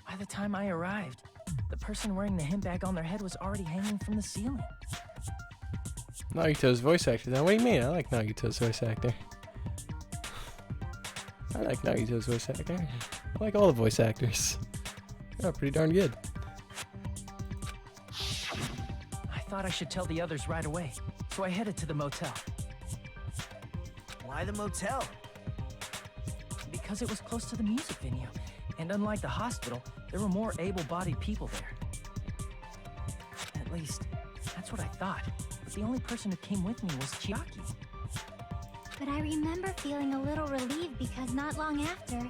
By the time I arrived, the person wearing the hemp bag on their head was already hanging from the ceiling. Nagito's voice actor. Now, what do you mean? I like Nagito's voice actor. I like Nagito's voice actor. I like all the voice actors. They're pretty darn good. I thought I should tell the others right away, so I headed to the motel. Why the motel? Because it was close to the music venue, and unlike the hospital, there were more able-bodied people there. At least, that's what I thought. But the only person who came with me was Chiaki. But I remember feeling a little relieved because not long after,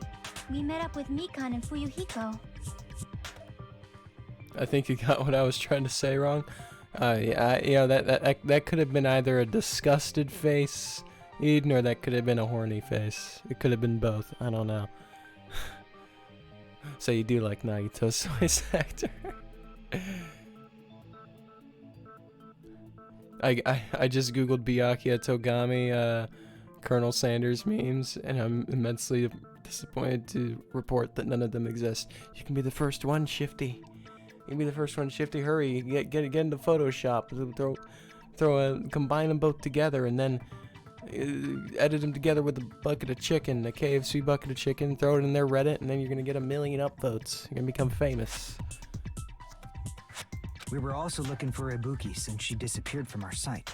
we met up with Mikan and Fuyuhiko. I think you got what I was trying to say wrong. Yeah, you know, that could have been either a disgusted face, Eden, or that could have been a horny face. It could have been both. I don't know. So you do like Nagito's voice actor. I just googled Byakuya Togami Colonel Sanders memes, and I'm immensely disappointed to report that none of them exist. You can be the first one, Shifty. You can be the first one, Shifty. Hurry, get into Photoshop. Combine them both together, and then edit them together with a bucket of chicken, a KFC bucket of chicken. Throw it in their Reddit, and then you're gonna get 1 million upvotes. You're gonna become famous. We were also looking for Ibuki since she disappeared from our site.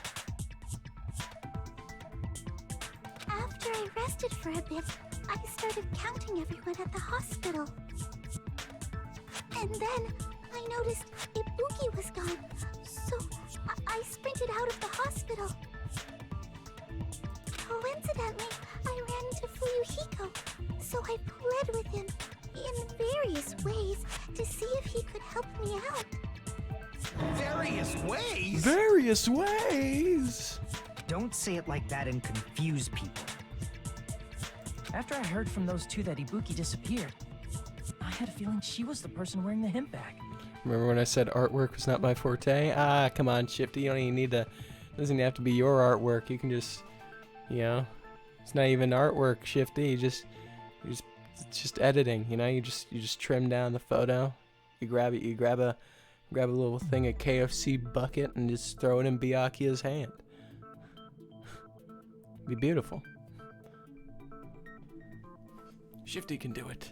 After I rested for a bit, I started counting everyone at the hospital. And then I noticed Ibuki was gone, so I sprinted out of the hospital. Coincidentally, I ran into Fuyuhiko, so I pled with him in various ways to see if he could help me out. Various ways? Various ways! Don't say it like that and confuse people. After I heard from those two that Ibuki disappeared, I had a feeling she was the person wearing the hemp bag. Remember when I said artwork was not my forte? Ah, come on, Shifty. You don't even need to. It doesn't even have to be your artwork. You can just, you know, it's not even artwork, Shifty. It's just editing. You know, you just trim down the photo. You grab it. You grab a little thing of KFC bucket and just throw it in Byakuya's hand. Be beautiful. Shifty can do it.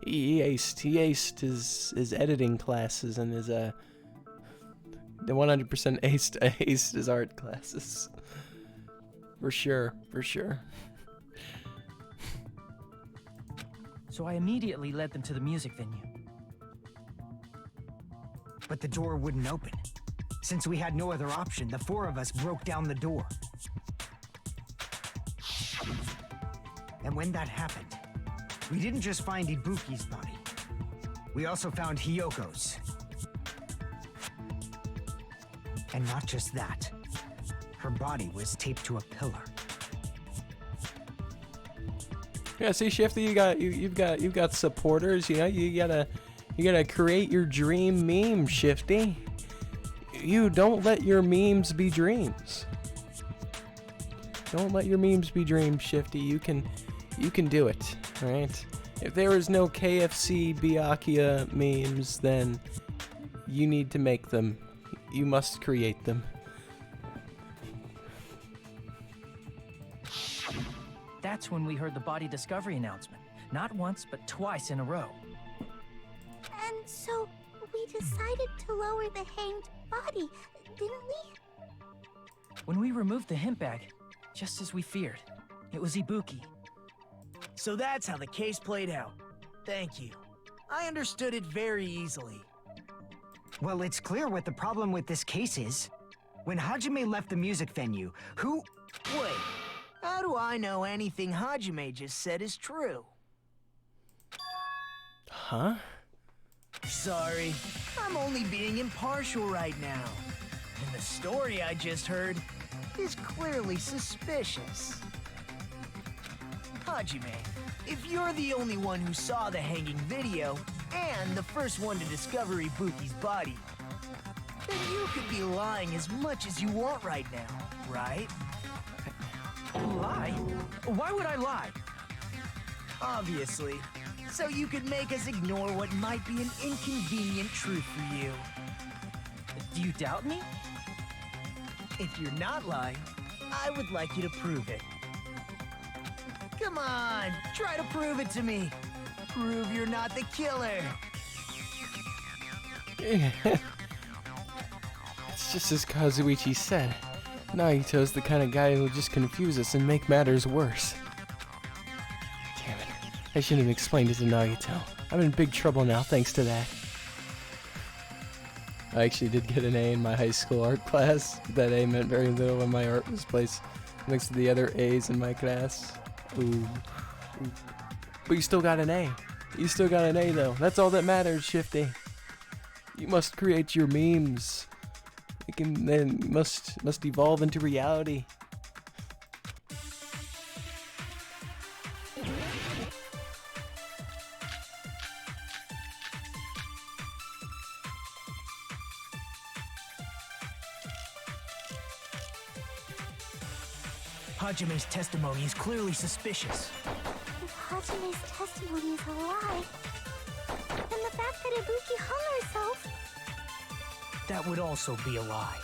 He aced his editing classes and his the 100% aced his art classes. For sure. So I immediately led them to the music venue. But the door wouldn't open. Since we had no other option, the four of us broke down the door. And when that happened, we didn't just find Ibuki's body. We also found Hyoko's. And not just that. Her body was taped to a pillar. Yeah, see, Shifty, you've got supporters. You know, you gotta create your dream meme, Shifty. You don't let your memes be dreams. Don't let your memes be dreams, Shifty. You can do it, alright? If there is no KFC Byakuya memes, then you need to make them. You must create them. That's when we heard the body discovery announcement. Not once, but twice in a row. And so we decided to lower the hanged body, didn't we? When we removed the hemp bag, just as we feared, it was Ibuki. So that's how the case played out. Thank you. I understood it very easily. Well, it's clear what the problem with this case is. When Hajime left the music venue, who... Wait, how do I know anything Hajime just said is true? Huh? Sorry, I'm only being impartial right now. And the story I just heard is clearly suspicious. Hajime, if you're the only one who saw the hanging video, and the first one to discover Ibuki's body, then you could be lying as much as you want right now, right? Lie? Why would I lie? Obviously. So you could make us ignore what might be an inconvenient truth for you. Do you doubt me? If you're not lying, I would like you to prove it. Come on, try to prove it to me. Prove you're not the killer. It's just as Kazuichi said. Nagito's the kind of guy who'll just confuse us and make matters worse. Damn it. I shouldn't have explained it to Nagito. I'm in big trouble now thanks to that. I actually did get an A in my high school art class. That A meant very little when my art was placed next to the other A's in my class. Ooh. But you still got an A. You still got an A though. That's all that matters, Shifty. You must create your memes. It can then must evolve into reality. Hajime's testimony is clearly suspicious. If Hajime's testimony is a lie, then the fact that Ibuki hung herself... That would also be a lie.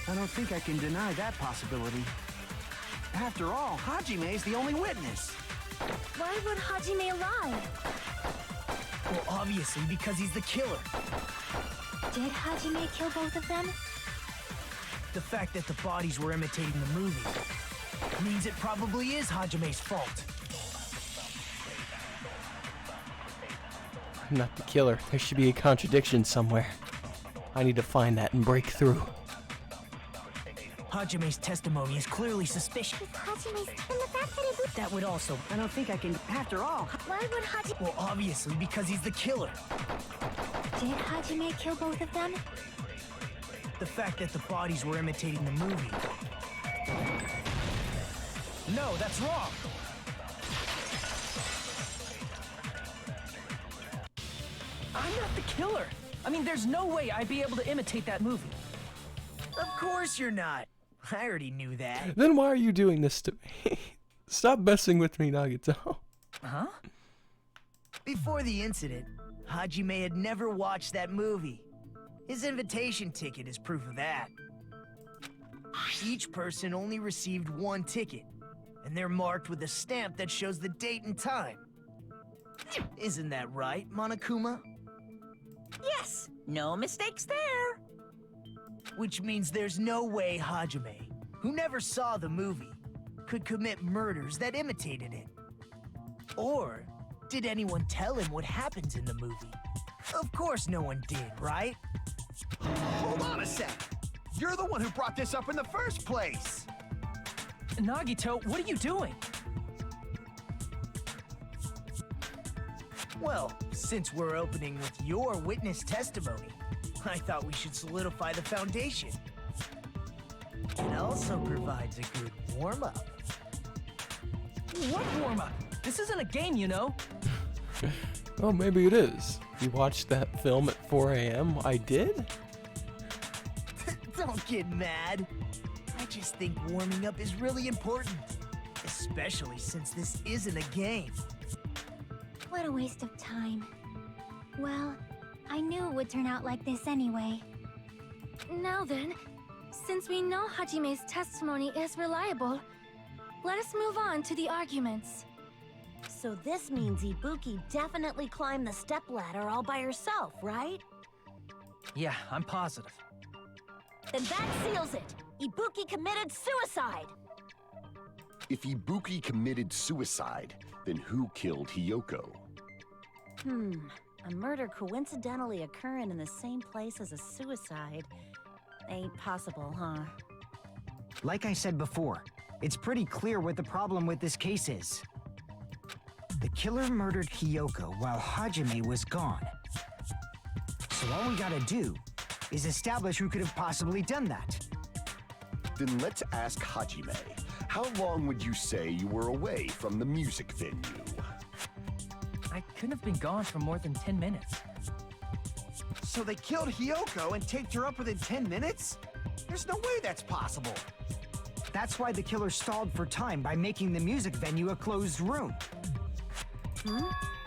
I don't think I can deny that possibility. After all, Hajime is the only witness. Why would Hajime lie? Well, obviously because he's the killer. Did Hajime kill both of them? The fact that the bodies were imitating the movie means it probably is Hajime's fault. I'm not the killer. There should be a contradiction somewhere. I need to find that and break through. Hajime's testimony is clearly suspicious. If Hajime's... Then the fact that Ibuki... That would also... I don't think I can... After all... Why would Hajime... Well, obviously because he's the killer. Did Hajime kill both of them? The fact that the bodies were imitating the movie. No, that's wrong. I'm not the killer. I mean, there's no way I'd be able to imitate that movie. Of course you're not. I already knew that. Then why are you doing this to me? Stop messing with me, Nagito. Huh? Before the incident, Hajime had never watched that movie. His invitation ticket is proof of that. Each person only received one ticket, and they're marked with a stamp that shows the date and time. Isn't that right, Monokuma? Yes, no mistakes there. Which means there's no way Hajime, who never saw the movie, could commit murders that imitated it. Or did anyone tell him what happens in the movie? Of course no one did, right? Hold on a sec. You're the one who brought this up in the first place. Nagito, what are you doing? Well, since we're opening with your witness testimony, I thought we should solidify the foundation. It also provides a good warm-up. What warm-up? This isn't a game, you know. Well, maybe it is. You watched that film at 4 a.m.? I did? Don't get mad. I just think warming up is really important. Especially since this isn't a game. What a waste of time. Well, I knew it would turn out like this anyway. Now then, since we know Hajime's testimony is reliable, let us move on to the arguments. So this means Ibuki definitely climbed the stepladder all by herself, right? Yeah, I'm positive. Then that seals it. Ibuki committed suicide. If Ibuki committed suicide, then who killed Hiyoko? A murder coincidentally occurring in the same place as a suicide. ain't possible, huh? Like I said before, it's pretty clear what the problem with this case is. The killer murdered Hiyoko while Hajime was gone. So all we gotta do is establish who could have possibly done that. Then let's ask Hajime. How long would you say you were away from the music venue? I couldn't have been gone for more than 10 minutes. So they killed Hiyoko and taped her up within 10 minutes? There's no way that's possible. That's why the killer stalled for time by making the music venue a closed room.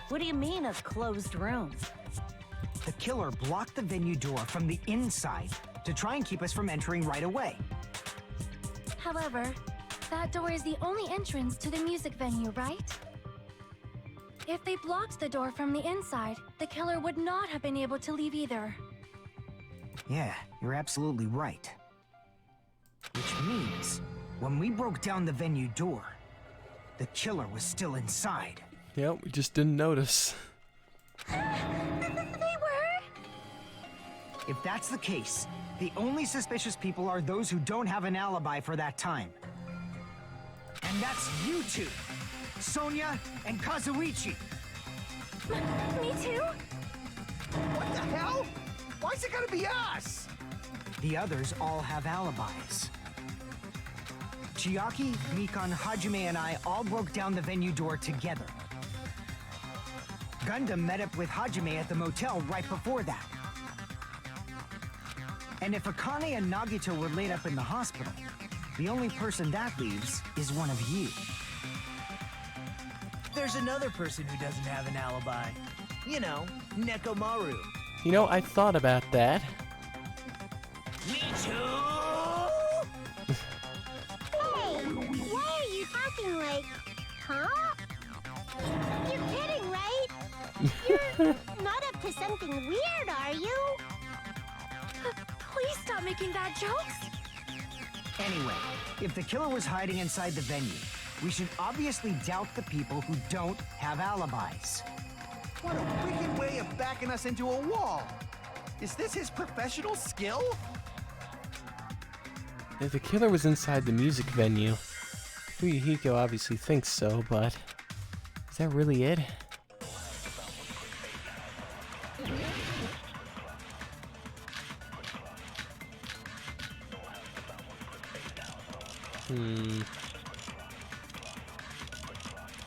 What do you mean, a closed room? The killer blocked the venue door from the inside to try and keep us from entering right away. However, that door is the only entrance to the music venue, right? If they blocked the door from the inside, the killer would not have been able to leave either. Yeah, you're absolutely right. Which means, when we broke down the venue door, the killer was still inside. Yep, we just didn't notice. They were? If that's the case, the only suspicious people are those who don't have an alibi for that time. And that's you two, Sonia and Kazuichi. Me too? What the hell? Why's it gotta be us? The others all have alibis. Chiaki, Mikan, Hajime, and I all broke down the venue door together. Gundam met up with Hajime at the motel right before that. And if Akane and Nagito were laid up in the hospital, the only person that leaves is one of you. There's another person who doesn't have an alibi. You know, Nekomaru. You know, I thought about that. Me too! Hey, why are you talking like, huh? You're kidding, right? You're not up to something weird, are you? Please stop making bad jokes. Anyway, if the killer was hiding inside the venue, we should obviously doubt the people who don't have alibis. What a wicked way of backing us into a wall. Is this his professional skill? If the killer was inside the music venue, Fuyuhiko obviously thinks so, but is that really it?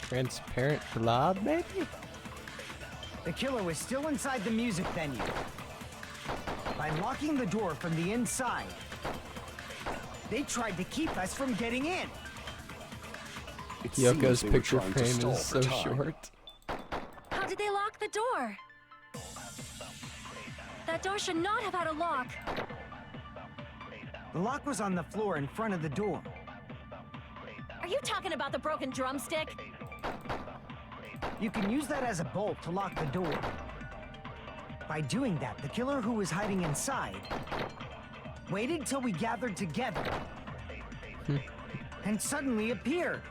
Transparent blob, maybe? The killer was still inside the music venue. By locking the door from the inside, they tried to keep us from getting in. It seems Yoko's they were picture trying to frame stall is for so time. short. How did they lock the door? That door should not have had a lock. The lock was on the floor in front of the door. Are you talking about the broken drumstick? You can use that as a bolt to lock the door. By doing that, the killer who was hiding inside waited till we gathered together and suddenly appeared.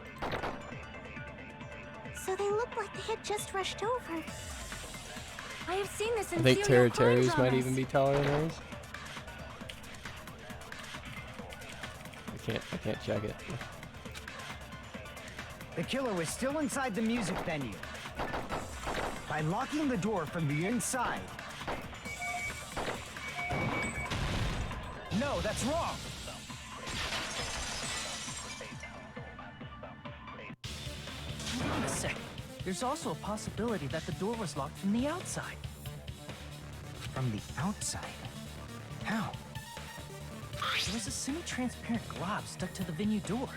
So they look like they had just rushed over. I have seen this in I think serial crime Territories might dramas. even be taller than those. I can't check it. The killer was still inside the music venue. By locking the door from the inside. No, that's wrong. Wait a second. There's also a possibility that the door was locked from the outside. From the outside? How? There was a semi-transparent glob stuck to the venue door.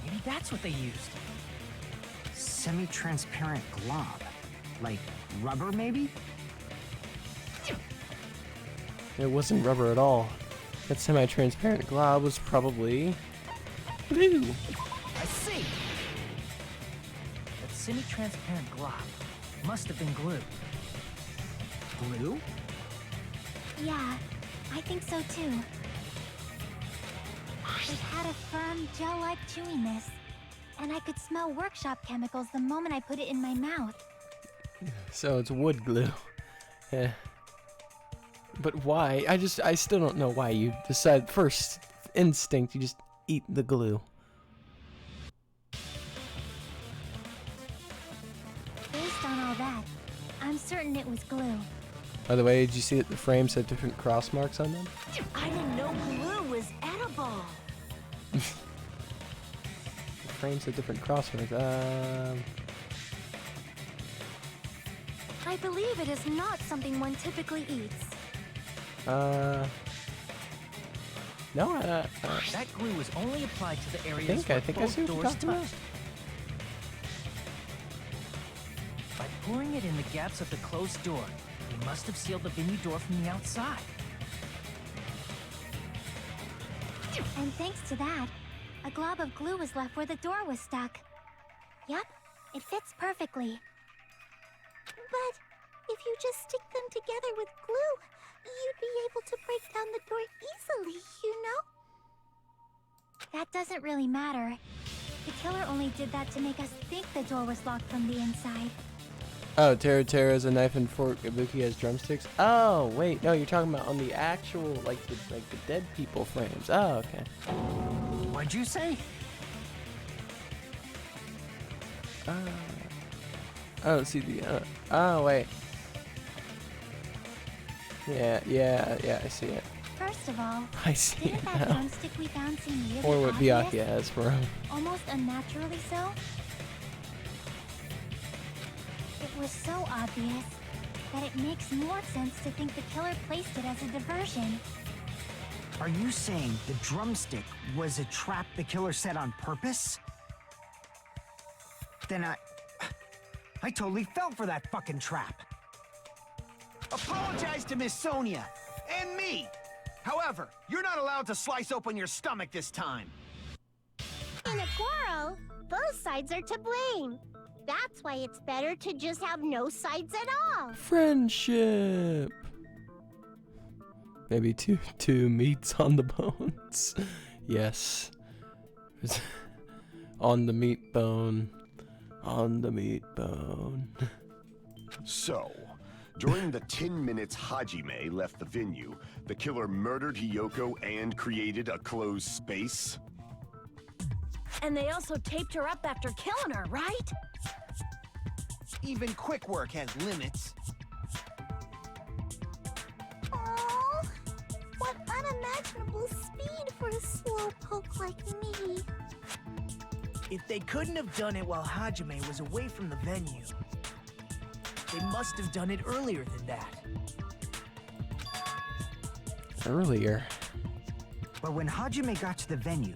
Maybe that's what they used. Semi-transparent glob. Like rubber, maybe? It wasn't rubber at all. That semi-transparent glob was probably blue. I see! That semi-transparent glob must have been glue. Glue? Yeah, I think so too. It had a firm, gel-like chewiness, and I could smell workshop chemicals the moment I put it in my mouth. So it's wood glue. Yeah. But why? I still don't know why you decide. First instinct, you just eat the glue. Based on all that, I'm certain it was glue. By the way, did you see that the frames had different cross marks on them? I didn't know glue was edible. The frames had different cross marks. I believe it is not something one typically eats. No, That glue was only applied to the areas I where think I both see what you're doors talking about. touched. By pouring it in the gaps of the closed door, he must have sealed the venue door from the outside. And thanks to that, a glob of glue was left where the door was stuck. Yep, it fits perfectly. But if you just stick them together with glue, you'd be able to break down the door easily, you know? That doesn't really matter. The killer only did that to make us think the door was locked from the inside. Oh, Tara has a knife and fork. Ibuki has drumsticks. Oh, wait, no, you're talking about on the actual, like the dead people frames. Oh, okay. What'd you say? I don't see the. Oh, wait. Yeah, I see it. First of all, I see didn't it that now. drumstick we found seem really Or what obvious? Byakuya has for him. Almost unnaturally so? It was so obvious that it makes more sense to think the killer placed it as a diversion. Are you saying the drumstick was a trap the killer set on purpose? Then I totally fell for that fucking trap. Apologize to Miss Sonia and me. However, you're not allowed to slice open your stomach this time. In a quarrel, both sides are to blame. That's why it's better to just have no sides at all. Friendship. Maybe two meats on the bones. Yes. On the meat bone. On the meat bone. So, during the 10 minutes Hajime left the venue, the killer murdered Hiyoko and created a closed space? And they also taped her up after killing her, right? Even quick work has limits. Oh, what unimaginable speed for a slowpoke like me. If they couldn't have done it while Hajime was away from the venue, they must have done it earlier than that. Earlier. But when Hajime got to the venue,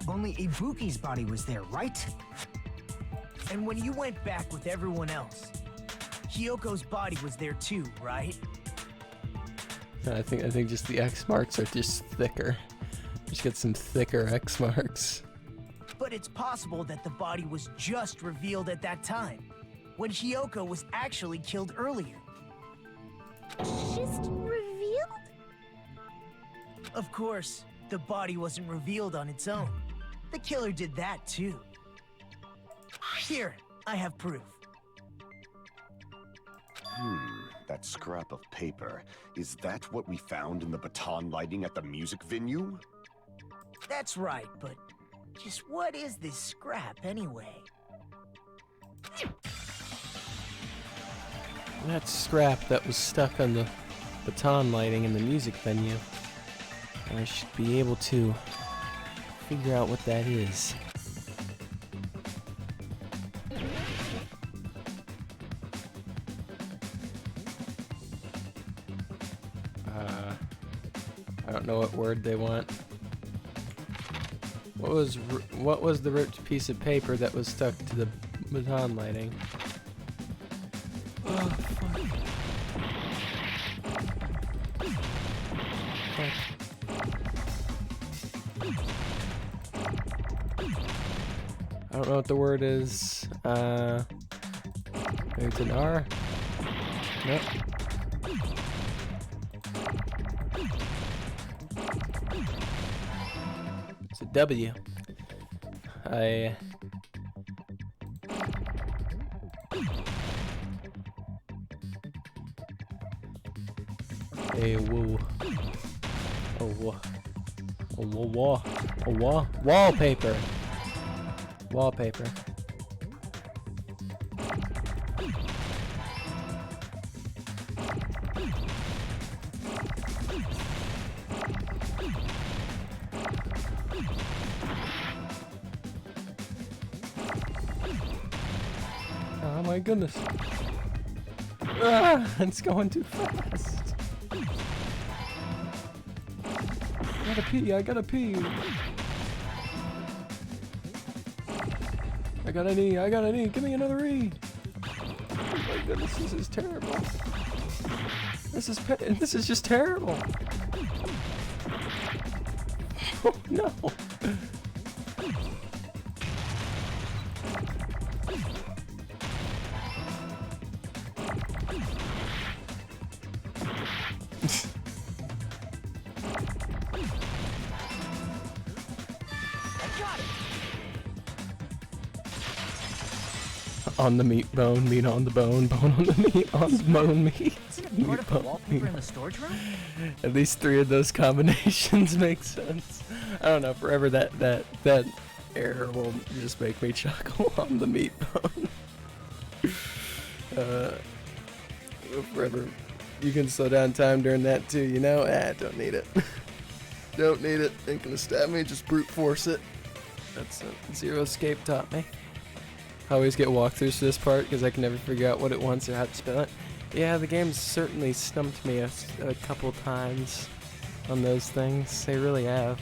only Ibuki's body was there, right? And when you went back with everyone else, Hiyoko's body was there too, right? I think just the X marks are just thicker. Just get some thicker X marks. But it's possible that the body was just revealed at that time, when Hiyoko was actually killed earlier. Just revealed? Of course, the body wasn't revealed on its own. The killer did that too. Here, I have proof. That scrap of paper. Is that what we found in the baton lighting at the music venue? That's right, but just what is this scrap anyway? That scrap that was stuck on the baton lighting in the music venue. I should be able to figure out what that is. I don't know what word they want. What was the ripped piece of paper that was stuck to the baton lighting? Oh, fuck. I don't know what the word is. Maybe it's an R? Nope. It's a W. A woo. A woo. A wall. A wall. Wallpaper. Wallpaper. Oh my goodness. Ah, it's going too fast. I gotta pee, I gotta pee. I got an E, give me another E. Oh my goodness, this is terrible. This is just terrible. Oh no. On the meat, bone, meat on the bone, bone on the meat, on the bone, meat. Isn't it part of the wallpaper in the storage room? At least 3 of those combinations make sense. I don't know, forever that error will just make me chuckle on the meat bone. Forever. You can slow down time during that too, you know? Don't need it. Don't need it. Ain't gonna stab me, just brute force it. That's what Zero Escape taught me. I always get walkthroughs for this part because I can never figure out what it wants or how to spell it. Yeah, the game's certainly stumped me a couple times on those things. They really have.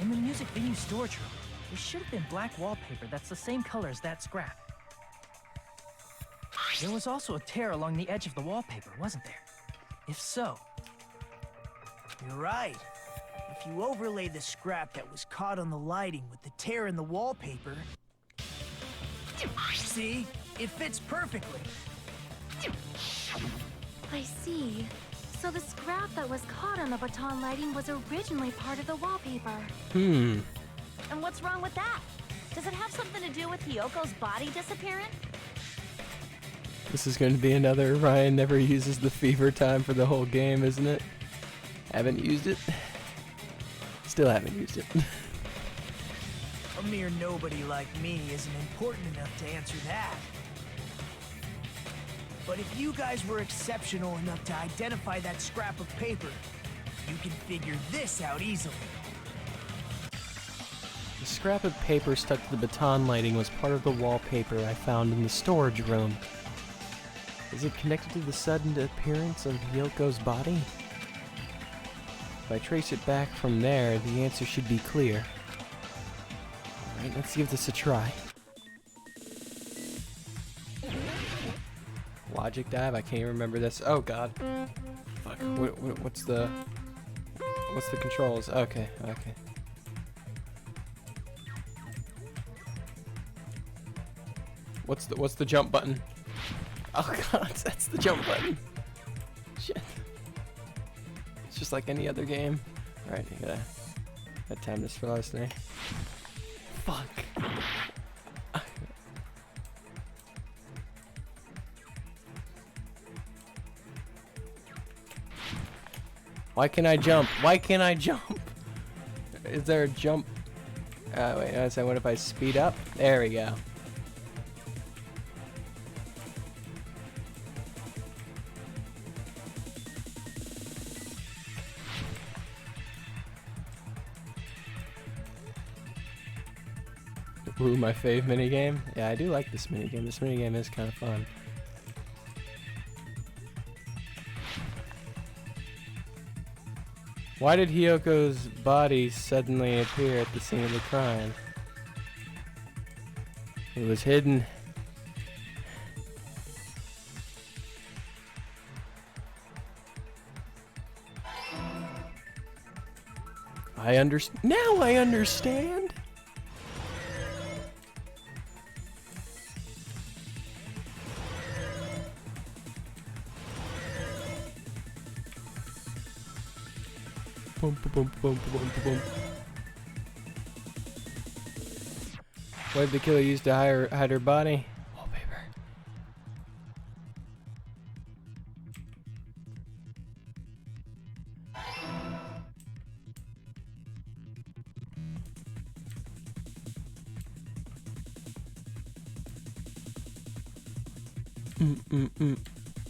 In the music venue storage room, there should have been black wallpaper that's the same color as that scrap. There was also a tear along the edge of the wallpaper, wasn't there? If so... You're right. If you overlay the scrap that was caught on the lighting with the tear in the wallpaper... See? It fits perfectly. I see. So the scrap that was caught on the baton lighting was originally part of the wallpaper. And what's wrong with that? Does it have something to do with Hiyoko's body disappearing? This is going to be another Ryan never uses the fever time for the whole game, isn't it? Haven't used it. Still haven't used it. A mere nobody like me isn't important enough to answer that. But if you guys were exceptional enough to identify that scrap of paper, you can figure this out easily. The scrap of paper stuck to the baton lighting was part of the wallpaper I found in the storage room. Is it connected to the sudden appearance of Hyoko's body? If I trace it back from there, the answer should be clear. Alright, let's give this a try. Logic dive? I can't even remember this. Oh god. Fuck. What's the controls? Okay, okay. What's the jump button? Oh god, that's the jump button. Shit. It's just like any other game. Alright, you gotta time this for last night. Fuck. Why can't I jump? Why can't I jump? Is there a jump? Wait, I said, what if I speed up? There we go. Ooh, my fave minigame? Yeah, I do like this minigame. This minigame is kind of fun. Why did Hyoko's body suddenly appear at the scene of the crime? It was hidden. Now I understand! Boom, boom, boom, boom, boom. What did the killer use to hide her body? Wallpaper.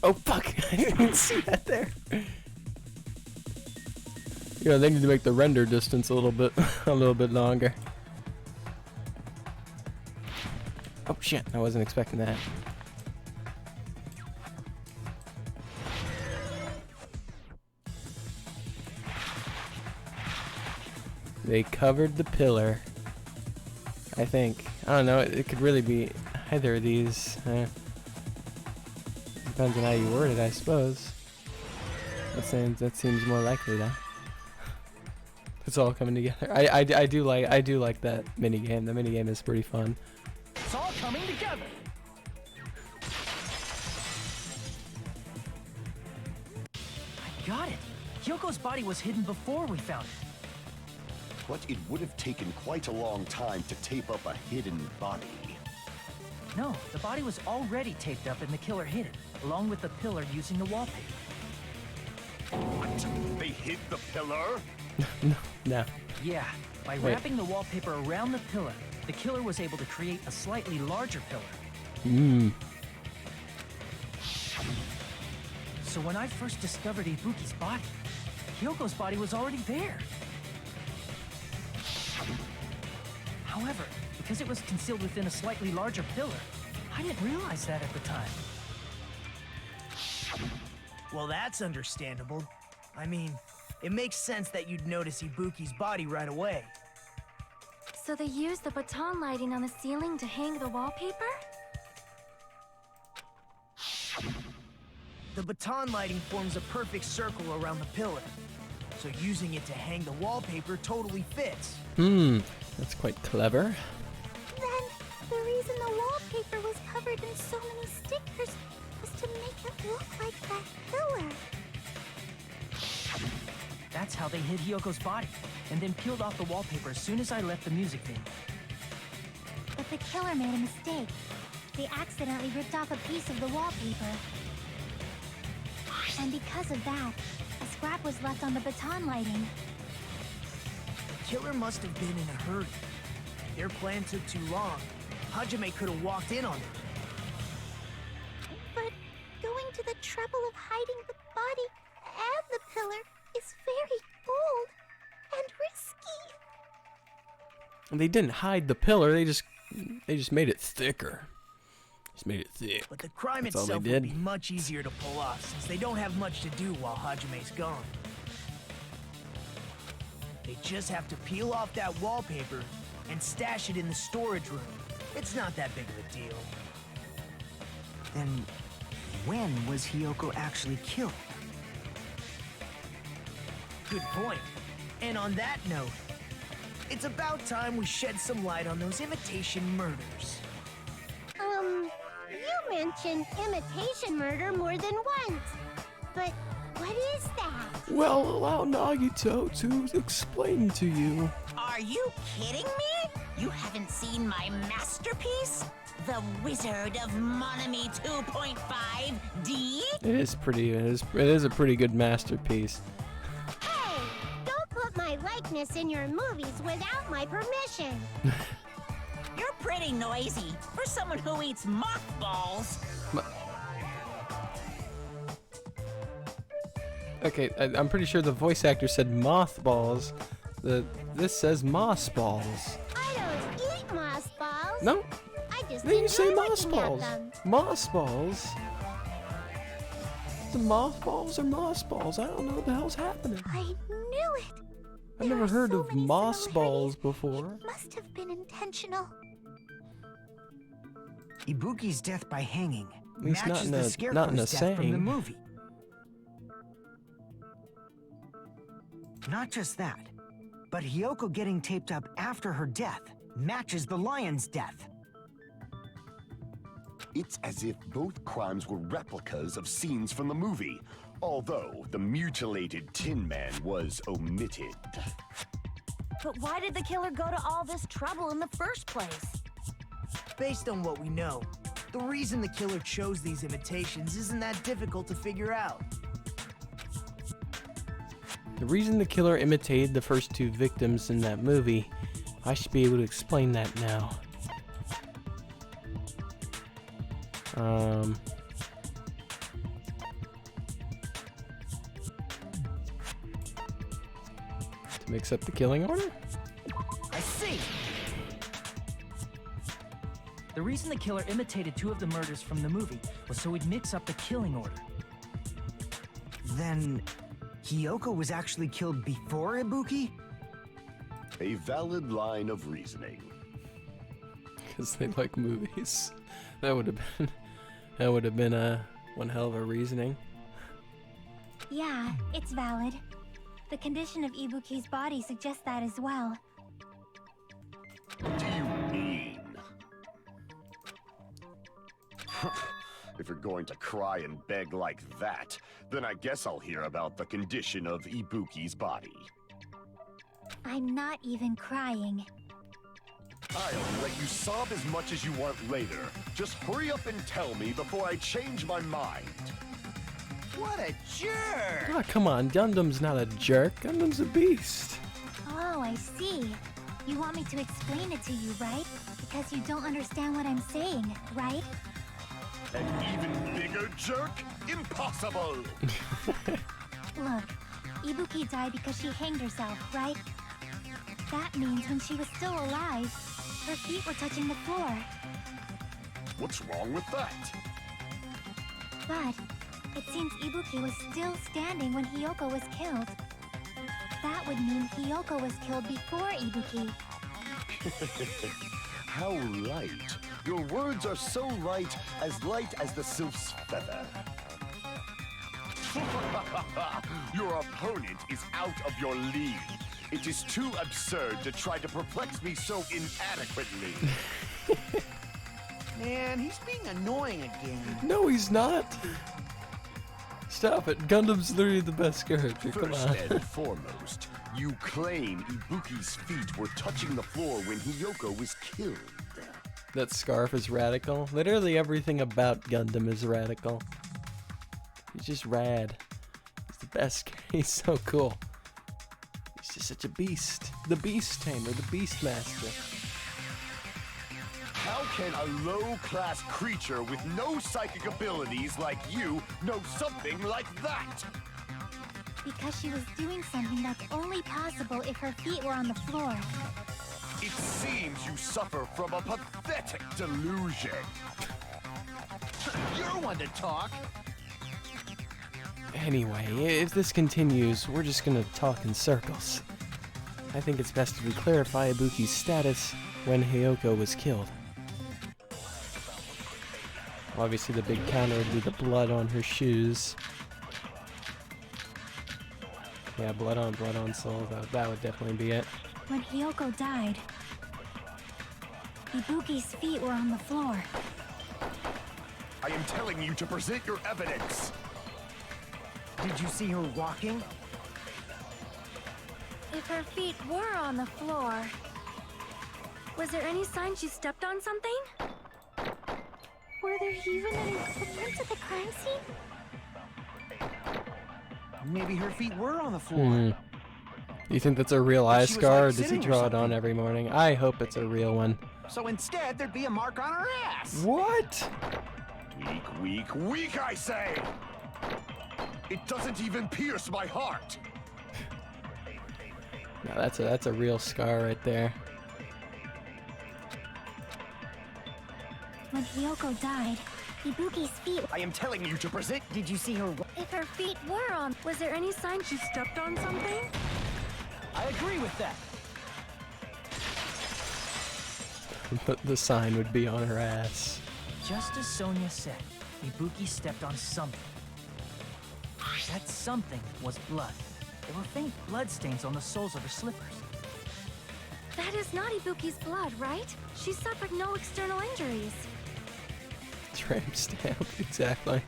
Oh fuck! I didn't even see that there. Yeah, they need to make the render distance a little bit longer. Oh shit! I wasn't expecting that. They covered the pillar. I think. I don't know. It could really be either of these. Depends on how you word it, I suppose. That seems more likely, though. It's all coming together. I do like that mini game. The mini game is pretty fun. It's all coming together. I got it. Hyoko's body was hidden before we found it. But it would have taken quite a long time to tape up a hidden body. No, the body was already taped up and the killer hid it, along with the pillar using the wallpaper. What? They hid the pillar? No. Yeah, by wrapping the wallpaper around the pillar, the killer was able to create a slightly larger pillar. So when I first discovered Ibuki's body, Hyoko's body was already there. However, because it was concealed within a slightly larger pillar, I didn't realize that at the time. Well, that's understandable. I mean, it makes sense that you'd notice Ibuki's body right away. So they used the baton lighting on the ceiling to hang the wallpaper? The baton lighting forms a perfect circle around the pillar, so using it to hang the wallpaper totally fits. That's quite clever. Then, the reason the wallpaper was covered in so many stickers was to make it look like that pillar. That's how they hid Hyoko's body, and then peeled off the wallpaper as soon as I left the music venue. But the killer made a mistake. They accidentally ripped off a piece of the wallpaper. And because of that, a scrap was left on the baton lighting. The killer must have been in a hurry. If their plan took too long, Hajime could have walked in on it. But going to the trouble of hiding the body and the pillar is very bold and risky. They didn't hide the pillar. They just made it thicker. Just made it thick. But the crime That's all they itself did. would be much easier to pull off since they don't have much to do while Hajime's gone. They just have to peel off that wallpaper and stash it in the storage room. It's not that big of a deal. Then, when was Hyoko actually killed? Good point. And on that note, it's about time we shed some light on those imitation murders. You mentioned imitation murder more than once. But what is that? Well, allow Nagito to explain to you. Are you kidding me? You haven't seen my masterpiece? The Wizard of Monami 2.5D? It is a pretty good masterpiece. Hey, don't put my likeness in your movies without my permission. You're pretty noisy for someone who eats mothballs. Okay, I'm pretty sure the voice actor said mothballs. This says moss balls. I don't eat moss balls. No, I just then you say enjoy moss looking at balls. them. Moss balls. Is it mothballs or moss balls? I don't know what the hell's happening. I knew it. I've never heard of moss balls before. It must have been intentional. Ibuki's death by hanging At least not matches in the a Scarecrow's death from the saying. movie. Not just that, but Hyoko getting taped up after her death matches the lion's death. It's as if both crimes were replicas of scenes from the movie, although the mutilated Tin Man was omitted. But why did the killer go to all this trouble in the first place? Based on what we know, the reason the killer chose these imitations isn't that difficult to figure out. The reason the killer imitated the first two victims in that movie, I should be able to explain that now. Mix up the killing order? I see! The reason the killer imitated 2 of the murders from the movie was so he'd mix up the killing order. Then, Hiyoko was actually killed before Ibuki? A valid line of reasoning. Because they like movies. That would have been one hell of a reasoning. Yeah, it's valid. The condition of Ibuki's body suggests that as well. What do you mean? If you're going to cry and beg like that, then I guess I'll hear about the condition of Ibuki's body. I'm not even crying. I'll let you sob as much as you want later. Just hurry up and tell me before I change my mind. What a jerk! Oh, come on, Gundam's not a jerk. Gundam's a beast. Oh, I see. You want me to explain it to you, right? Because you don't understand what I'm saying, right? An even bigger jerk? Impossible! Look, Ibuki died because she hanged herself, right? That means when she was still alive, her feet were touching the floor. What's wrong with that? But it seems Ibuki was still standing when Hiyoko was killed. That would mean Hiyoko was killed before Ibuki. How light. Your words are so light as the sylph's feather. Your opponent is out of your league. It is too absurd to try to perplex me so inadequately. Man, he's being annoying again. No, he's not. Stop it. Gundam's literally the best character. Come First on. and foremost, you claim Ibuki's feet were touching the floor when Hiyoko was killed. That scarf is radical. Literally everything about Gundam is radical. He's just rad. He's the best. He's so cool. He's just such a beast. The Beast Tamer, the Beast Master. How can a low-class creature with no psychic abilities like you know something like that? Because she was doing something that's only possible if her feet were on the floor. It seems you suffer from a pathetic delusion. You're one to talk. Anyway, if this continues, we're just gonna talk in circles. I think it's best if we clarify Ibuki's status when Hiyoko was killed. Obviously the big counter would be the blood on her shoes. Yeah, blood on soul, that would definitely be it. When Hiyoko died, Ibuki's feet were on the floor. I am telling you to present your evidence. Did you see her walking? If her feet were on the floor, was there any sign she stepped on something? Were there even any footprints at the crime scene? Maybe her feet were on the floor. You think that's a real eye she was, scar, or like, does he sitting or draw it on something. every morning? I hope it's a real one. So instead, there'd be a mark on her ass. What? Weak, I say! It doesn't even pierce my heart. No, that's a real scar right there. When Hiyoko died, Ibuki's feet. I am telling you to present. Did you see her? If her feet were on, was there any sign she stepped on something? I agree with that. The sign would be on her ass. Just as Sonia said, Ibuki stepped on something. That something was blood. There were faint blood stains on the soles of her slippers. That is not Ibuki's blood, right? She suffered no external injuries. Tramp stamp, exactly.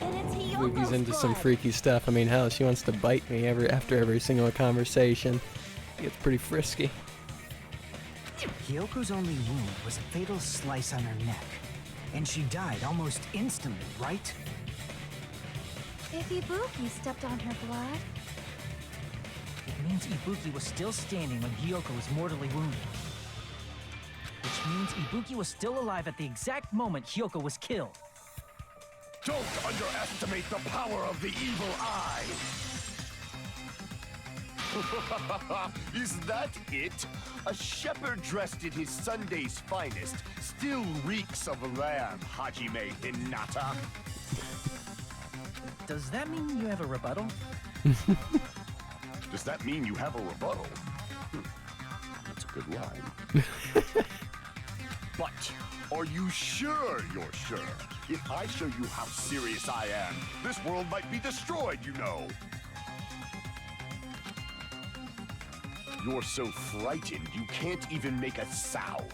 And it's Hiyoko's Ibuki's into some blood. freaky stuff. I mean, hell, she wants to bite me after every single conversation. It gets pretty frisky. Hiyoko's only wound was a fatal slice on her neck. And she died almost instantly, right? If Ibuki stepped on her blood, It means Ibuki was still standing when Hiyoko was mortally wounded. Which means Ibuki was still alive at the exact moment Hiyoko was killed. Don't underestimate the power of the evil eye. Is that it? A shepherd dressed in his Sunday's finest still reeks of lamb, Hajime Hinata. Does that mean you have a rebuttal? Does that mean you have a rebuttal? That's a good line. But are you sure you're sure? If I show you how serious I am, this world might be destroyed, you know. You're so frightened you can't even make a sound.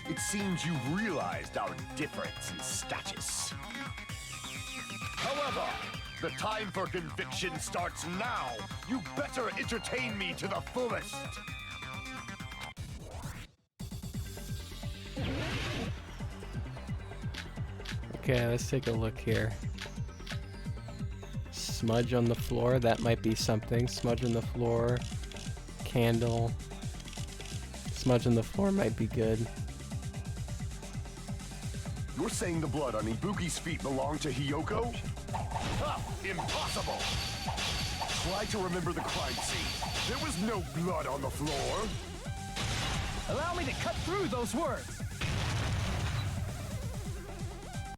It seems you've realized our difference in status. However, the time for conviction starts now. You better entertain me to the fullest. Okay, let's take a look here. Smudge on the floor, that might be something. Smudge on the floor. Candle. Smudge on the floor might be good. You're saying the blood on Ibuki's feet belonged to Hiyoko? Ah, impossible! Try to remember the crime scene. There was no blood on the floor. Allow me to cut through those words.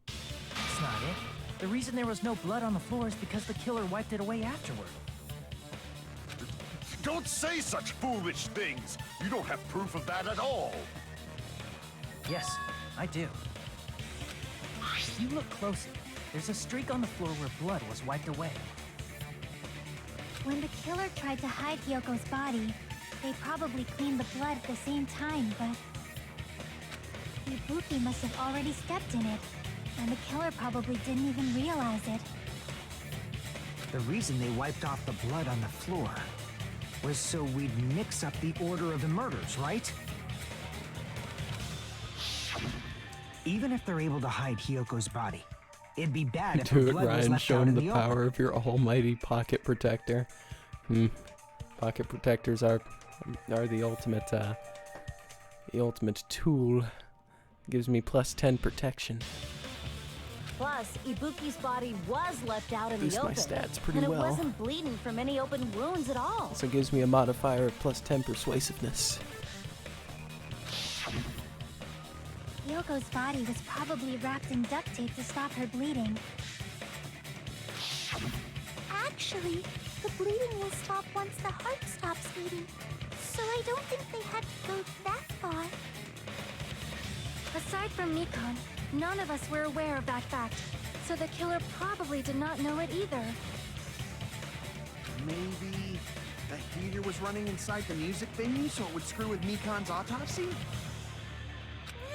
That's not it. The reason there was no blood on the floor is because the killer wiped it away afterward. Don't say such foolish things! You don't have proof of that at all! Yes, I do. If you look closely, there's a streak on the floor where blood was wiped away. When the killer tried to hide Hyoko's body, they probably cleaned the blood at the same time, but Ibuki must have already stepped in it, and the killer probably didn't even realize it. The reason they wiped off the blood on the floor was so we'd mix up the order of the murders, right? Even if they're able to hide Hyoko's body, it'd be bad if the Dude, blood was Ryan, left show out him in the the power open. of your almighty pocket protector. Pocket protectors are the ultimate tool. Gives me plus 10 protection. Plus, Ibuki's body was left out in Boosts the my open. stats pretty and it well. wasn't bleeding from any open wounds at all. Also gives me a modifier of plus 10 persuasiveness. Hyoko's body was probably wrapped in duct tape to stop her bleeding. Actually, the bleeding will stop once the heart stops beating. So I don't think they had to go that far. Aside from Mikon, none of us were aware of that fact, so the killer probably did not know it either. Maybe the heater was running inside the music venue so it would screw with Mikon's autopsy?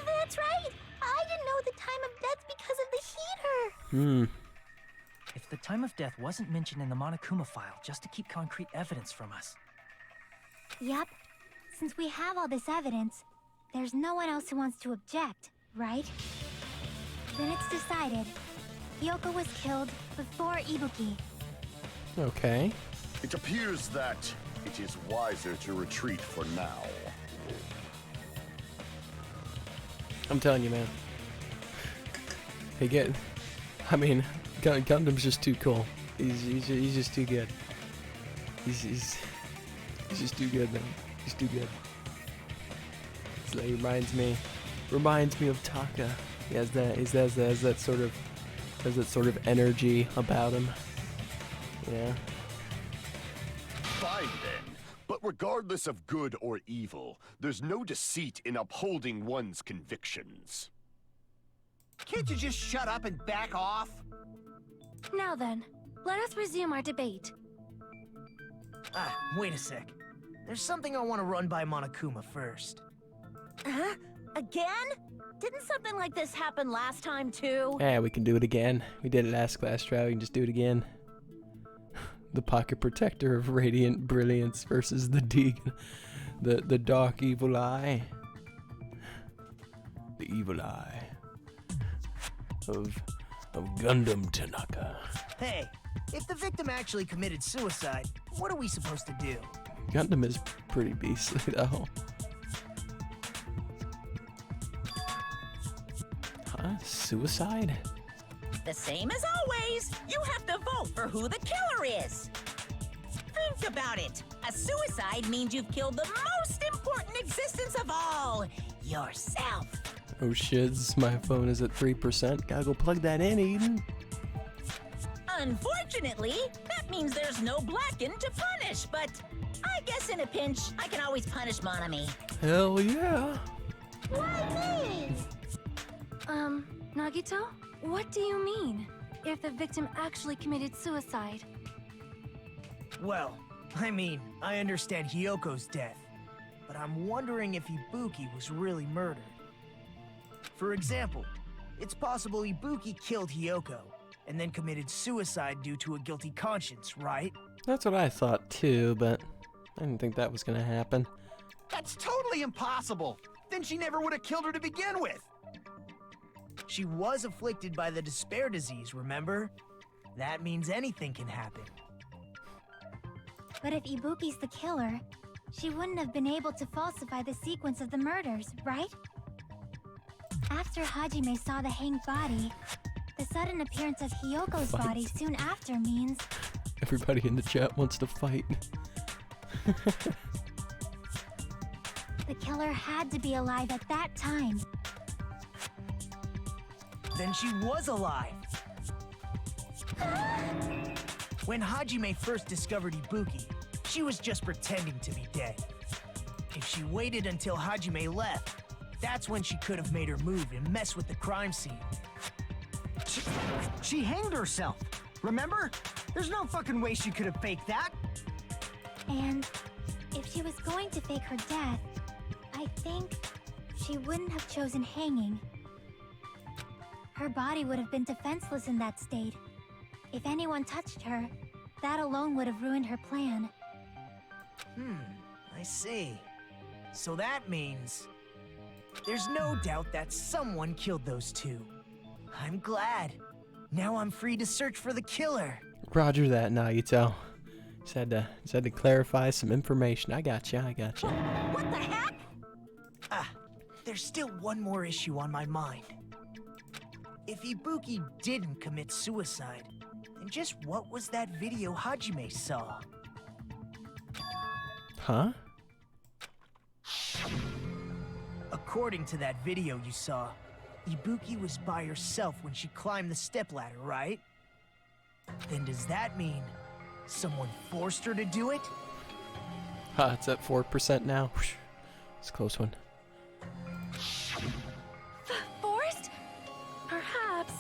That's right! I didn't know the time of death because of the heater! If the time of death wasn't mentioned in the Monokuma file just to keep concrete evidence from us. Yep. Since we have all this evidence, there's no one else who wants to object, right? Then it's decided. Hyoko was killed before Ibuki. Okay. It appears that it is wiser to retreat for now. I'm telling you, man. I mean, Gundam's just too cool. He's just too good. He's just too good, man. He's too good. It's like, reminds me of Taka. He has that sort of energy about him. Yeah. Fine then. But regardless of good or evil, there's no deceit in upholding one's convictions. Can't you just shut up and back off? Now then, let us resume our debate. Ah, wait a sec. There's something I want to run by Monokuma first. Huh? Again? Didn't something like this happen last time too? Yeah, we can do it again. We did it last class trial. We can just do it again. The pocket protector of radiant brilliance versus the the dark evil eye. The evil eye of Gundam Tanaka. Hey, if the victim actually committed suicide, what are we supposed to do? Gundam is pretty beastly though. Huh? Suicide? The same as always. You have to vote for who the killer is. Think about it. A suicide means you've killed the most important existence of all, yourself. Oh shiz, my phone is at 3%. Gotta go plug that in, Eden. Unfortunately, that means there's no Blackened to punish, but I guess in a pinch, I can always punish Monami. Hell yeah. Why me? Nagito? What do you mean? If the victim actually committed suicide? Well, I mean, I understand Hyoko's death, but I'm wondering if Ibuki was really murdered. For example, it's possible Ibuki killed Hyoko and then committed suicide due to a guilty conscience, right? That's what I thought too, but I didn't think that was gonna happen. That's totally impossible. Then she never would have killed her to begin with. She was afflicted by the despair disease, remember? That means anything can happen. But if Ibuki's the killer, she wouldn't have been able to falsify the sequence of the murders, right? After Hajime saw the hanged body, the sudden appearance of Hyoko's body soon after means... Everybody in the chat wants to fight. The killer had to be alive at that time. Then she was alive! When Hajime first discovered Ibuki, she was just pretending to be dead. If she waited until Hajime left, that's when she could have made her move and mess with the crime scene. She hanged herself, remember? There's no fucking way she could have faked that. And if she was going to fake her death, I think she wouldn't have chosen hanging. Her body would have been defenseless in that state. If anyone touched her, that alone would have ruined her plan. I see. So that means... there's no doubt that someone killed those two. I'm glad. Now I'm free to search for the killer. Roger that, Nagito. Just had to clarify some information. I got you. What the heck? There's still one more issue on my mind. If Ibuki didn't commit suicide, then just what was that video Hajime saw? Huh? According to that video you saw, Ibuki was by herself when she climbed the stepladder, right? Then does that mean someone forced her to do it? Ha, it's at 4% now. It's a close one. Forced? Perhaps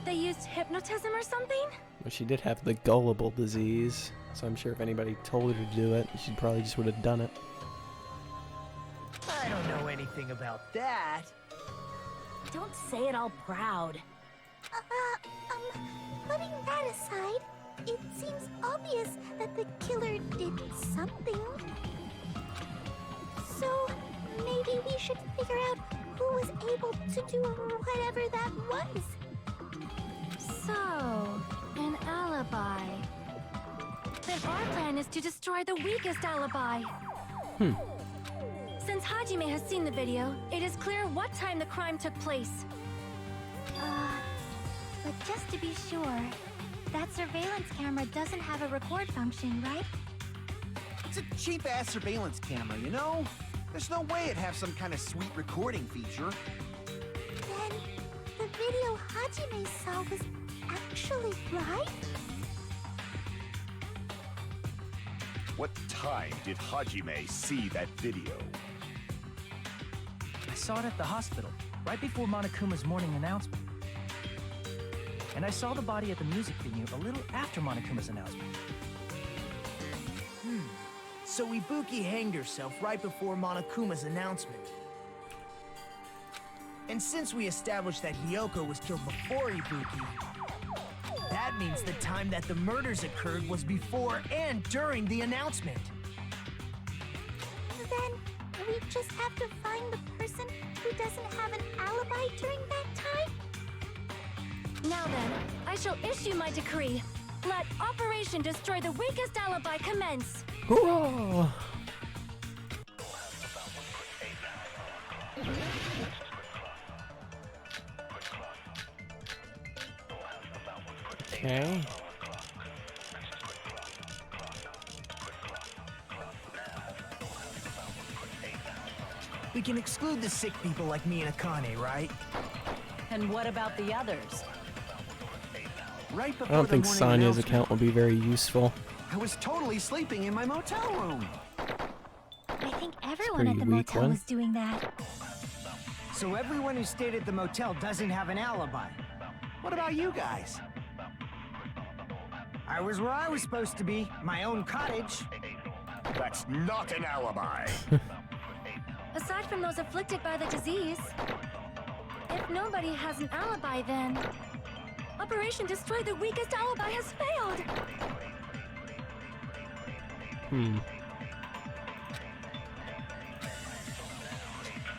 they used hypnotism or something? Well, she did have the gullible disease, so I'm sure if anybody told her to do it, she probably just would have done it. I don't know anything about that. Don't say it all proud. Putting that aside, it seems obvious that the killer did something. So, maybe we should figure out who was able to do whatever that was. So, an alibi. Then our plan is to destroy the weakest alibi. Since Hajime has seen the video, it is clear what time the crime took place. But just to be sure, that surveillance camera doesn't have a record function, right? It's a cheap-ass surveillance camera, you know? There's no way it'd have some kind of sweet recording feature. Then, the video Hajime saw was actually right? What time did Hajime see that video? I saw it at the hospital, right before Monokuma's morning announcement. And I saw the body at the music venue a little after Monokuma's announcement. So Ibuki hanged herself right before Monokuma's announcement. And since we established that Hyoko was killed before Ibuki, that means the time that the murders occurred was before and during the announcement. Then, we just have to find the person who doesn't have an alibi during that time? Now then, I shall issue my decree. Let Operation Destroy the Weakest Alibi commence. Hurrah! Okay. We can exclude the sick people like me and Akane, right? And what about the others? Right I before don't the think morning Sonya's announcement, account will be very useful. I was totally sleeping in my motel room. I think everyone at pretty the weak motel one. was doing that. So everyone who stayed at the motel doesn't have an alibi. What about you guys? I was where I was supposed to be, my own cottage. That's not an alibi. Aside from those afflicted by the disease, if nobody has an alibi, then Operation Destroy the Weakest Alibi has failed.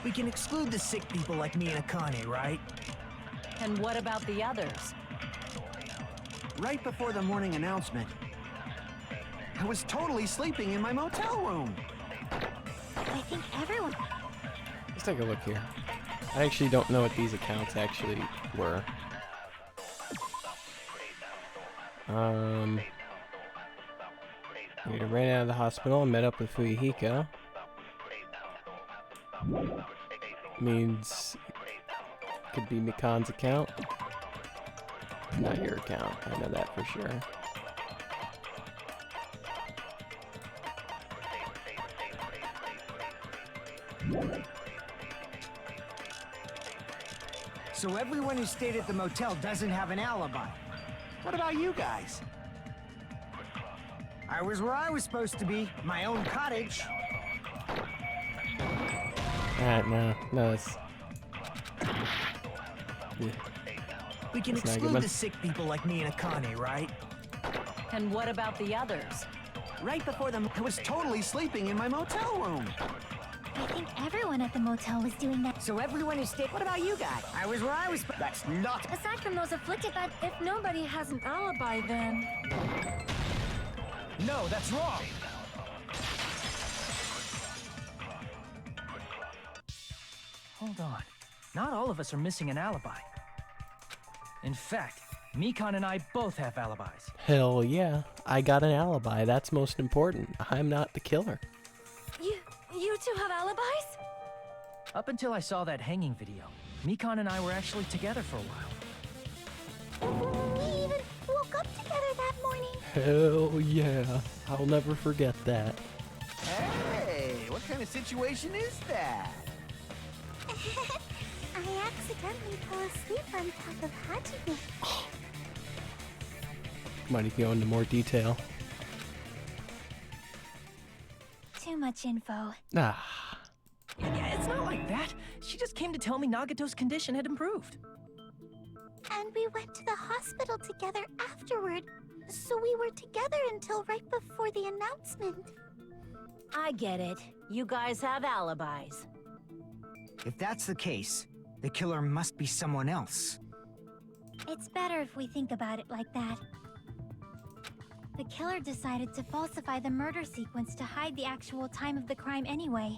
We can exclude the sick people like me and Akane, right? And what about the others? Right before the morning announcement, I was totally sleeping in my motel room. I think everyone... Let's take a look here. I actually don't know what these accounts actually were. We ran out of the hospital and met up with Fuyuhiko. Means could be Mikan's account. Not your account, I know that for sure. So everyone who stayed at the motel doesn't have an alibi. What about you guys? I was where I was supposed to be, my own cottage. Alright, no, it's... Yeah. We can That's not a good exclude one. the sick people like me and Akane, right? And what about the others? Right before I was totally sleeping in my motel room. I think everyone at the motel was doing that. So everyone who stayed... What about you guys? I was where I was... That's not. Aside from those afflicted by... If nobody has an alibi, then... No, that's wrong! Hold on. Not all of us are missing an alibi. In fact, Mikan and I both have alibis. Hell yeah, I got an alibi, that's most important. I'm not the killer. You two have alibis? Up until I saw that hanging video, Mikan and I were actually together for a while. We even woke up together that morning. Hell yeah, I'll never forget that. Hey, what kind of situation is that? I accidentally fell asleep on top of Hajime. Might go into more detail. Too much info. Ah, Yeah, it's not like that. She just came to tell me Nagato's condition had improved. And we went to the hospital together afterward. So we were together until right before the announcement. I get it. You guys have alibis. If that's the case, the killer must be someone else. It's better if we think about it like that. The killer decided to falsify the murder sequence to hide the actual time of the crime anyway.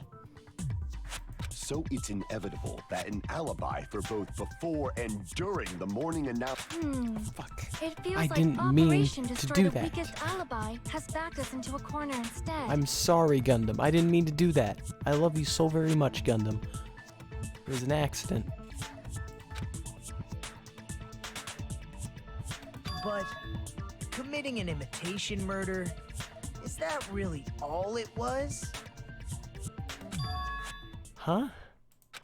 So it's inevitable that an alibi for both before and during the morning announcement. fuck. It feels I like didn't mean Operation to Destroy do the that. Weakest Alibi has backed us into a corner instead. I'm sorry, Gundam. I didn't mean to do that. I love you so very much, Gundam. It was an accident. But committing an imitation murder, is that really all it was? Huh?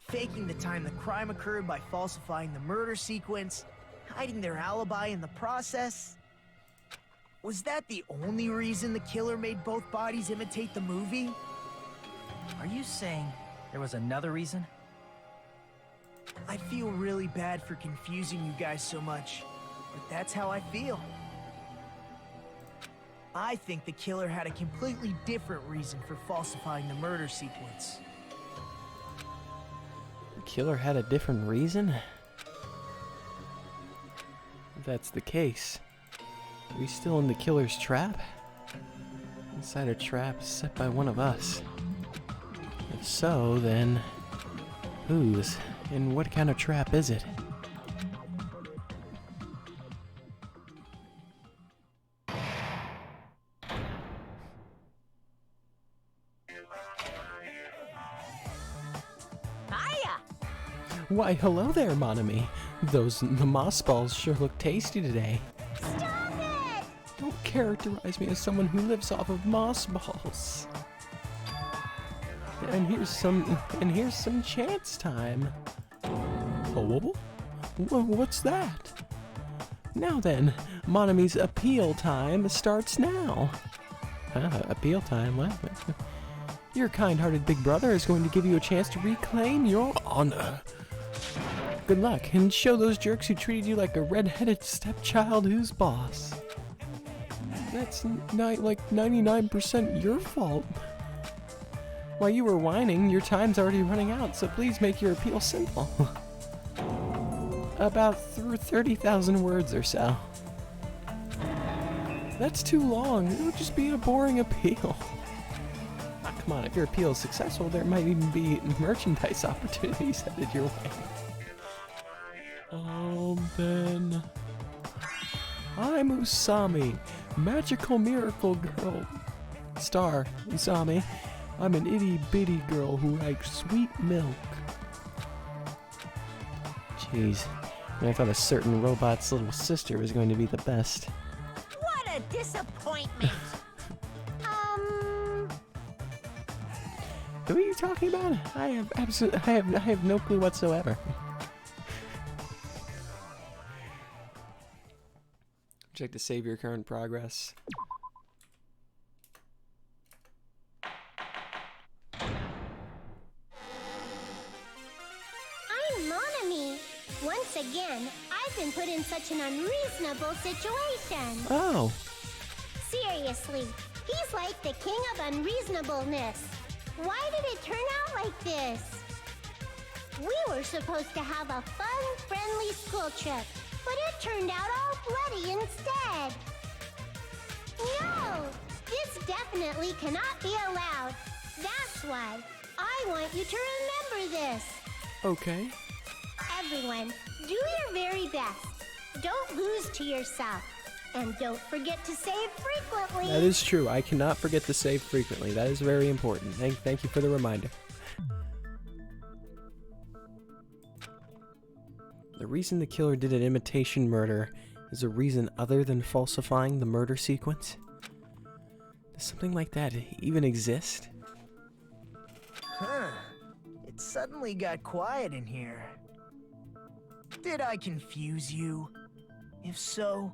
Faking the time the crime occurred by falsifying the murder sequence, hiding their alibi in the process? Was that the only reason the killer made both bodies imitate the movie? Are you saying there was another reason? I feel really bad for confusing you guys so much, but that's how I feel. I think the killer had a completely different reason for falsifying the murder sequence. The killer had a different reason? If that's the case, are we still in the killer's trap? Inside a trap set by one of us. If so, then whose? And what kind of trap is it? Why, hello there, Monami. The moss balls sure look tasty today. Stop it! Don't characterize me as someone who lives off of moss balls. And here's some chance time. Oh, what's that? Now then, Monami's appeal time starts now. Appeal time? What? Your kind-hearted big brother is going to give you a chance to reclaim your honor. Good luck, and show those jerks who treated you like a red-headed stepchild who's boss. That's like 99% your fault. While you were whining, your time's already running out, so please make your appeal simple. About 30,000 words or so. That's too long. It would just be a boring appeal. Come on, if your appeal is successful, there might even be merchandise opportunities headed your way. Then... I'm Usami, magical miracle girl. Star, Usami. I'm an itty-bitty girl who likes sweet milk. Jeez, I thought a certain robot's little sister was going to be the best. What a disappointment! Who are you talking about? I have no clue whatsoever. Check to save your current progress. I'm Monami. Once again, I've been put in such an unreasonable situation. Oh. Seriously, he's like the king of unreasonableness. Why did it turn out like this? We were supposed to have a fun, friendly school trip, but it turned out all bloody instead. No! This definitely cannot be allowed. That's why I want you to remember this. Okay. Everyone, do your very best. Don't lose to yourself. And don't forget to save frequently. That is true. I cannot forget to save frequently. That is very important. Thank you for the reminder. The reason the killer did an imitation murder is a reason other than falsifying the murder sequence? Does something like that even exist? Huh. It suddenly got quiet in here. Did I confuse you? If so,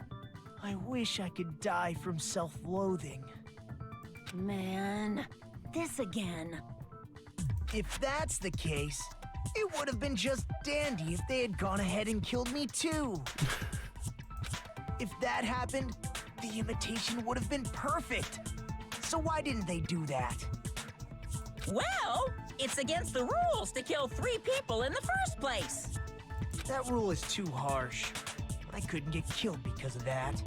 I wish I could die from self-loathing. Man, this again. If that's the case, it would have been just dandy if they had gone ahead and killed me too. If that happened, the imitation would have been perfect. So why didn't they do that? Well, it's against the rules to kill 3 people in the first place. That rule is too harsh. I couldn't get killed because of that.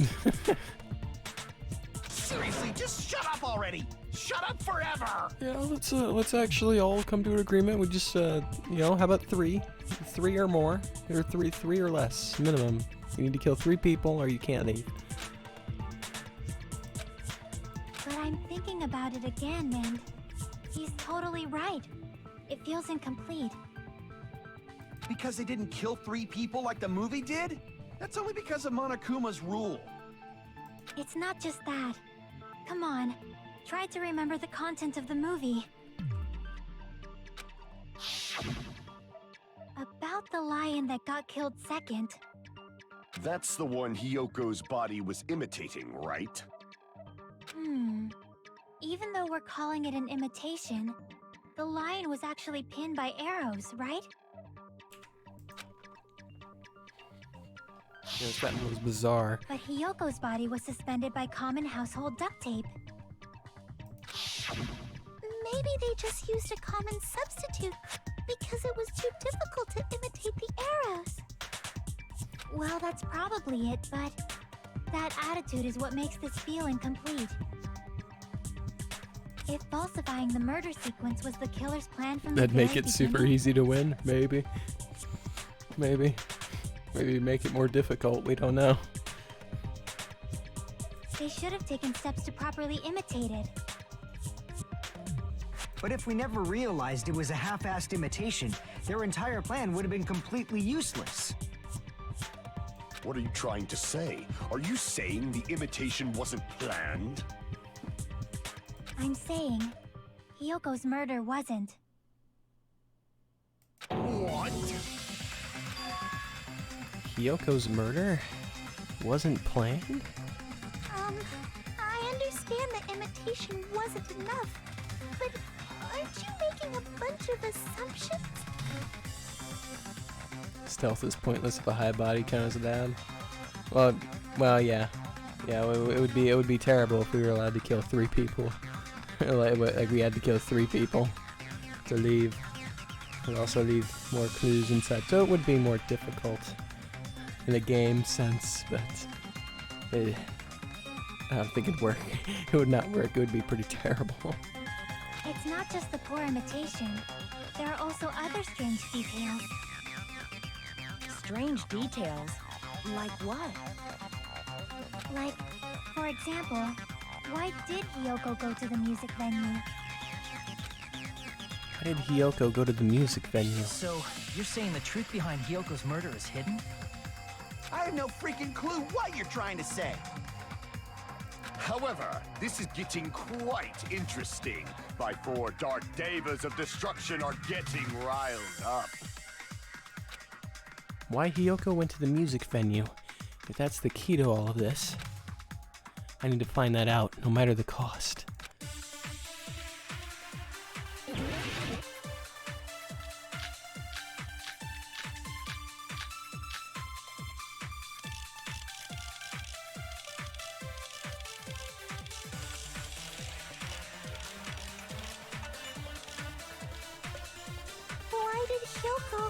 Seriously, just shut up already! Shut up forever! Yeah, let's actually all come to an agreement. We just how about 3? 3 or more, or three or less minimum. You need to kill 3 people, or you can't leave. But I'm thinking about it again, and he's totally right. It feels incomplete. Because they didn't kill 3 people like the movie did? That's only because of Monokuma's rule. It's not just that. Come on, try to remember the content of the movie. About the lion that got killed second. That's the one Hyoko's body was imitating, right? Even though we're calling it an imitation, the lion was actually pinned by arrows, right? Yes, that was bizarre. But Hyoko's body was suspended by common household duct tape. Maybe they just used a common substitute because it was too difficult to imitate the arrows. Well, that's probably it, but that attitude is what makes this feel incomplete. If falsifying the murder sequence was the killer's plan from the That'd very make it beginning, super easy to win, maybe. Maybe make it more difficult, we don't know. they should have taken steps to properly imitate it. But if we never realized it was a half-assed imitation, their entire plan would have been completely useless. What are you trying to say? Are you saying the imitation wasn't planned? I'm saying Hiyoko's murder wasn't. What? Hiyoko's murder wasn't planned? I understand that imitation wasn't enough, but aren't you making a bunch of assumptions? Stealth is pointless if a high body counts as bad. Well, yeah. Yeah, it would be terrible if we were allowed to kill 3 people. like we had to kill 3 people to leave. It would also leave more clues inside, so it would be more difficult in a game sense, but I don't think it'd work. It would not work. It would be pretty terrible. It's not just the poor imitation. There are also other strange details. Strange details? Like what? Like, for example, why did Hiyoko go to the music venue? Why did Hiyoko go to the music venue? So, you're saying the truth behind Hiyoko's murder is hidden? I have no freaking clue what you're trying to say. However, this is getting quite interesting. My 4 dark devas of destruction are getting riled up. Why Hiyoko went to the music venue? If that's the key to all of this, I need to find that out, no matter the cost. Why did Hyoko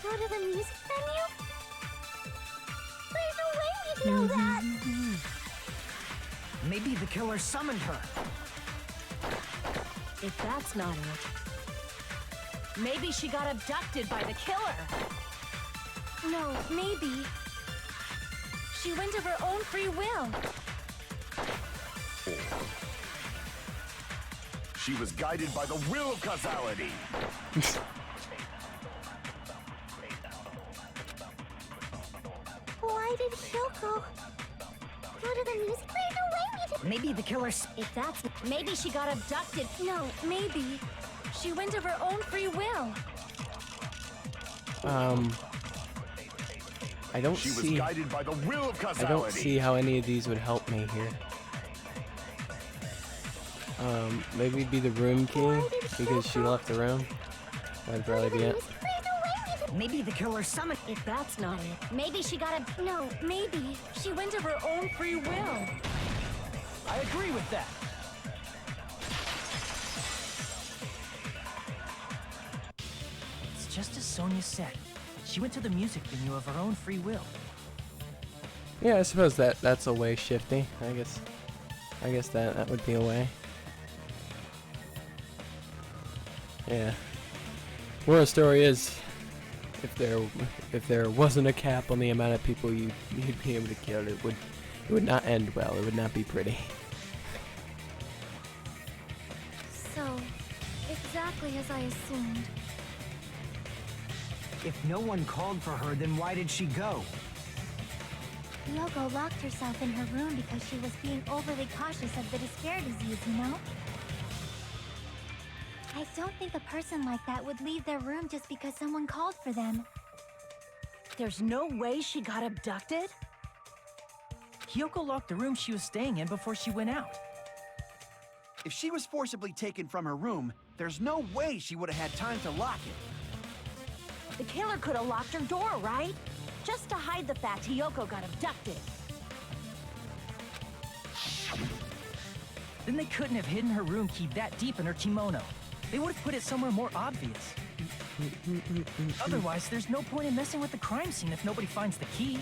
go to the music venue? There's no way we'd know that! Maybe the killer summoned her. If that's not it, maybe she got abducted by the killer. No, maybe. She went of her own free will. She was guided by the will of causality. Why did Hyoko go to the music? There's no way we'd... Maybe the killer... If that's... Maybe she got abducted. No, maybe. She went of her own free will. I don't She was see... guided by the will of causality. I don't see how any of these would help me here. Maybe it'd be the room key, because she left the room. That'd probably be it. Maybe the killer summoned... If that's not it, maybe she got a... No, maybe. She went of her own free will. I agree with that. It's just as Sonia said. She went to the music venue of her own free will. Yeah, I suppose that's a way shifty. I guess that would be a way. Yeah. Moral story is, if there wasn't a cap on the amount of people you'd be able to kill, it would not end well. It would not be pretty. So, exactly as I assumed. If no one called for her, then why did she go? Hiyoko locked herself in her room because she was being overly cautious of the despair disease, you know? I don't think a person like that would leave their room just because someone called for them. There's no way she got abducted? Hiyoko locked the room she was staying in before she went out. If she was forcibly taken from her room, there's no way she would have had time to lock it. The killer could have locked her door, right? Just to hide the fact Hiyoko got abducted. Then they couldn't have hidden her room key that deep in her kimono. They would have put it somewhere more obvious. Otherwise, there's no point in messing with the crime scene if nobody finds the key.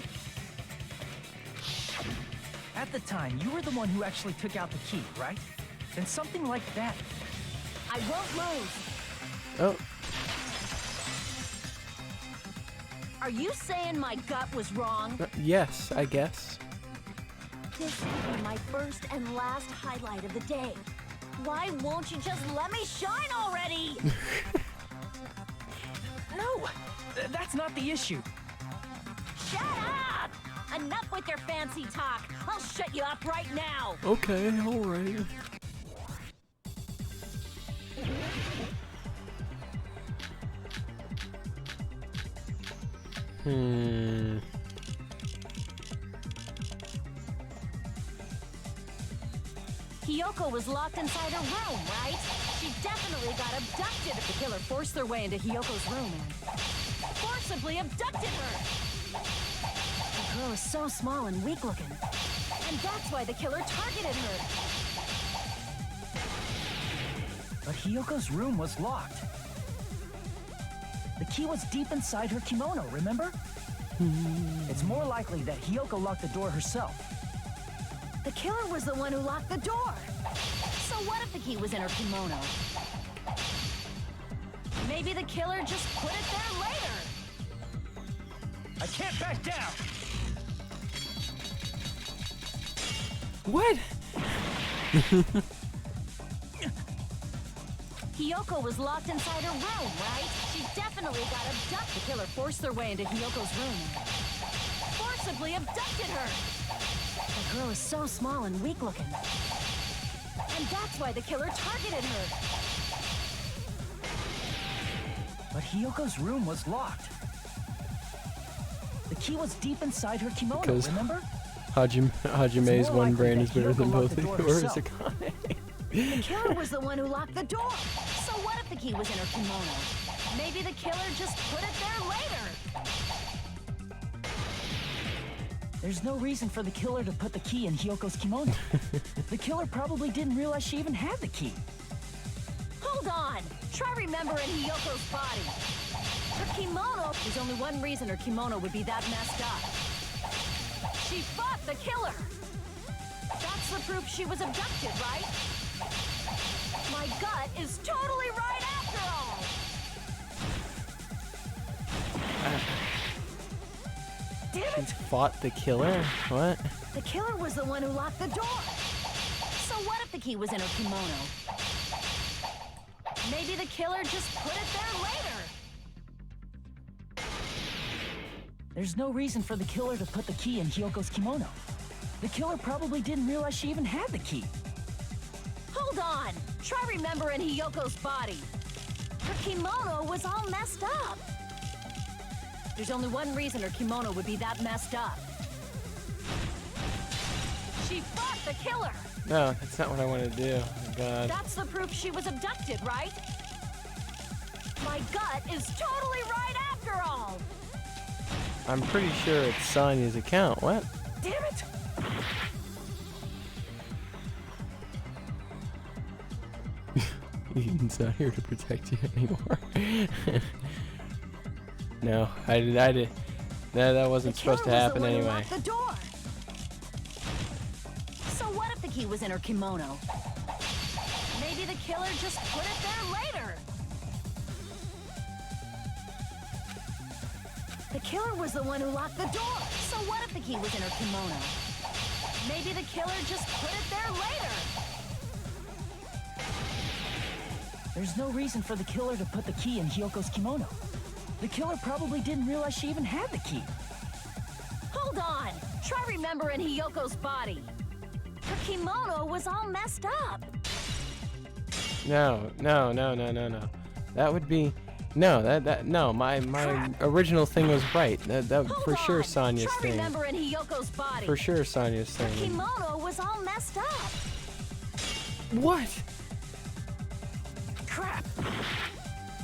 At the time, you were the one who actually took out the key, right? Then something like that. I won't move. Oh. Are you saying my gut was wrong? Yes, I guess. This will be my first and last highlight of the day. Why won't you just let me shine already? No, that's not the issue. Shut up! Enough with your fancy talk. I'll shut you up right now. Okay, alright. Hiyoko was locked inside her room, right? She definitely got abducted. The killer forced their way into Hiyoko's room and forcibly abducted her. The girl is so small and weak-looking, and that's why the killer targeted her. But Hiyoko's room was locked. The key was deep inside her kimono, remember? It's more likely that Hiyoko locked the door herself. The killer was the one who locked the door. So what if the key was in her kimono? Maybe the killer just put it there later. I can't back down! What? Hiyoko was locked inside her room, right? She definitely got abducted. The killer forced their way into Hiyoko's room and forcibly abducted her. The girl is so small and weak-looking, and that's why the killer targeted her. But Hiyoko's room was locked. The key was deep inside her kimono, Because remember? Hajime's one brain is better than both of yours. The killer was the one who locked the door. So what if the key was in her kimono? Maybe the killer just put it there later. There's no reason for the killer to put the key in Hiyoko's kimono. The killer probably didn't realize she even had the key. Hold on. Try remembering Hiyoko's body. Her kimono. There's only one reason her kimono would be that messed up. She fought the killer. That's the proof she was abducted, right? My gut is totally right after all. Damn it! Fought the killer? What? The killer was the one who locked the door. So what if the key was in her kimono? Maybe the killer just put it there later. There's no reason for the killer to put the key in Hiyoko's kimono. The killer probably didn't realize she even had the key. Hold on. Try remembering Hiyoko's body. Her kimono was all messed up. There's only one reason her kimono would be that messed up. She fought the killer. No, that's not what I want to do. Oh, God. That's the proof she was abducted, right? My gut is totally right after all. I'm pretty sure it's Sonya's account. What? Damn it! Eden's not here to protect you anymore. No, I did. No, that wasn't supposed to happen anyway. The door. So what if the key was in her kimono? Maybe the killer just put it there later. The killer was the one who locked the door. So what if the key was in her kimono? Maybe the killer just put it there later. There's no reason for the killer to put the key in Hiyoko's kimono. The killer probably didn't realize she even had the key. Hold on. Try remembering Hiyoko's body. Her kimono was all messed up. No. That would be no. My original thing was right. That for sure Sonya's Try thing. remembering Hiyoko's body. For sure Sonya's Her thing. kimono was all messed up. What? Crap.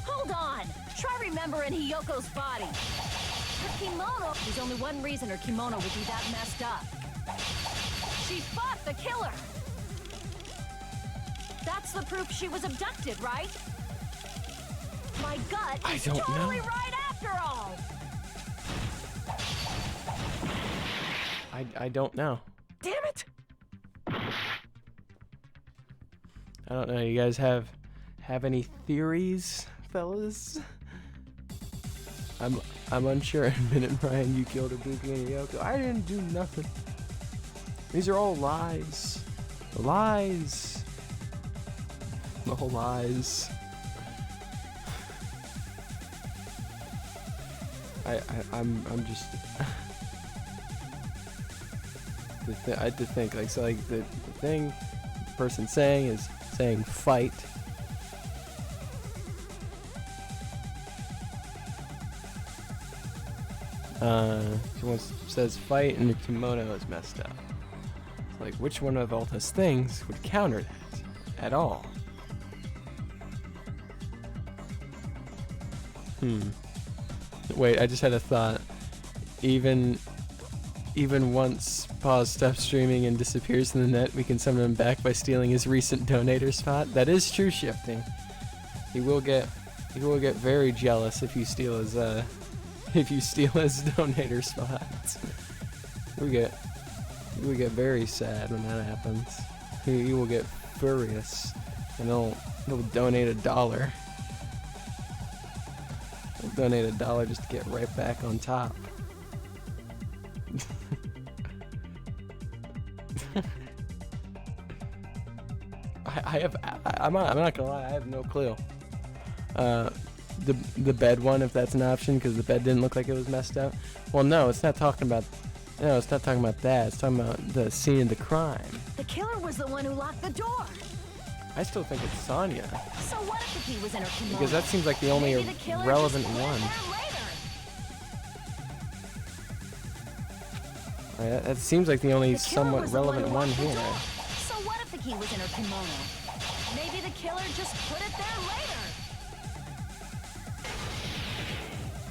Hold on. Try remembering Hiyoko's body. Her kimono. There's only one reason her kimono would be that messed up. She fought the killer. That's the proof she was abducted, right? My gut is totally right after all. I don't know. Damn it! I don't know. You guys have any theories, fellas? I'm unsure. Admit it, Ryan. You killed Ibuki and Yoko. I didn't do nothing. These are all lies. Lies. The whole eyes. I'm just. I had to think like so like the thing the person saying is saying fight. Says fight and the kimono is messed up. So like which one of all those things would counter that at all? Wait, I just had a thought. Even once Paws stops streaming and disappears from the net, we can summon him back by stealing his recent donator spot. That is true shifting. He will get very jealous if you steal his donator spots. We get very sad when that happens. He will get furious and he'll donate $1. He'll donate $1 just to get right back on top. I'm not gonna lie, I have no clue. The bed one, if that's an option, because the bed didn't look like it was messed up. Well, no, it's not talking about. No, it's not talking about that. It's talking about the scene of the crime. The killer was the one who locked the door. I still think it's Sonya. So what if the key was in her kimono? Because that seems like the only relevant one. That seems like the only somewhat relevant one here. So what if the key was in her kimono? Maybe the killer just put it there later.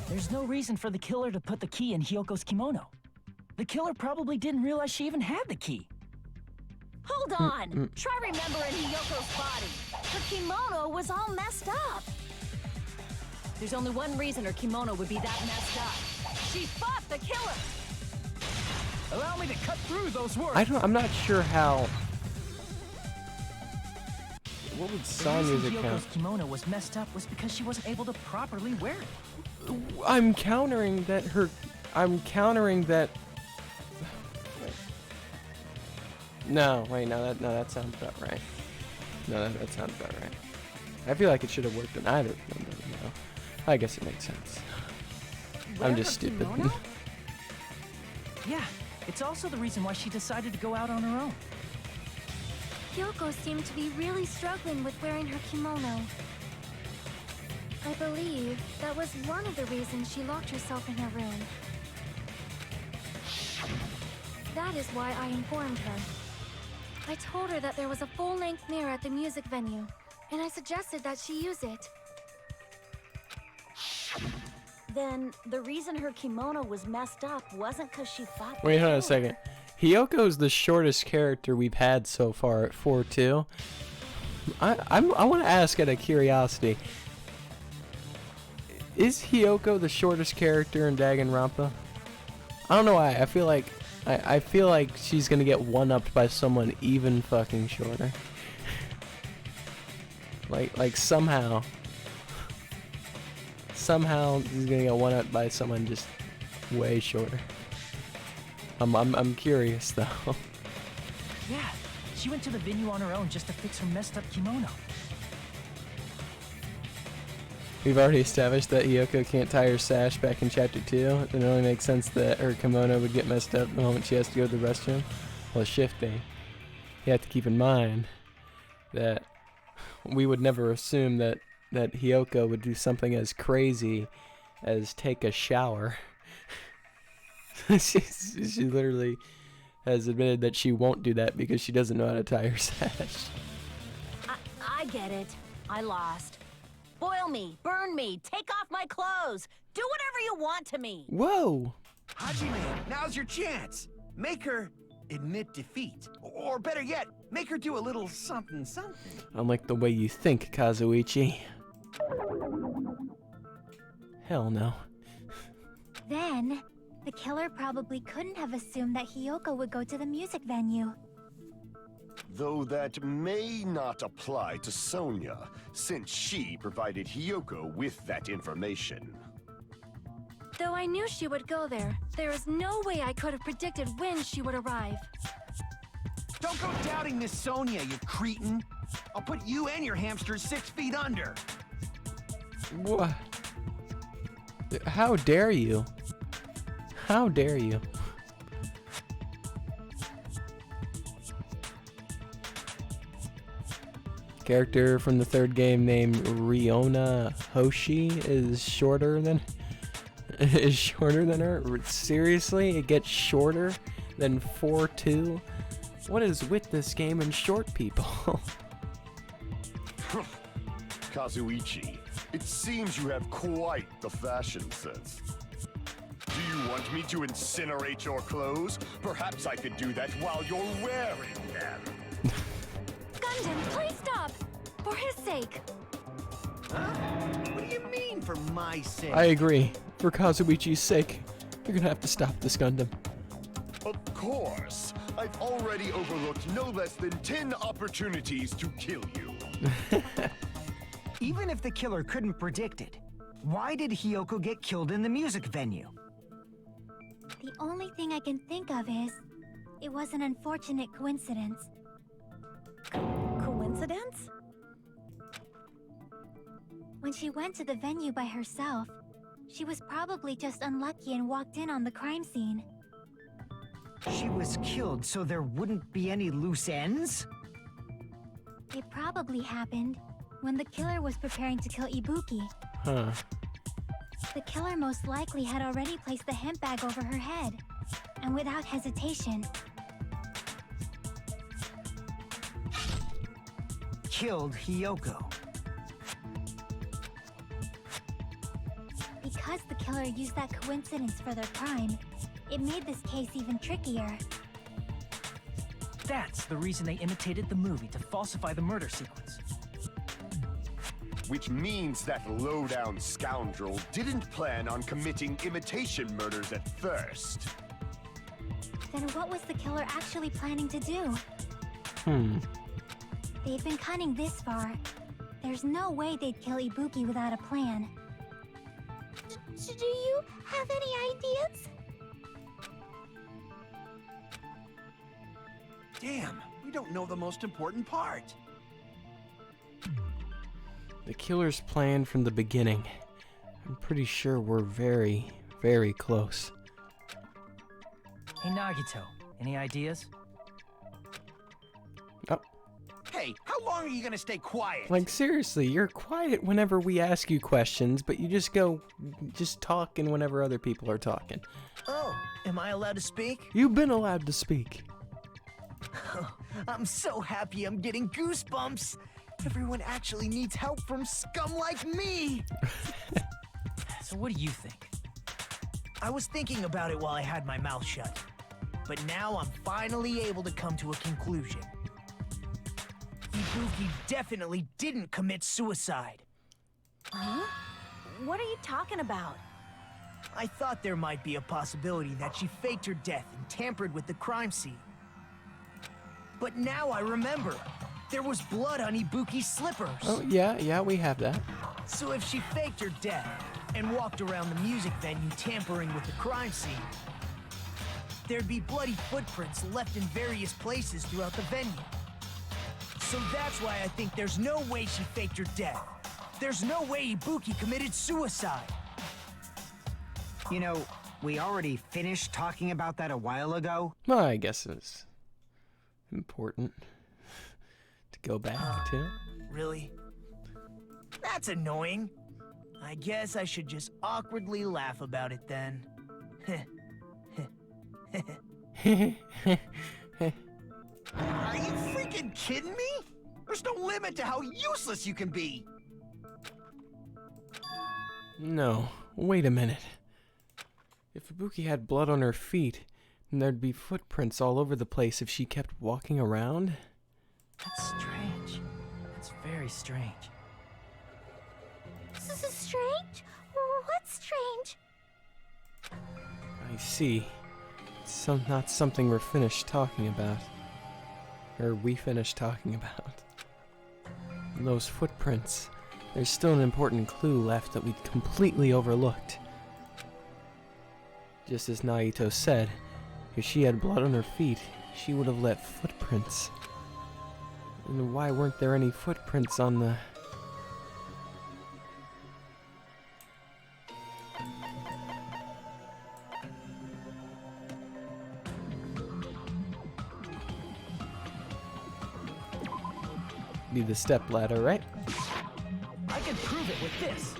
There's no reason for the killer to put the key in Hyoko's kimono. The killer probably didn't realize she even had the key. Hold on! Try remembering Hiyoko's body. Her kimono was all messed up. There's only one reason her kimono would be that messed up. She fought the killer! Allow me to cut through those words. I'm not sure how. What would Sonya's account? Hyoko's kimono was messed up was because she wasn't able to properly wear it. I'm countering that. No, wait, no, that sounds about right. No, that sounds about right. I feel like it should have worked in either of them, but no. I guess it makes sense. I'm just stupid. Yeah, it's also the reason why she decided to go out on her own. Hyoko seemed to be really struggling with wearing her kimono. I believe that was one of the reasons she locked herself in her room. That is why I informed her. I told her that there was a full-length mirror at the music venue, and I suggested that she use it. Then the reason her kimono was messed up wasn't because she fought the Wait, hold on killer. a second. Hyoko's the shortest character we've had so far at 4-2. I want to ask out of curiosity. Is Hyoko the shortest character in Danganronpa? I don't know why. I feel like she's gonna get one-upped by someone even fucking shorter. like somehow she's gonna get one-upped by someone just way shorter. I'm curious though. Yeah, she went to the venue on her own just to fix her messed up kimono. We've already established that Hyoko can't tie her sash back in Chapter 2. It only makes sense that her kimono would get messed up the moment she has to go to the restroom. Well, shifting. You have to keep in mind that we would never assume that Hyoko would do something as crazy as take a shower. She literally has admitted that she won't do that because she doesn't know how to tie her sash. I get it. I lost. Boil me, burn me, take off my clothes. Do whatever you want to me. Whoa! Hajime, now's your chance. Make her admit defeat. Or better yet, make her do a little something something. Unlike the way you think, Kazuichi. Hell no. Then, the killer probably couldn't have assumed that Hyoko would go to the music venue. Though that may not apply to Sonya, since she provided Hyoko with that information. Though I knew she would go there, there is no way I could have predicted when she would arrive. Don't go doubting Miss Sonia, you cretin. I'll put you and your hamsters 6 feet under. What? How dare you? How dare you? Character from the third game named Riona Hoshi is shorter than her. Seriously, it gets shorter than 4'2"? What is with this game and short people? Kazuichi, it seems you have quite the fashion sense. Do you want me to incinerate your clothes? Perhaps I could do that while you're wearing them. Gundam, please stop! For his sake. Huh? What do you mean, for my sake? I agree. For Kazuichi's sake, you're gonna have to stop this Gundam. Of course. I've already overlooked no less than 10 opportunities to kill you. Even if the killer couldn't predict it, why did Hiyoko get killed in the music venue? The only thing I can think of is, it was an unfortunate coincidence. Coincidence? When she went to the venue by herself, she was probably just unlucky and walked in on the crime scene. She was killed so there wouldn't be any loose ends? It probably happened when the killer was preparing to kill Ibuki. Huh. The killer most likely had already placed the hemp bag over her head, and without hesitation, killed Hiyoko. Because the killer used that coincidence for their crime, it made this case even trickier. That's the reason they imitated the movie to falsify the murder sequence. Which means that low-down scoundrel didn't plan on committing imitation murders at first. Then what was the killer actually planning to do? They've been cunning this far. There's no way they'd kill Ibuki without a plan. Do you have any ideas? Damn, we don't know the most important part. The killer's plan from the beginning. I'm pretty sure we're very, very close. Hey Nagito, any ideas? Oh, Hey, how long are you gonna stay quiet? like seriously, you're quiet whenever we ask you questions, but you just talking whenever other people are talking. Oh, am I allowed to speak? You've been allowed to speak. I'm so happy I'm getting goosebumps. Everyone actually needs help from scum like me. So what do you think? I was thinking about it while I had my mouth shut. But now I'm finally able to come to a conclusion. Ibuki definitely didn't commit suicide. Huh? What are you talking about? I thought there might be a possibility that she faked her death and tampered with the crime scene. But now I remember. There was blood on Ibuki's slippers. Oh, yeah, we have that. So if she faked her death and walked around the music venue tampering with the crime scene, there'd be bloody footprints left in various places throughout the venue. So that's why I think there's no way she faked her death. There's no way Ibuki committed suicide. You know, we already finished talking about that a while ago. Well, I guess it was important to go back to. Really? That's annoying. I guess I should just awkwardly laugh about it then. Are you freaking kidding me? There's no limit to how useless you can be. No, wait a minute. If Ibuki had blood on her feet, then there'd be footprints all over the place if she kept walking around. That's strange. That's very strange. This is strange? What's strange? I see. It's not something we're finished talking about. Or we finished talking about. Those footprints. There's still an important clue left that we'd completely overlooked. Just as Naito said, if she had blood on her feet, she would have left footprints. And why weren't there any footprints on the... Be the stepladder, right? I can prove it with this.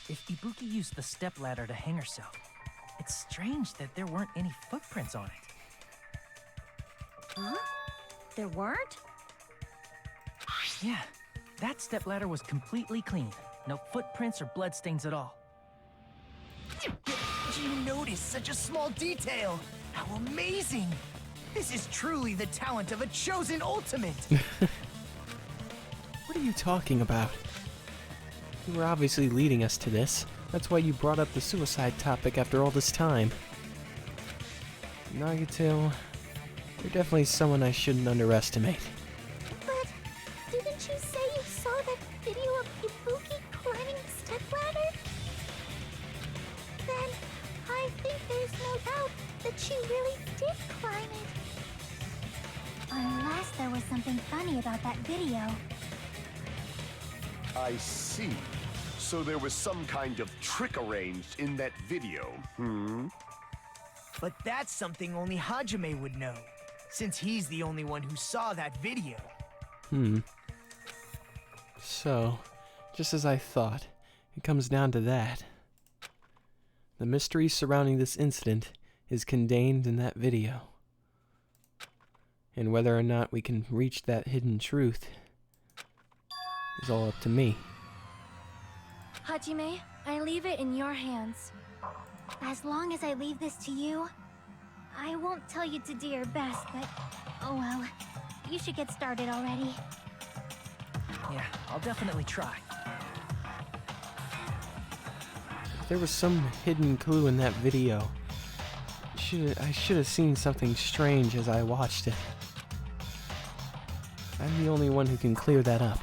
If Ibuki used the stepladder to hang herself, it's strange that there weren't any footprints on it. Huh? There weren't? Yeah, that stepladder was completely clean. No footprints or bloodstains at all. Did you notice such a small detail? How amazing! This is truly the talent of a chosen ultimate! What are you talking about? You were obviously leading us to this. That's why you brought up the suicide topic after all this time. Nagito, you're definitely someone I shouldn't underestimate. But didn't you say you saw that video of Ibuki climbing the stepladder? Then I think there's no doubt that she really did climb it. Unless there was something funny about that video. I see. So there was some kind of trick arranged in that video, But that's something only Hajime would know, since he's the only one who saw that video. So, just as I thought, it comes down to that. The mystery surrounding this incident is contained in that video. And whether or not we can reach that hidden truth is all up to me. Hajime, I leave it in your hands. As long as I leave this to you, I won't tell you to do your best, but oh well. You should get started already. Yeah, I'll definitely try. If there was some hidden clue in that video, I should have seen something strange as I watched it. I'm the only one who can clear that up.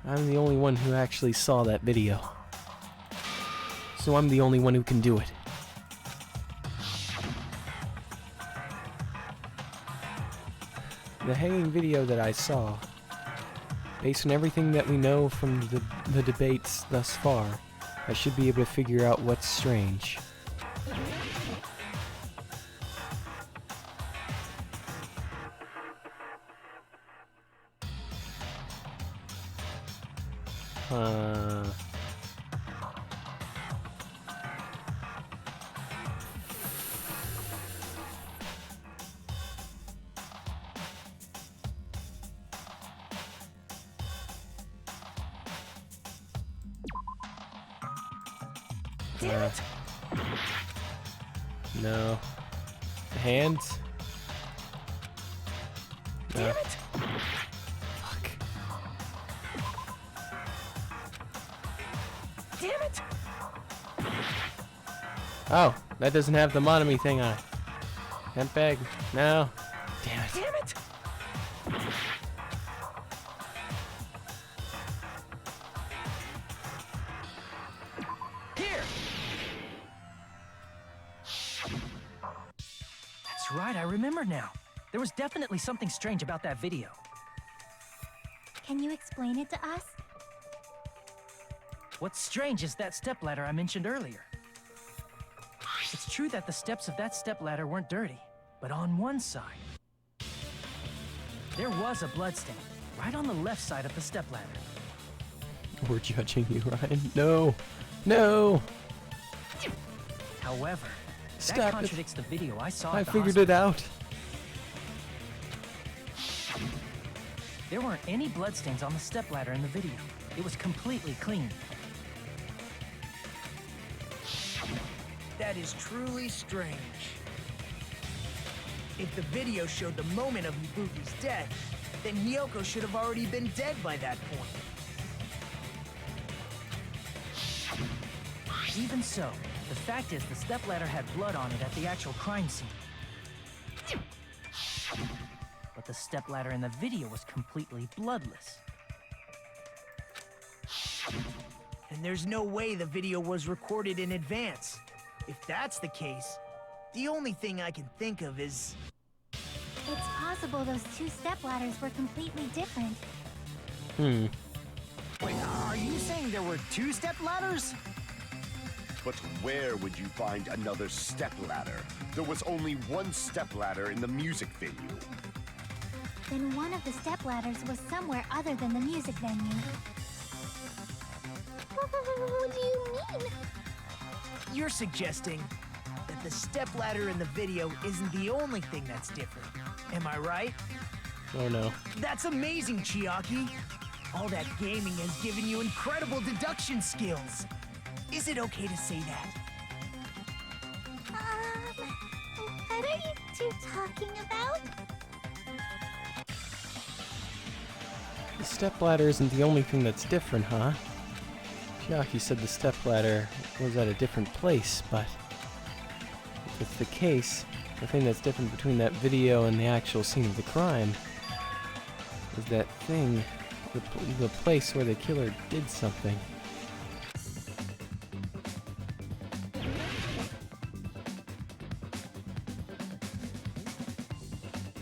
I'm the only one who actually saw that video. So I'm the only one who can do it. The hanging video that I saw, based on everything that we know from the debates thus far, I should be able to figure out what's strange. Damn it! No. The hands? No. Damn it! Fuck. Damn it! Oh, that doesn't have the Monami thing on it. That bag. No. Damn it. Damn it! Here! That's right, I remember now. There was definitely something strange about that video. Can you explain it to us? What's strange is that stepladder I mentioned earlier. It's true that the steps of that stepladder weren't dirty, but on one side, there was a bloodstain, right on the left side of the stepladder. We're judging you, Ryan. No. No. However, Stop that it. contradicts the video I saw I at the figured hospital. it out. There weren't any bloodstains on the stepladder in the video. It was completely clean. That is truly strange. If the video showed the moment of Ibuki's death, then Hiyoko should have already been dead by that point. Even so, the fact is the stepladder had blood on it at the actual crime scene. But the stepladder in the video was completely bloodless. And there's no way the video was recorded in advance. If that's the case, The only thing I can think of is... It's possible those two stepladders were completely different. Hmm. Wait, are you saying there were two stepladders? But where would you find another stepladder? There was only one stepladder in the music venue. Then one of the stepladders was somewhere other than the music venue. What do you mean? You're suggesting that the stepladder in the video isn't the only thing that's different. Am I right? Oh no. That's amazing, Chiaki! All that gaming has given you incredible deduction skills. Is it okay to say that? What are you two talking about? The stepladder isn't the only thing that's different, huh? Chiaki said the stepladder was at a different place, but if it's the case, the thing that's different between that video and the actual scene of the crime is that thing, the place where the killer did something.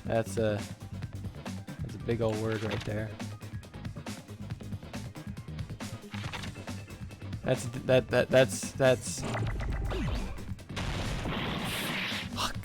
That's a big old word right there. That's fuck.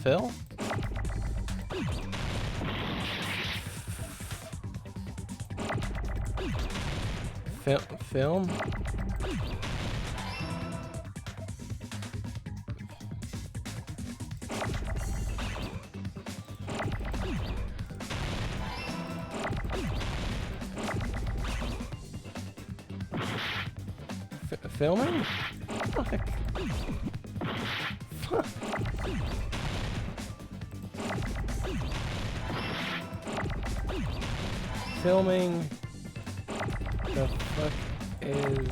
Phil? Film? Filming? Fuck. Filming. The fuck is...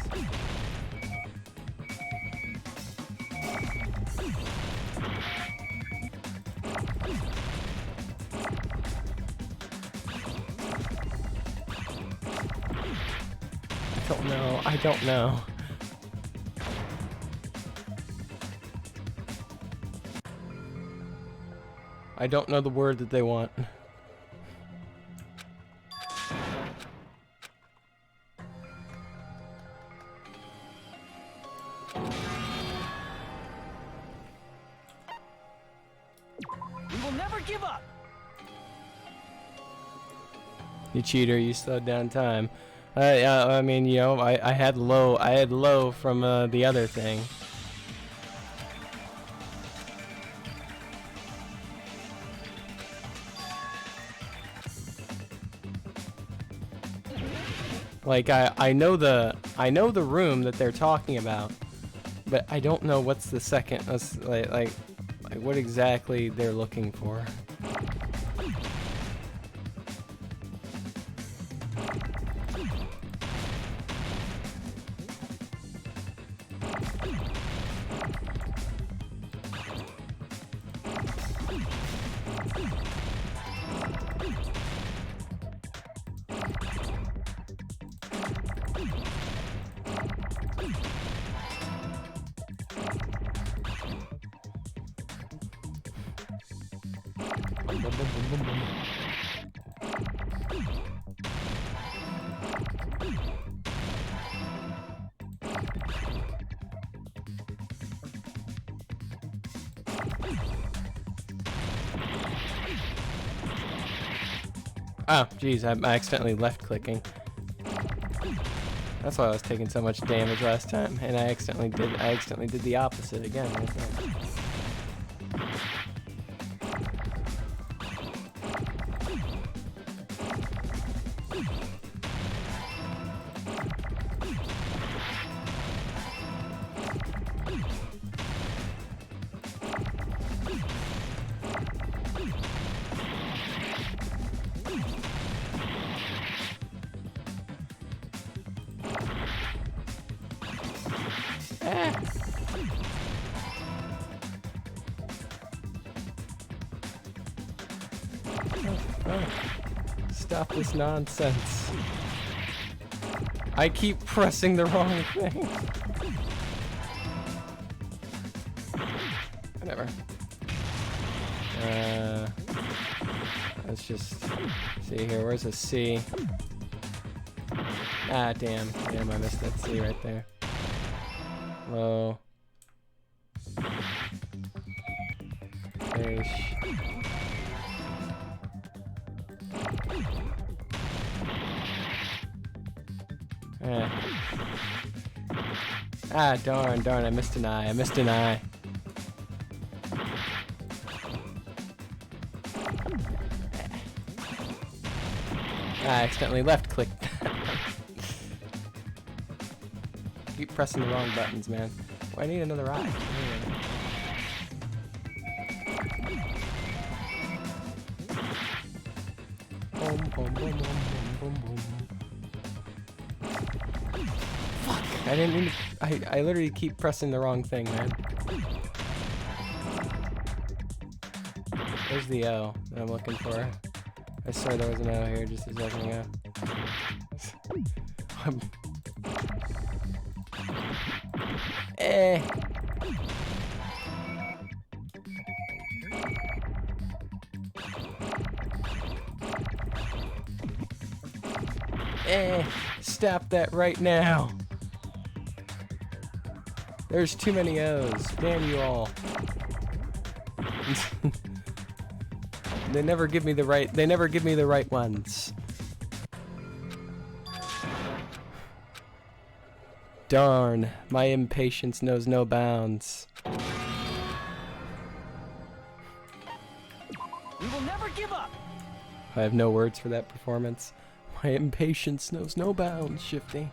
I don't know. I don't know the word that they want. We will never give up! You cheater, you slowed down time. I mean, you know, I had low from the other thing. Like I know the room that they're talking about, but I don't know what's the second like what exactly they're looking for. Oh, geez, I accidentally left-clicking. That's why I was taking so much damage last time, and I accidentally did the opposite again. Ah. Oh. Stop this nonsense. I keep pressing the wrong thing. Whatever. Let's just see here. Where's a C? Ah, damn. Damn, I missed that C right there. Low. Fish. Ah, darn, I missed an eye. I accidentally left clicked. Keep pressing the wrong buttons, man. Oh, I need another eye. Boom, boom, boom, boom, boom, boom. Fuck! I didn't mean to, I literally keep pressing the wrong thing, man. There's the O that I'm looking for. I swear there was an O here just a second ago. Stop that right now. There's too many O's. Damn you all. They never give me the right ones. Darn, my impatience knows no bounds. We will never give up. I have no words for that performance. My impatience knows no bounds, Shifty.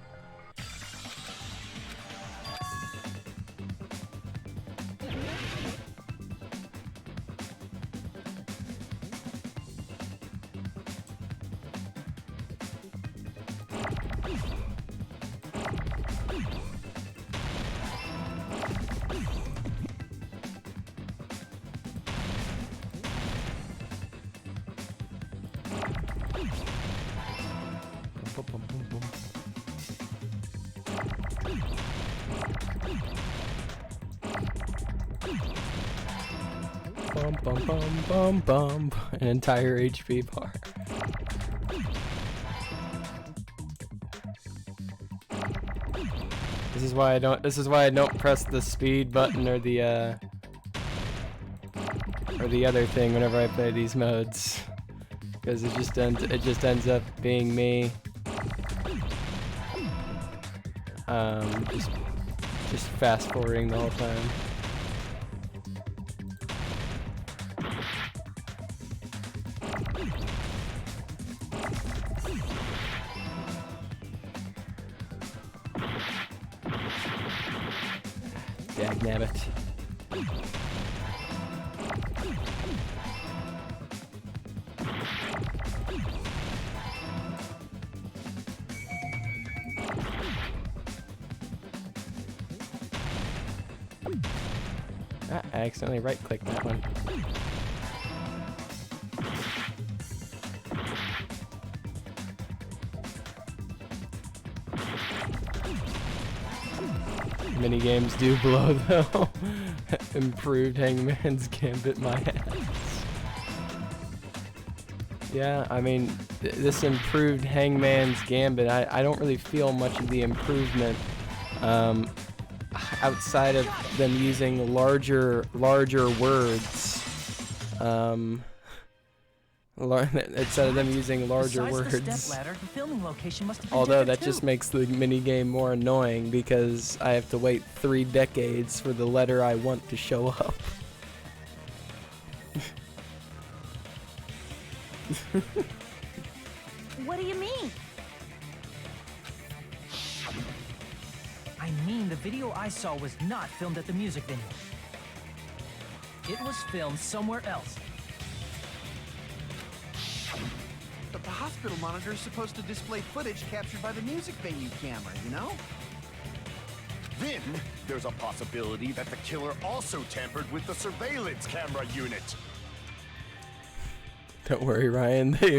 Bum bum bum bum bum. An entire HP bar. This is why I don't press the speed button or the other thing whenever I play these modes. Because it just ends up being me just fast forwarding the whole time. Dagnabbit. I accidentally right-clicked that one. Minigames do blow though. Improved Hangman's Gambit my ass. Yeah, I mean, this improved Hangman's Gambit, I don't really feel much of the improvement outside of them using larger words. Instead of them using larger words. The step ladder, the filming location must have been Although that different just too. makes the minigame more annoying because I have to wait 3 decades for the letter I want to show up. What do you mean? I mean, the video I saw was not filmed at the music venue. It was filmed somewhere else. But the hospital monitor is supposed to display footage captured by the music venue camera, you know? Then, there's a possibility that the killer also tampered with the surveillance camera unit. Don't worry, Ryan. They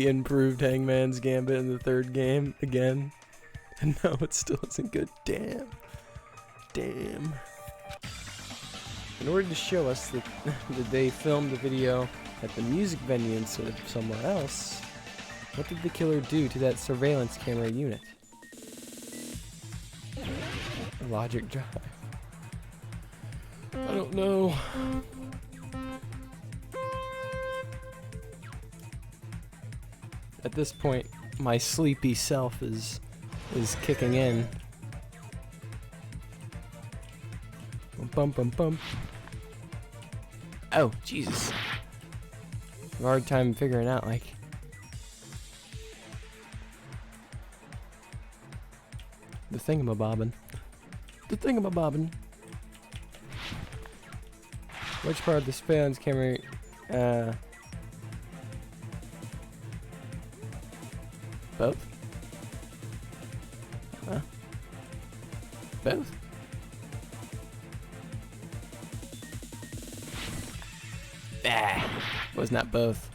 improved Hangman's Gambit in the third game again. And no, it still isn't good. Damn. Damn. In order to show us that they filmed the video at the music venue instead of somewhere else, what did the killer do to that surveillance camera unit? Logic drive. I don't know. At this point, my sleepy self is kicking in. Bum bum bum. Oh, Jesus. I have a hard time figuring out, like. The thingamabobbin. The thingamabobbin. Which part of the surveillance camera, both? Huh? Both? Was not both.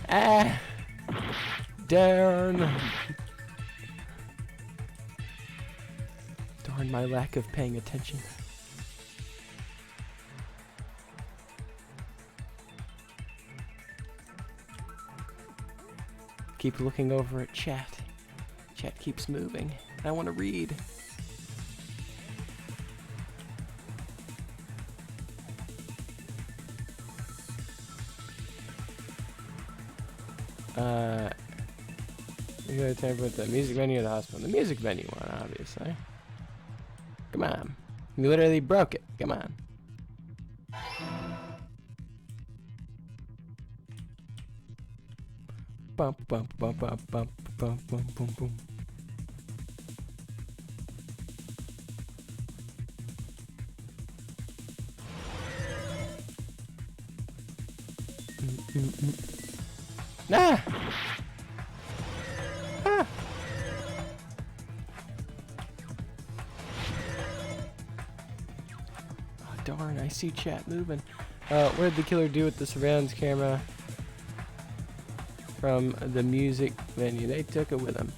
Ah! Darn! Darn my lack of paying attention. Keep looking over at chat. Chat keeps moving. I want to read. We gotta talk about the music venue at the hospital. The music venue one, obviously. Come on. You literally broke it. Come on. Bump, bump, bump, bump, bump, bump, bump, boom, boom. Ah! Ah! Oh, darn, I see chat moving. What did the killer do with the surveillance camera from the music venue? They took it with them.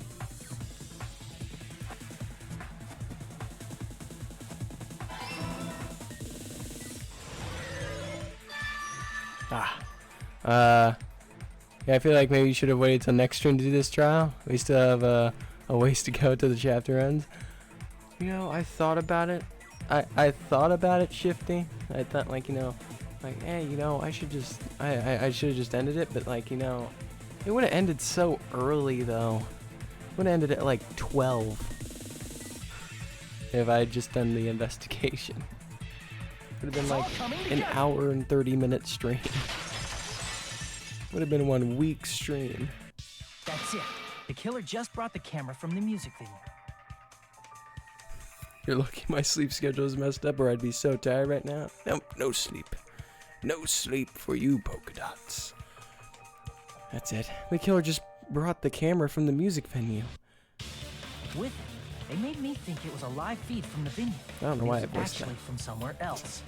Yeah, I feel like maybe you should have waited till next stream to do this trial. We still have a ways to go till the chapter ends. You know, I thought about it. I thought about it, Shifty. I thought, like, you know, like, hey, you know, I should just, I should have just ended it, but, like, you know, it would have ended so early, though. It would have ended at, like, 12. If I had just done the investigation. It would have been, like, an hour and 30-minute stream. Would have been 1 week stream. That's it. The killer just brought the camera from the music venue. You're lucky my sleep schedule is messed up or I'd be so tired right now. Nope, no sleep. No sleep for you, polka dots. That's it. The killer just brought the camera from the music venue. With it, they made me think it was a live feed from the venue. I don't know why I voiced actually that. from somewhere else.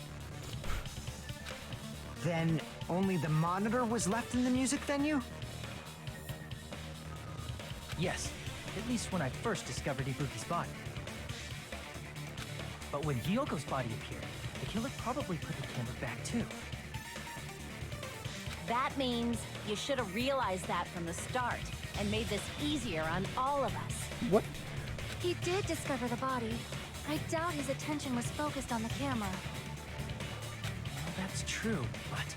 Then only the monitor was left in the music venue? Yes, at least when I first discovered Ibuki's body. But when Hyoko's body appeared, the killer probably put the camera back too. That means you should have realized that from the start and made this easier on all of us. What? He did discover the body. I doubt his attention was focused on the camera. Well, that's true, but...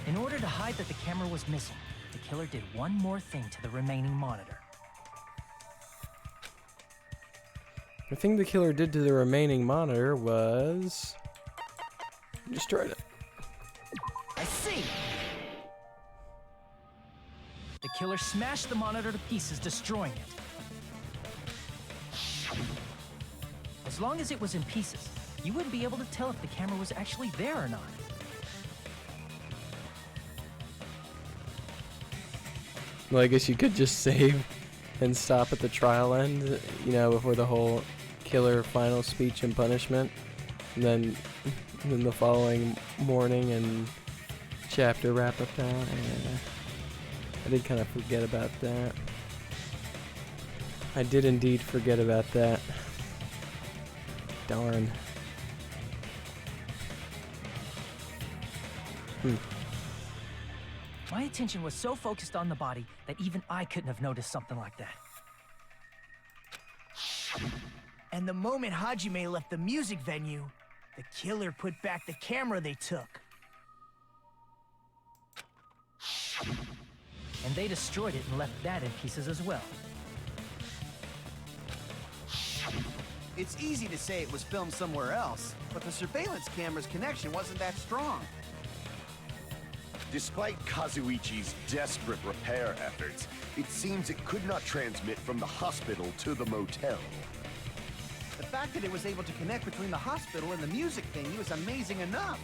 in order to hide that the camera was missing, the killer did one more thing to the remaining monitor. The thing the killer did to the remaining monitor was... destroyed it. I see! The killer smashed the monitor to pieces, destroying it. As long as it was in pieces, you wouldn't be able to tell if the camera was actually there or not. Well, I guess you could just save and stop at the trial end, you know, before the whole killer final speech and punishment. And then the following morning and chapter wrap up that. I did kind of forget about that. I did indeed forget about that. Darn. My attention was so focused on the body that even I couldn't have noticed something like that. And the moment Hajime left the music venue, the killer put back the camera they took. And they destroyed it and left that in pieces as well. It's easy to say it was filmed somewhere else, but the surveillance camera's connection wasn't that strong. Despite Kazuichi's desperate repair efforts, it seems it could not transmit from the hospital to the motel. The fact that it was able to connect between the hospital and the music venue is amazing enough.